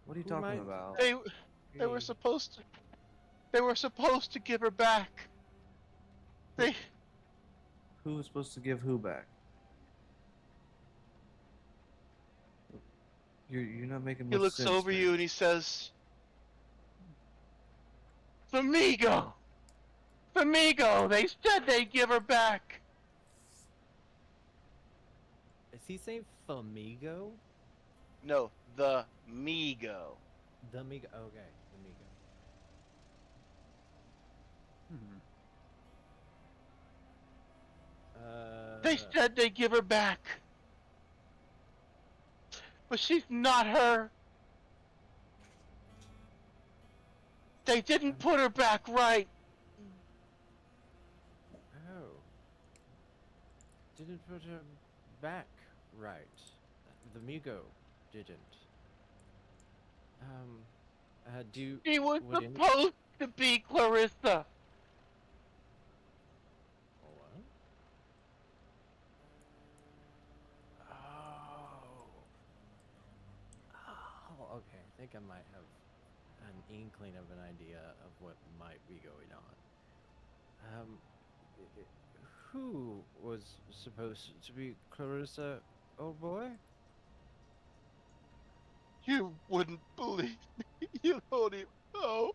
What are you Who talking might- about? They were supposed to give her back. They Who was supposed to give who back? You're not making much He looks sense, over man. you and he says, Flamingo! Flamingo! They said they'd give her back! Is he saying Famigo? No, the Migo. The Migo. Okay, the Migo. Hmm. They said they'd give her back, but she's not her. They didn't put her back right. Oh. Didn't put her back right. The Migo didn't. Do She was would any supposed to be Clarissa. what? Oh. Oh, okay. I think I might have an inkling of an idea of what might be going on. Who was supposed to be Clarissa, old boy? You wouldn't believe me. You don't even know.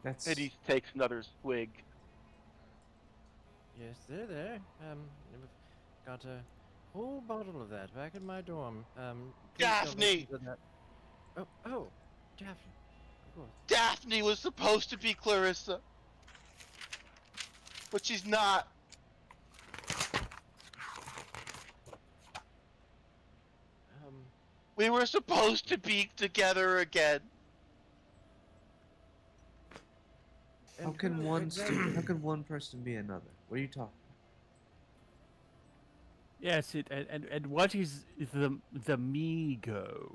That's And he takes another swig. Yes, they're there. I've got a whole bottle of that back in my dorm. Please don't listen Daphne! to that. Oh, Daphne. Of course. Daphne was supposed to be Clarissa, but she's not. Um, We were supposed to be together again. how and can who one exactly? how can one person be another? What are you talking Yes, and what is the Migo?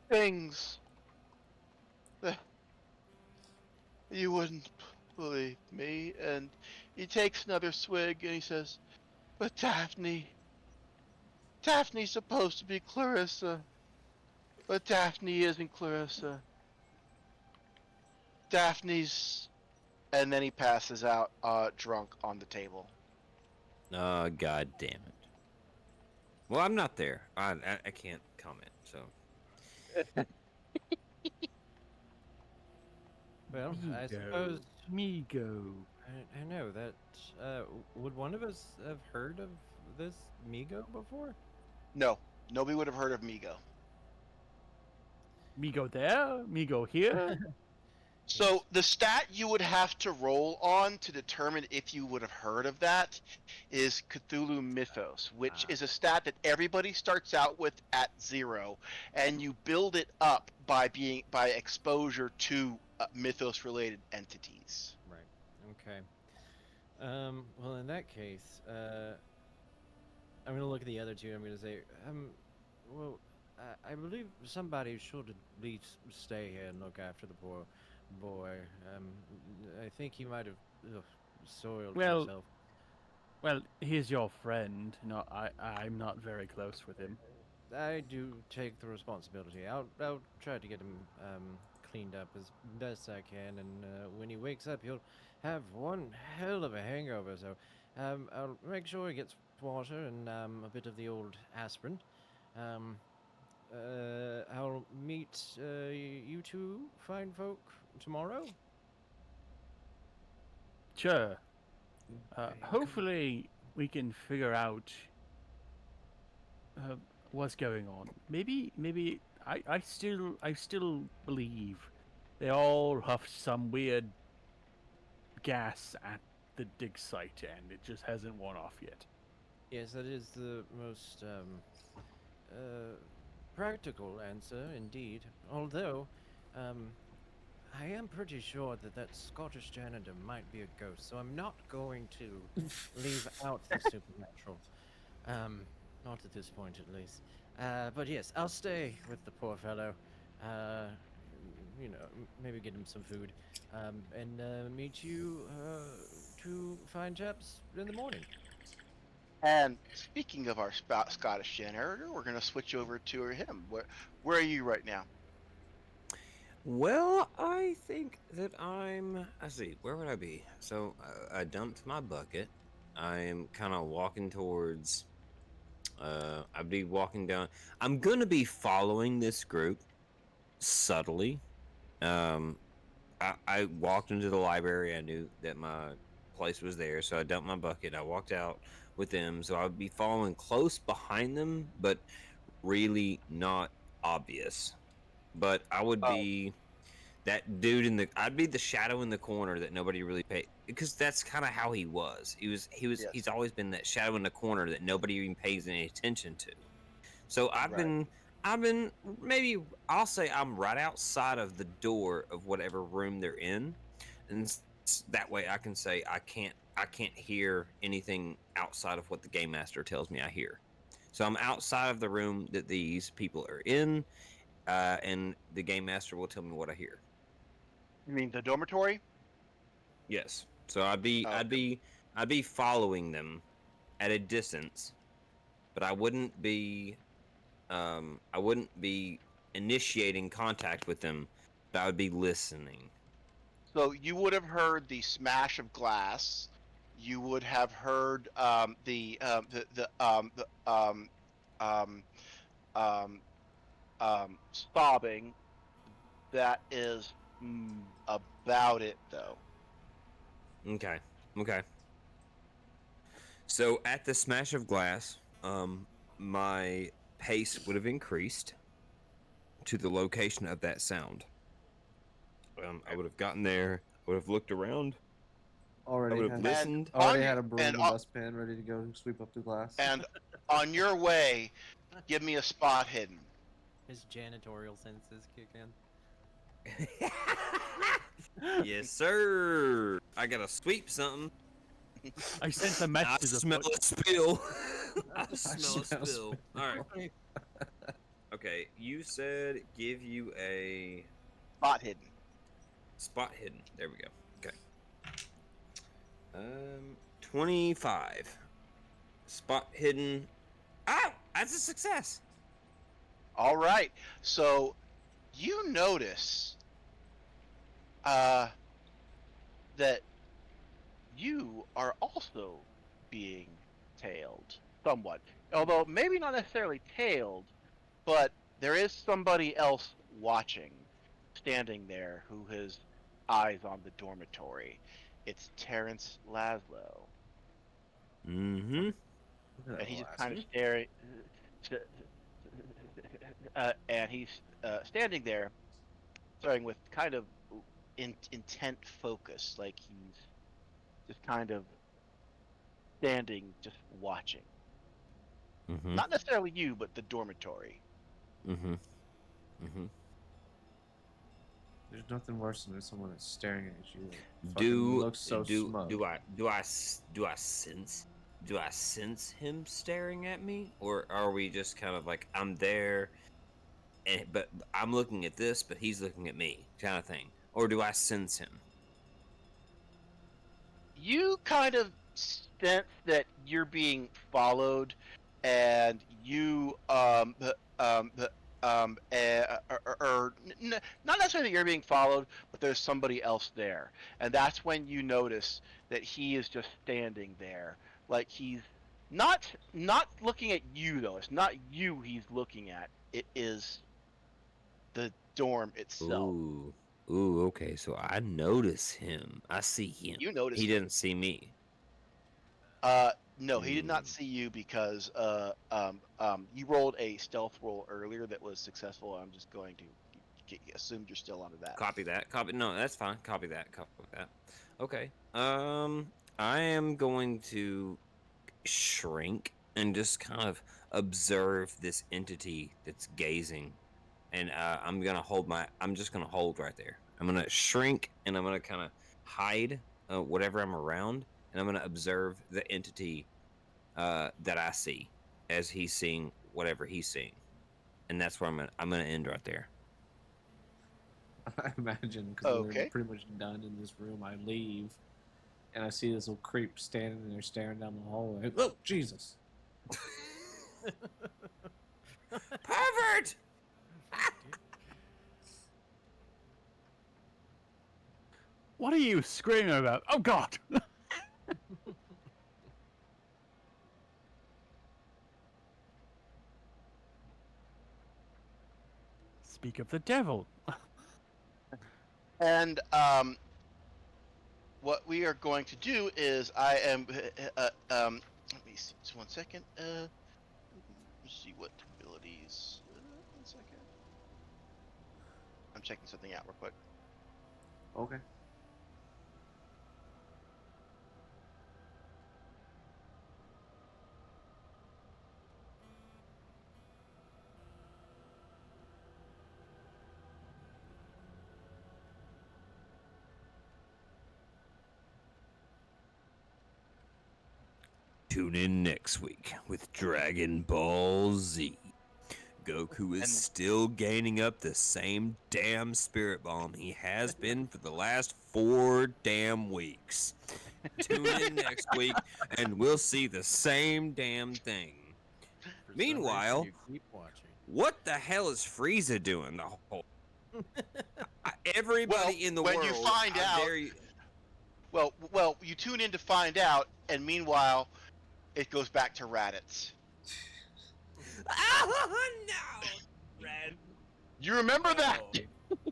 Things that you wouldn't believe me. And he takes another swig and he says, but Daphne's supposed to be Clarissa. But Daphne isn't Clarissa. Daphne's. And then he passes out, drunk on the table. Oh, god damn it. Well, I'm not there. I can't comment, so. Well, I Migo. suppose Migo. I know that. Would one of us have heard of this Migo before? No, nobody would have heard of Migo. Migo there? Migo here? So the stat you would have to roll on to determine if you would have heard of that is Cthulhu Mythos, which is a stat that everybody starts out with at 0, and you build it up by exposure to mythos-related entities. Right. Okay. Well, in that case, I'm gonna look at the other two. I'm gonna say, well, I believe somebody should at least stay here and look after the poor boy. I think he might have soiled Well, himself. well, he's your friend. No, I'm not very close with him. I do take the responsibility. I'll try to get him cleaned up as best I can, and when he wakes up, he'll have one hell of a hangover. So I'll make sure he gets water and a bit of the old aspirin. Um, I'll meet you two fine folk tomorrow. Sure. about? Hopefully, we can figure out what's going on. Maybe I still believe they all huffed some weird gas at the dig site, and it just hasn't worn off yet. Yes, that is the most practical answer, indeed. Although, I am pretty sure that that Scottish janitor might be a ghost, so I'm not going to leave out the supernatural. Not at this point, at least. But yes, I'll stay with the poor fellow. Uh, maybe get him some food. And meet you two fine chaps in the morning. And speaking of our Scottish janitor, we're going to switch over to him. Where are you right now? Well, I think that I see, where would I be? So, I dumped my bucket. I'm kind of walking towards. I'd be walking down. I'm going to be following this group subtly. Um, I walked into the library. I knew that my place was there, so I dumped my bucket. I walked out with them, so I would be following close behind them, but really not obvious, but I would Oh. be that dude I'd be the shadow in the corner that nobody really paid, because that's kind of how he was. Yes. He's always been that shadow in the corner that nobody even pays any attention to. So Right. I've been maybe I'll say I'm right outside of the door of whatever room they're in, and that way I can say I can't hear anything outside of what the game master tells me I hear. So I'm outside of the room that these people are in, and the game master will tell me what I hear. You mean the dormitory? Yes. So Okay. I'd be following them at a distance, but I wouldn't be initiating contact with them, but I would be listening. So you would have heard the smash of glass. You would have heard um, um, sobbing. That is about it, though. Okay. Okay. So at the smash of glass, my pace would have increased to the location of that sound. I would have gotten there. I would have looked around. I Already would have had And listened. on already you had a broom and dustpan ready to go sweep up the glass. and on your way, give me a spot hidden. His janitorial senses kick in. Yes, sir. I gotta sweep something. I sense a I matches smell afoot. a spill. I smell smell a spill. spill. All right. Okay, you said give you a Spot hidden. spot hidden. There we go. Okay. 25. Spot hidden. Oh, that's a success. All right. So you notice that you are also being tailed somewhat. Although maybe not necessarily tailed, but there is somebody else watching, standing there, who has eyes on the dormitory. It's Terrence Laszlo. Mm-hmm. And he's just kind of staring, and he's standing there, staring with kind of intent focus, like he's just kind of standing, just watching. Mm-hmm. Not necessarily you, but the dormitory. Mm-hmm. Mm-hmm. There's nothing worse than someone that's staring at you. Like, fucking Do looks so do smug. do I sense him staring at me, or are we just kind of like I'm there, but I'm looking at this, but he's looking at me, kind of thing, or do I sense him? You kind of sense that you're being followed, and you not necessarily that you're being followed, but there's somebody else there, and that's when you notice that he is just standing there, like he's not looking at you though. It's not you he's looking at. It is the dorm itself. Ooh, ooh, okay. So I notice him. I see him. You notice He him. didn't see me. No, he did not Mm. see you because you rolled a stealth roll earlier that was successful. I'm just going to assume you're still onto that. Copy that. Copy. No, that's fine. Copy that. Copy that. Okay. I am going to shrink and just kind of observe this entity that's gazing, and I'm just gonna hold right there. I'm gonna shrink and I'm gonna kind of hide whatever I'm around, and I'm gonna observe the entity that I see as he's seeing whatever he's seeing, and that's where I'm gonna end right there. I imagine, because we're Okay. pretty much done in this room. I leave, and I see this little creep standing there staring down the hallway. Oh, Jesus. Pervert! What are you screaming about? Oh God! Speak of the devil. And what we are going to do is let me see, just one second. Let's see what abilities. second. I'm checking something out real quick. Okay. Tune in next week with Dragon Ball Z. Goku is And- still gaining up the same damn spirit bomb he has been for the last 4 damn weeks. Tune in next week and we'll see the same damn thing. For some reason, Meanwhile, you keep watching. what the hell is Frieza doing the whole everybody Well, in the when world? you find I out- dare you- Well, you tune in to find out, and meanwhile, it goes back to Raditz. Oh no! Red. You remember that? No.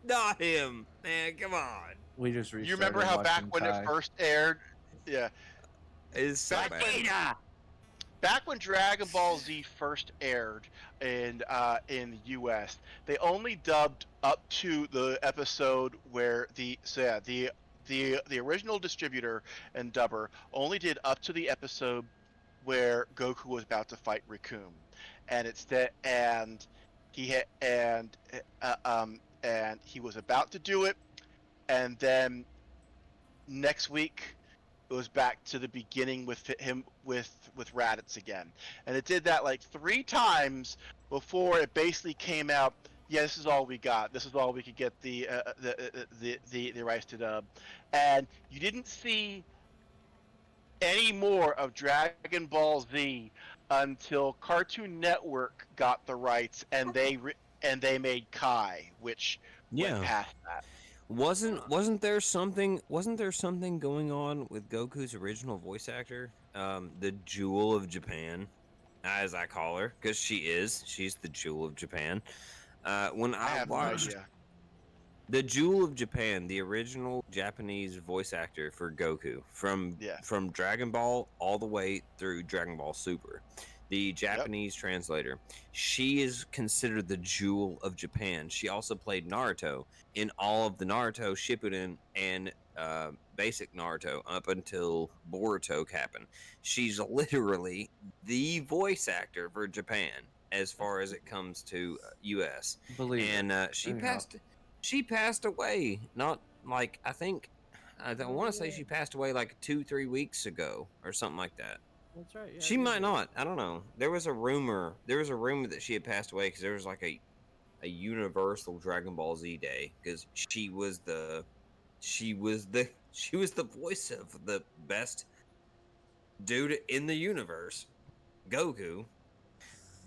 Not him, man. Come on. We just restarted You remember how back watching when Kai. it first aired? Yeah. It's so Back bad. Back when Dragon Ball Z first aired in the U.S., they only dubbed up to the episode where the original distributor and dubber only did up to the episode where Goku was about to fight Rikum, and and he was about to do it, and then next week it was back to the beginning with him with Raditz again, and it did that like 3 times before it basically came out. Yeah, this is all we got. This is all we could get the rights to dub, and you didn't see any more of Dragon Ball Z until Cartoon Network got the rights, and they made Kai, which went past that. Wasn't there something going on with Goku's original voice actor, the Jewel of Japan, as I call her, because she's the Jewel of Japan. When I I have no watched idea. the Jewel of Japan, the original Japanese voice actor for Goku from Yeah. Dragon Ball all the way through Dragon Ball Super, the Japanese translator, she is considered the Jewel of Japan. She also played Naruto in all of the Naruto Shippuden and basic Naruto up until Boruto happened. She's literally the voice actor for Japan as far as it comes to US. Believe And it. she Anyhow. passed away. Not like I think I want to say she passed away like 2-3 weeks ago or something like that. That's right. Yeah, She might not. I don't know. There was a rumor that she had passed away because there was like a universal Dragon Ball Z day because she was the voice of the best dude in the universe, Goku,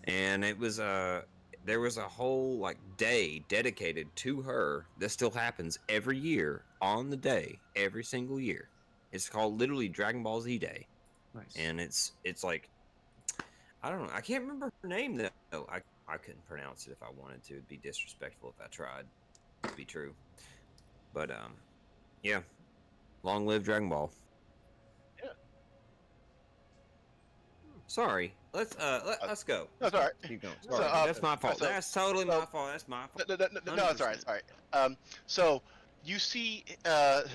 and it was there was a whole like day dedicated to her that still happens every year on the day, every single year. It's called literally Dragon Ball Z Day. Nice. And it's like I don't know. I can't remember her name though. I couldn't pronounce it if I wanted to. It'd be disrespectful if I tried. To be true. But yeah. Long live Dragon Ball. Yeah. Sorry. Let's go. No, it's all right. Keep going. So, Sorry. That's my fault. so- That's totally so- my fault. That's my fault. No, it's all right. It's all right. So you see, Terrence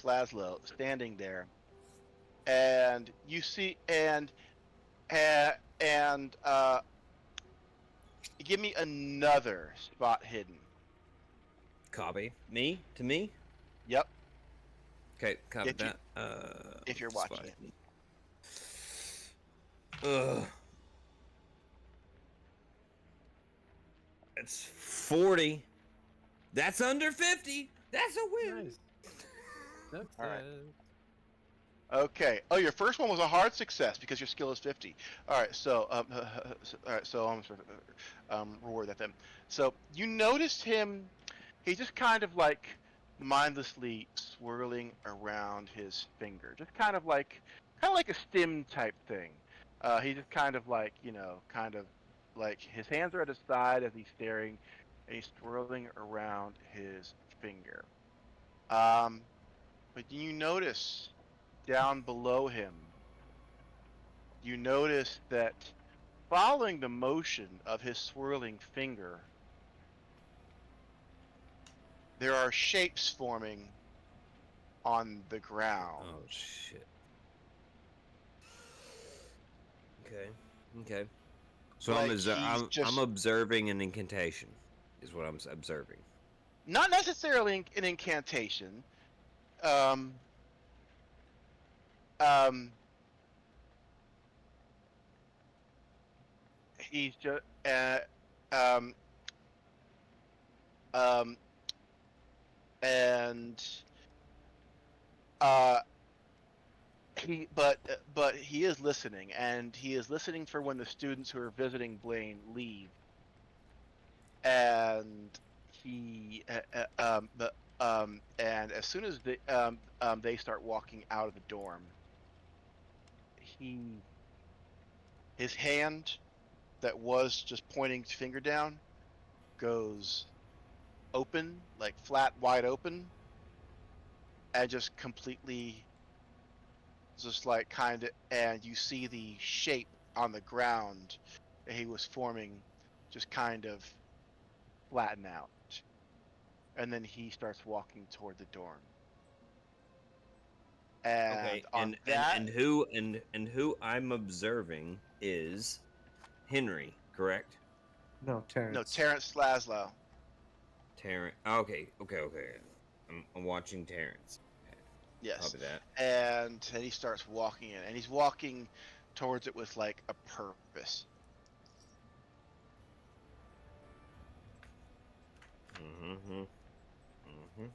Laszlo standing there, and you see, and give me another spot hidden. Copy. Me? To me? Yep. Okay, copy If you- that. if you're watching it. Ugh. It's 40. That's under 50. That's a win. Nice. That's All right. Okay. Oh, your first one was a hard success because your skill is 50. All right. So, reward that then. So you noticed him. He's just kind of like mindlessly swirling around his finger, just kind of like a stim type thing. He's just kind of like his hands are at his side as he's staring, and he's swirling around his finger. But you notice down below him, you notice that following the motion of his swirling finger, there are shapes forming on the ground. Oh shit. Okay. Okay. So Like I'm he's just I'm observing an incantation, is what I'm observing. not necessarily an incantation. Um, um, he's just um, um, and uh, but he is listening, and he is listening for when the students who are visiting Blaine leave, and he and as soon as they start walking out of the dorm, he his hand that was just pointing his finger down goes open, like flat wide open, and just completely just like kind of, and you see the shape on the ground that he was forming just kind of flatten out, and then he starts walking toward the dorm. Okay, And on that, and who I'm observing is Henry, correct? No, no, Terrence. Terrence Laszlo. Terrence. Okay. I'm watching Terrence. Okay, Yes, copy that. and he starts walking in, and he's walking towards it with like a purpose. Mm-hmm. Mm-hmm.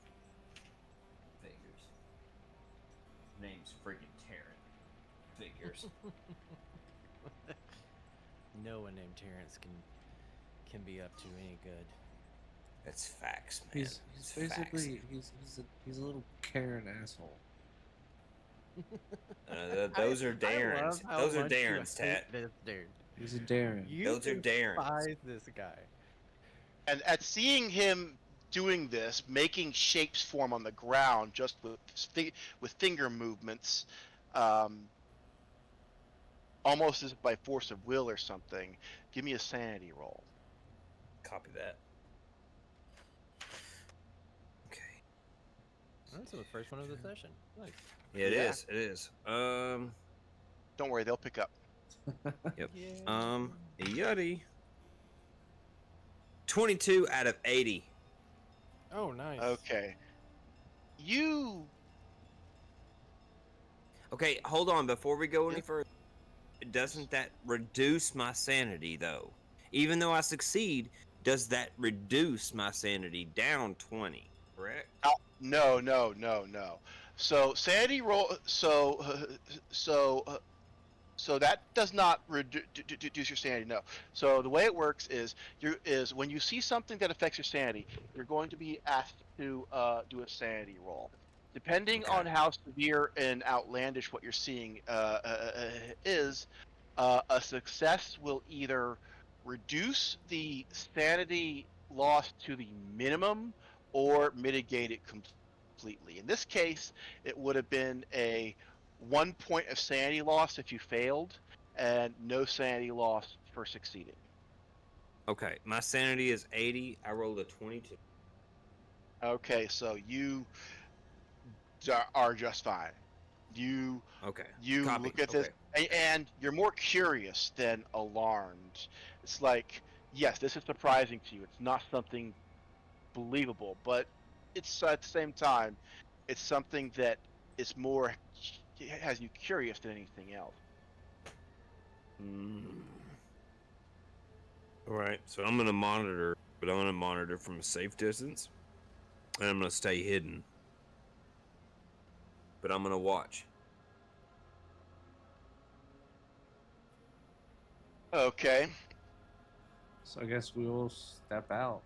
Figures. Name's freaking Terrence. Figures. No one named Terrence can be up to any good. That's facts, man. He's It's basically he's a little Karen asshole. facts. Those are Darren's. Those are Darren's, Tat. This dude. He's a Darren. You Those are Darren's. despise this guy. And at seeing him doing this, making shapes form on the ground just with finger movements, almost as by force of will or something, give me a sanity roll. Copy that. Okay. That's the first one of the session. Nice. Yeah, it Yeah. is. It is. Don't worry, they'll pick up. Yep. Yeah. Yuddy. 22 out of 80. Oh, nice. Okay. You Okay, hold on. Before we go any Yeah. further, doesn't that reduce my sanity, though? Even though I succeed, does that reduce my sanity down 20? Correct? no. So sanity roll. So that does not reduce your sanity. No. So the way it works is when you see something that affects your sanity, you're going to be asked to do a sanity roll. Depending Okay. on how severe and outlandish what you're seeing is, a success will either reduce the sanity loss to the minimum or mitigate it completely. In this case, it would have been a 1 point of sanity loss if you failed, and no sanity loss for succeeding. Okay, my sanity is 80. I rolled a 22. Okay, so you are just fine. You Okay. you Copy. look at this, and you're more curious than alarmed. It's like, yes, this is surprising to you. It's not something believable, but it's at the same time, it's something that is more has you curious than anything else. All right, so I'm gonna monitor, but I'm gonna monitor from a safe distance, and I'm gonna stay hidden. But I'm gonna watch. Okay. So I guess we will step out.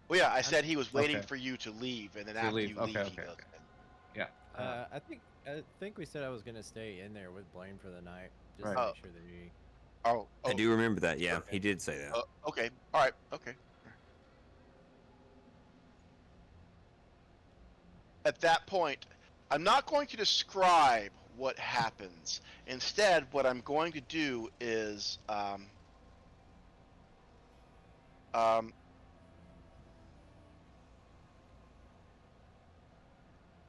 Well, yeah, I said he was waiting Okay. for you to leave, and then To after leave. you Okay, leave, he okay, goes. okay. Yeah. I think we said I was gonna stay in there with Blaine for the night, just Right. to Oh. make sure that he. Oh, I do remember that. Yeah, okay. he did say that. Okay. All right. Okay. At that point, I'm not going to describe what happens. Instead, what I'm going to do is um,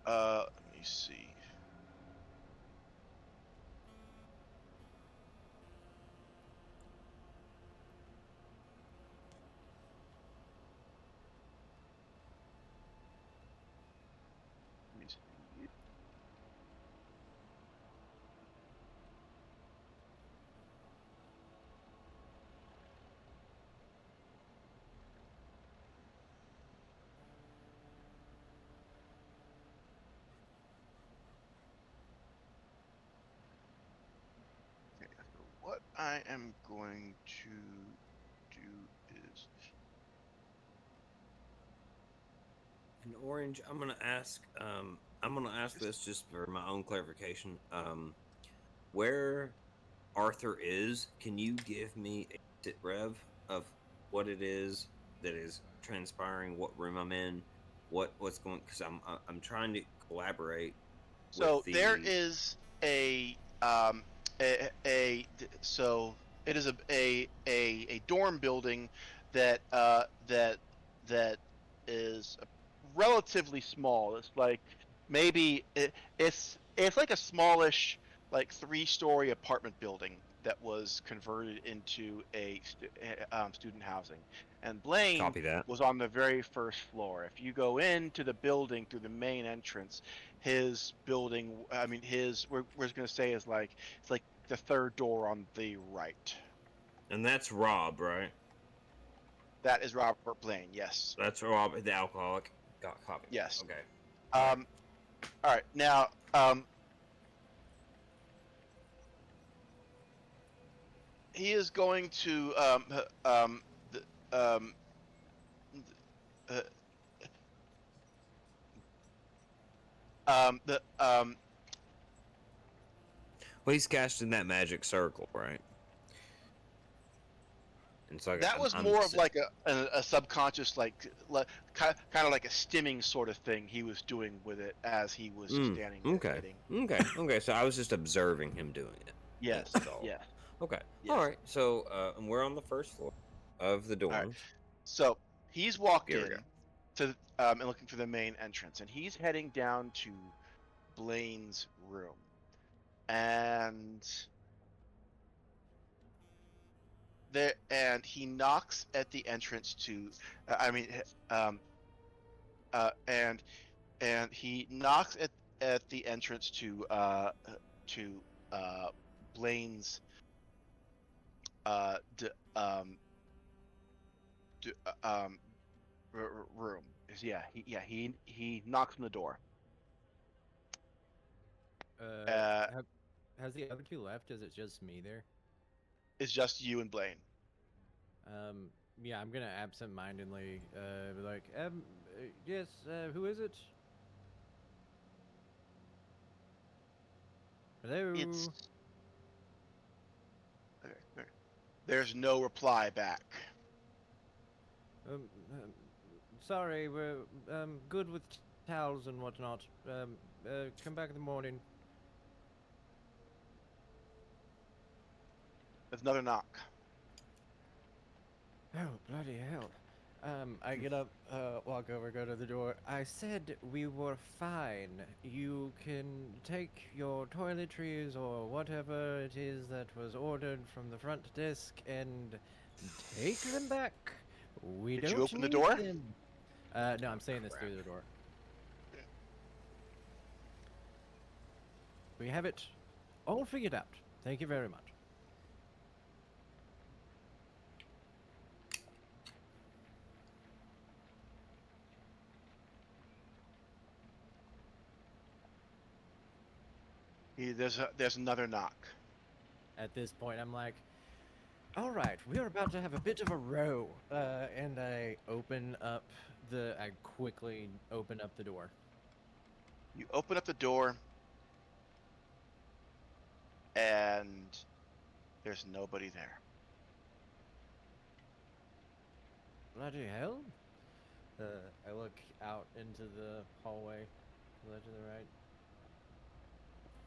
let me see. Let me see. Okay, so what I am going to do is And Orange, I'm gonna ask. I'm gonna ask this just for my own clarification. Where Arthur is, can you give me a sit rev of what it is that is transpiring, what room I'm in, what's going? Because I'm trying to collaborate with so there the is so it is a dorm building that that is relatively small. It's like maybe it's like a smallish like 3-story apartment building that was converted into student housing. And Blaine copy that. was on the very first floor. If you go into the building through the main entrance, his building, I mean, we're going to say is like, it's like the third door on the right. And that's Rob, right? That is Robert Blaine. Yes. That's Rob, the alcoholic. Got copy. Yes. Okay. All right. Um, all right. Now, he is going to, the, uh, the, Well, he's cast in that magic circle, right? And so that was I'm more of like a subconscious, kind of like a stimming sort of thing he was doing with it as he was standing there okay. waiting. Okay. So I was just observing him doing it. Yes. That's all. Yes. Okay. All Yes. right. So and we're on the first floor of the All right. dorms. So he's walked Here we go. in to and looking for the main entrance, and he's heading down to Blaine's room, and he knocks at the entrance to, I mean, and he knocks at the entrance to Blaine's d- d- room. Yeah, he knocks on the door. Uh, Have, has the other two left? Is it just me there? it's just you and Blaine. Yeah, I'm gonna absent-mindedly be like, yes, who is it? It's Hello. okay, there's no reply back. Um, um, sorry, we're good with towels and whatnot. Come back in the morning. There's another knock. Oh, bloody hell. I get up, walk over, go to the door. I said we were fine. You can take your toiletries or whatever it is that was ordered from the front desk and take them back. We Did you don't open the need door? them. No, I'm saying this through the door. We have it all figured out. Thank you very much. There's another knock. At this point, I'm like, all right, we're about to have a bit of a row. And I quickly open up the door. You open up the door, and there's nobody there. Bloody hell. I look out into the hallway, to the left and the right.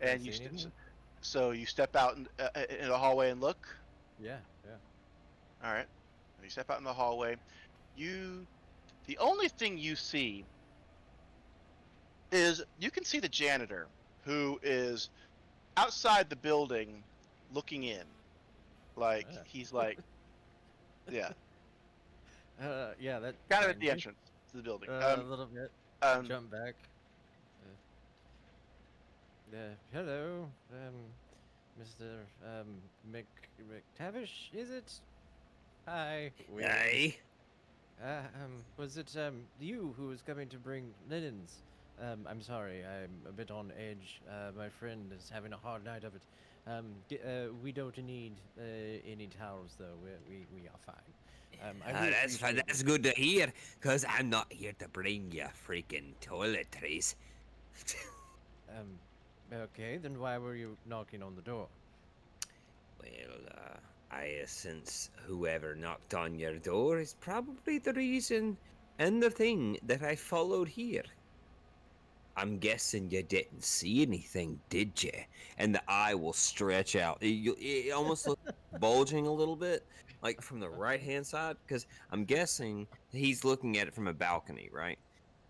I And see anything? so you step out in the hallway and look. Yeah, yeah. All right. And you step out in the hallway. You the only thing you see is you can see the janitor who is outside the building looking in. Like Ah. he's like yeah, Yeah, that kind of at finds the me. entrance to the building. A little bit. Um Jump back. Hello, Mr. Mc McTavish, is it? Hi. Aye. Was it you who was coming to bring linens? I'm sorry, I'm a bit on edge. My friend is having a hard night of it. We don't need any towels though. We are fine. I do That's fine. appreciate That's good to hear, cause I'm not here to bring you freaking toiletries. Okay, then why were you knocking on the door? Well, I sense whoever knocked on your door is probably the reason and the thing that I followed here. I'm guessing you didn't see anything, did you? And the eye will stretch out. It almost looks bulging a little bit, like from the right hand side, because I'm guessing he's looking at it from a balcony, right?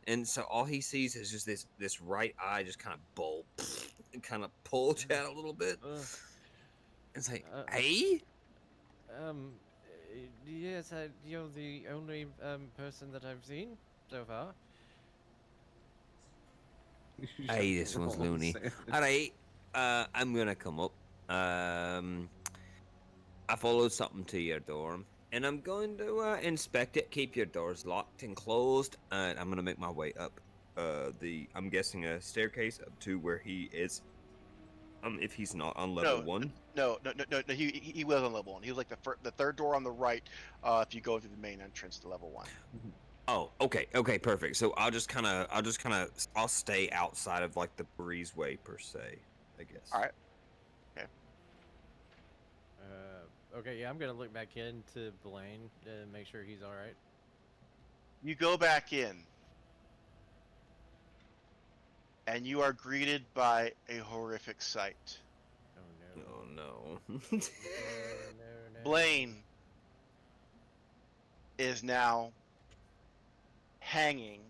And so all he sees is just this right eye just kind of bulb, and kind of bulge out a little bit. Uh, It's like, uh, hey, um, yes, you're the only person that I've seen so far. hey, this one's loony. All right, I'm gonna come up. I followed something to your dorm, and I'm going to inspect it. Keep your doors locked and closed, and I'm gonna make my way up. I'm guessing a staircase up to where he is. If he's not on level no, 1. no. He was on level 1. He was like the third door on the right. If you go through the main entrance to level 1. Oh, okay, perfect. So I'll stay outside of like the breezeway per se, I guess. All right. Okay, yeah, I'm gonna look back into Blaine to make sure he's all right. You go back in, and you are greeted by a horrific sight. Oh no. Oh no. No, no. Blaine is now hanging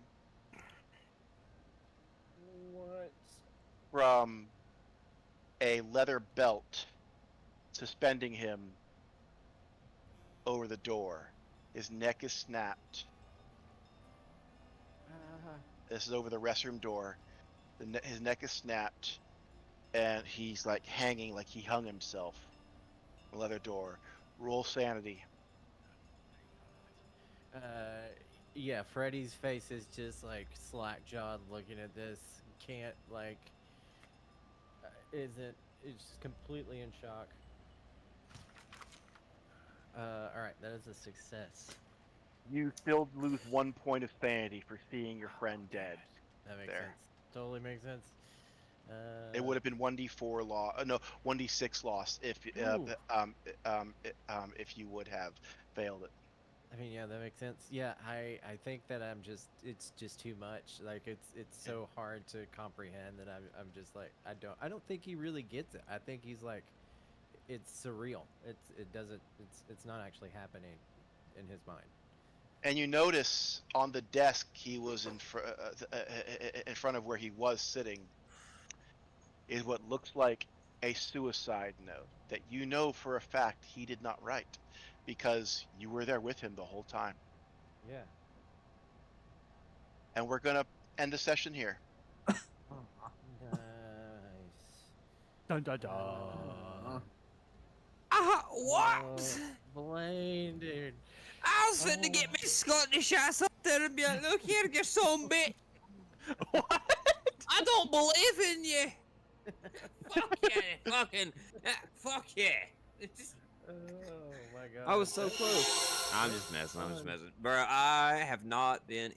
What? from a leather belt suspending him over the door. His neck is snapped. This is over the restroom door. His neck is snapped, and he's like hanging like he hung himself. The leather door. Roll sanity. Yeah, Freddy's face is just like slack jawed looking at this. Can't like, isn't, it's just completely in shock. Alright, that is a success. You still lose 1 point of sanity for seeing your friend dead. That makes There. sense. Totally makes sense. It would have been 1d4 loss. No, 1d6 loss if Ooh. if you would have failed it. I mean, yeah, that makes sense. Yeah, I think that it's just too much. Like it's so hard to comprehend that I'm just like I don't think he really gets it. I think he's like, it's surreal. It's not actually happening in his mind. And you notice on the desk he was in front of where he was sitting is what looks like a suicide note that you know for a fact he did not write because you were there with him the whole time. Yeah. And we're gonna end the session here. Nice. Dun dun dun. What? Blaine, dude. I was finna get me Scottish ass up there and be like, look here, you zombie. What? I don't believe in you. Fuck yeah, fuck yeah. It's just, Oh my god. I was so close. I'm just messing. Bro, I have not been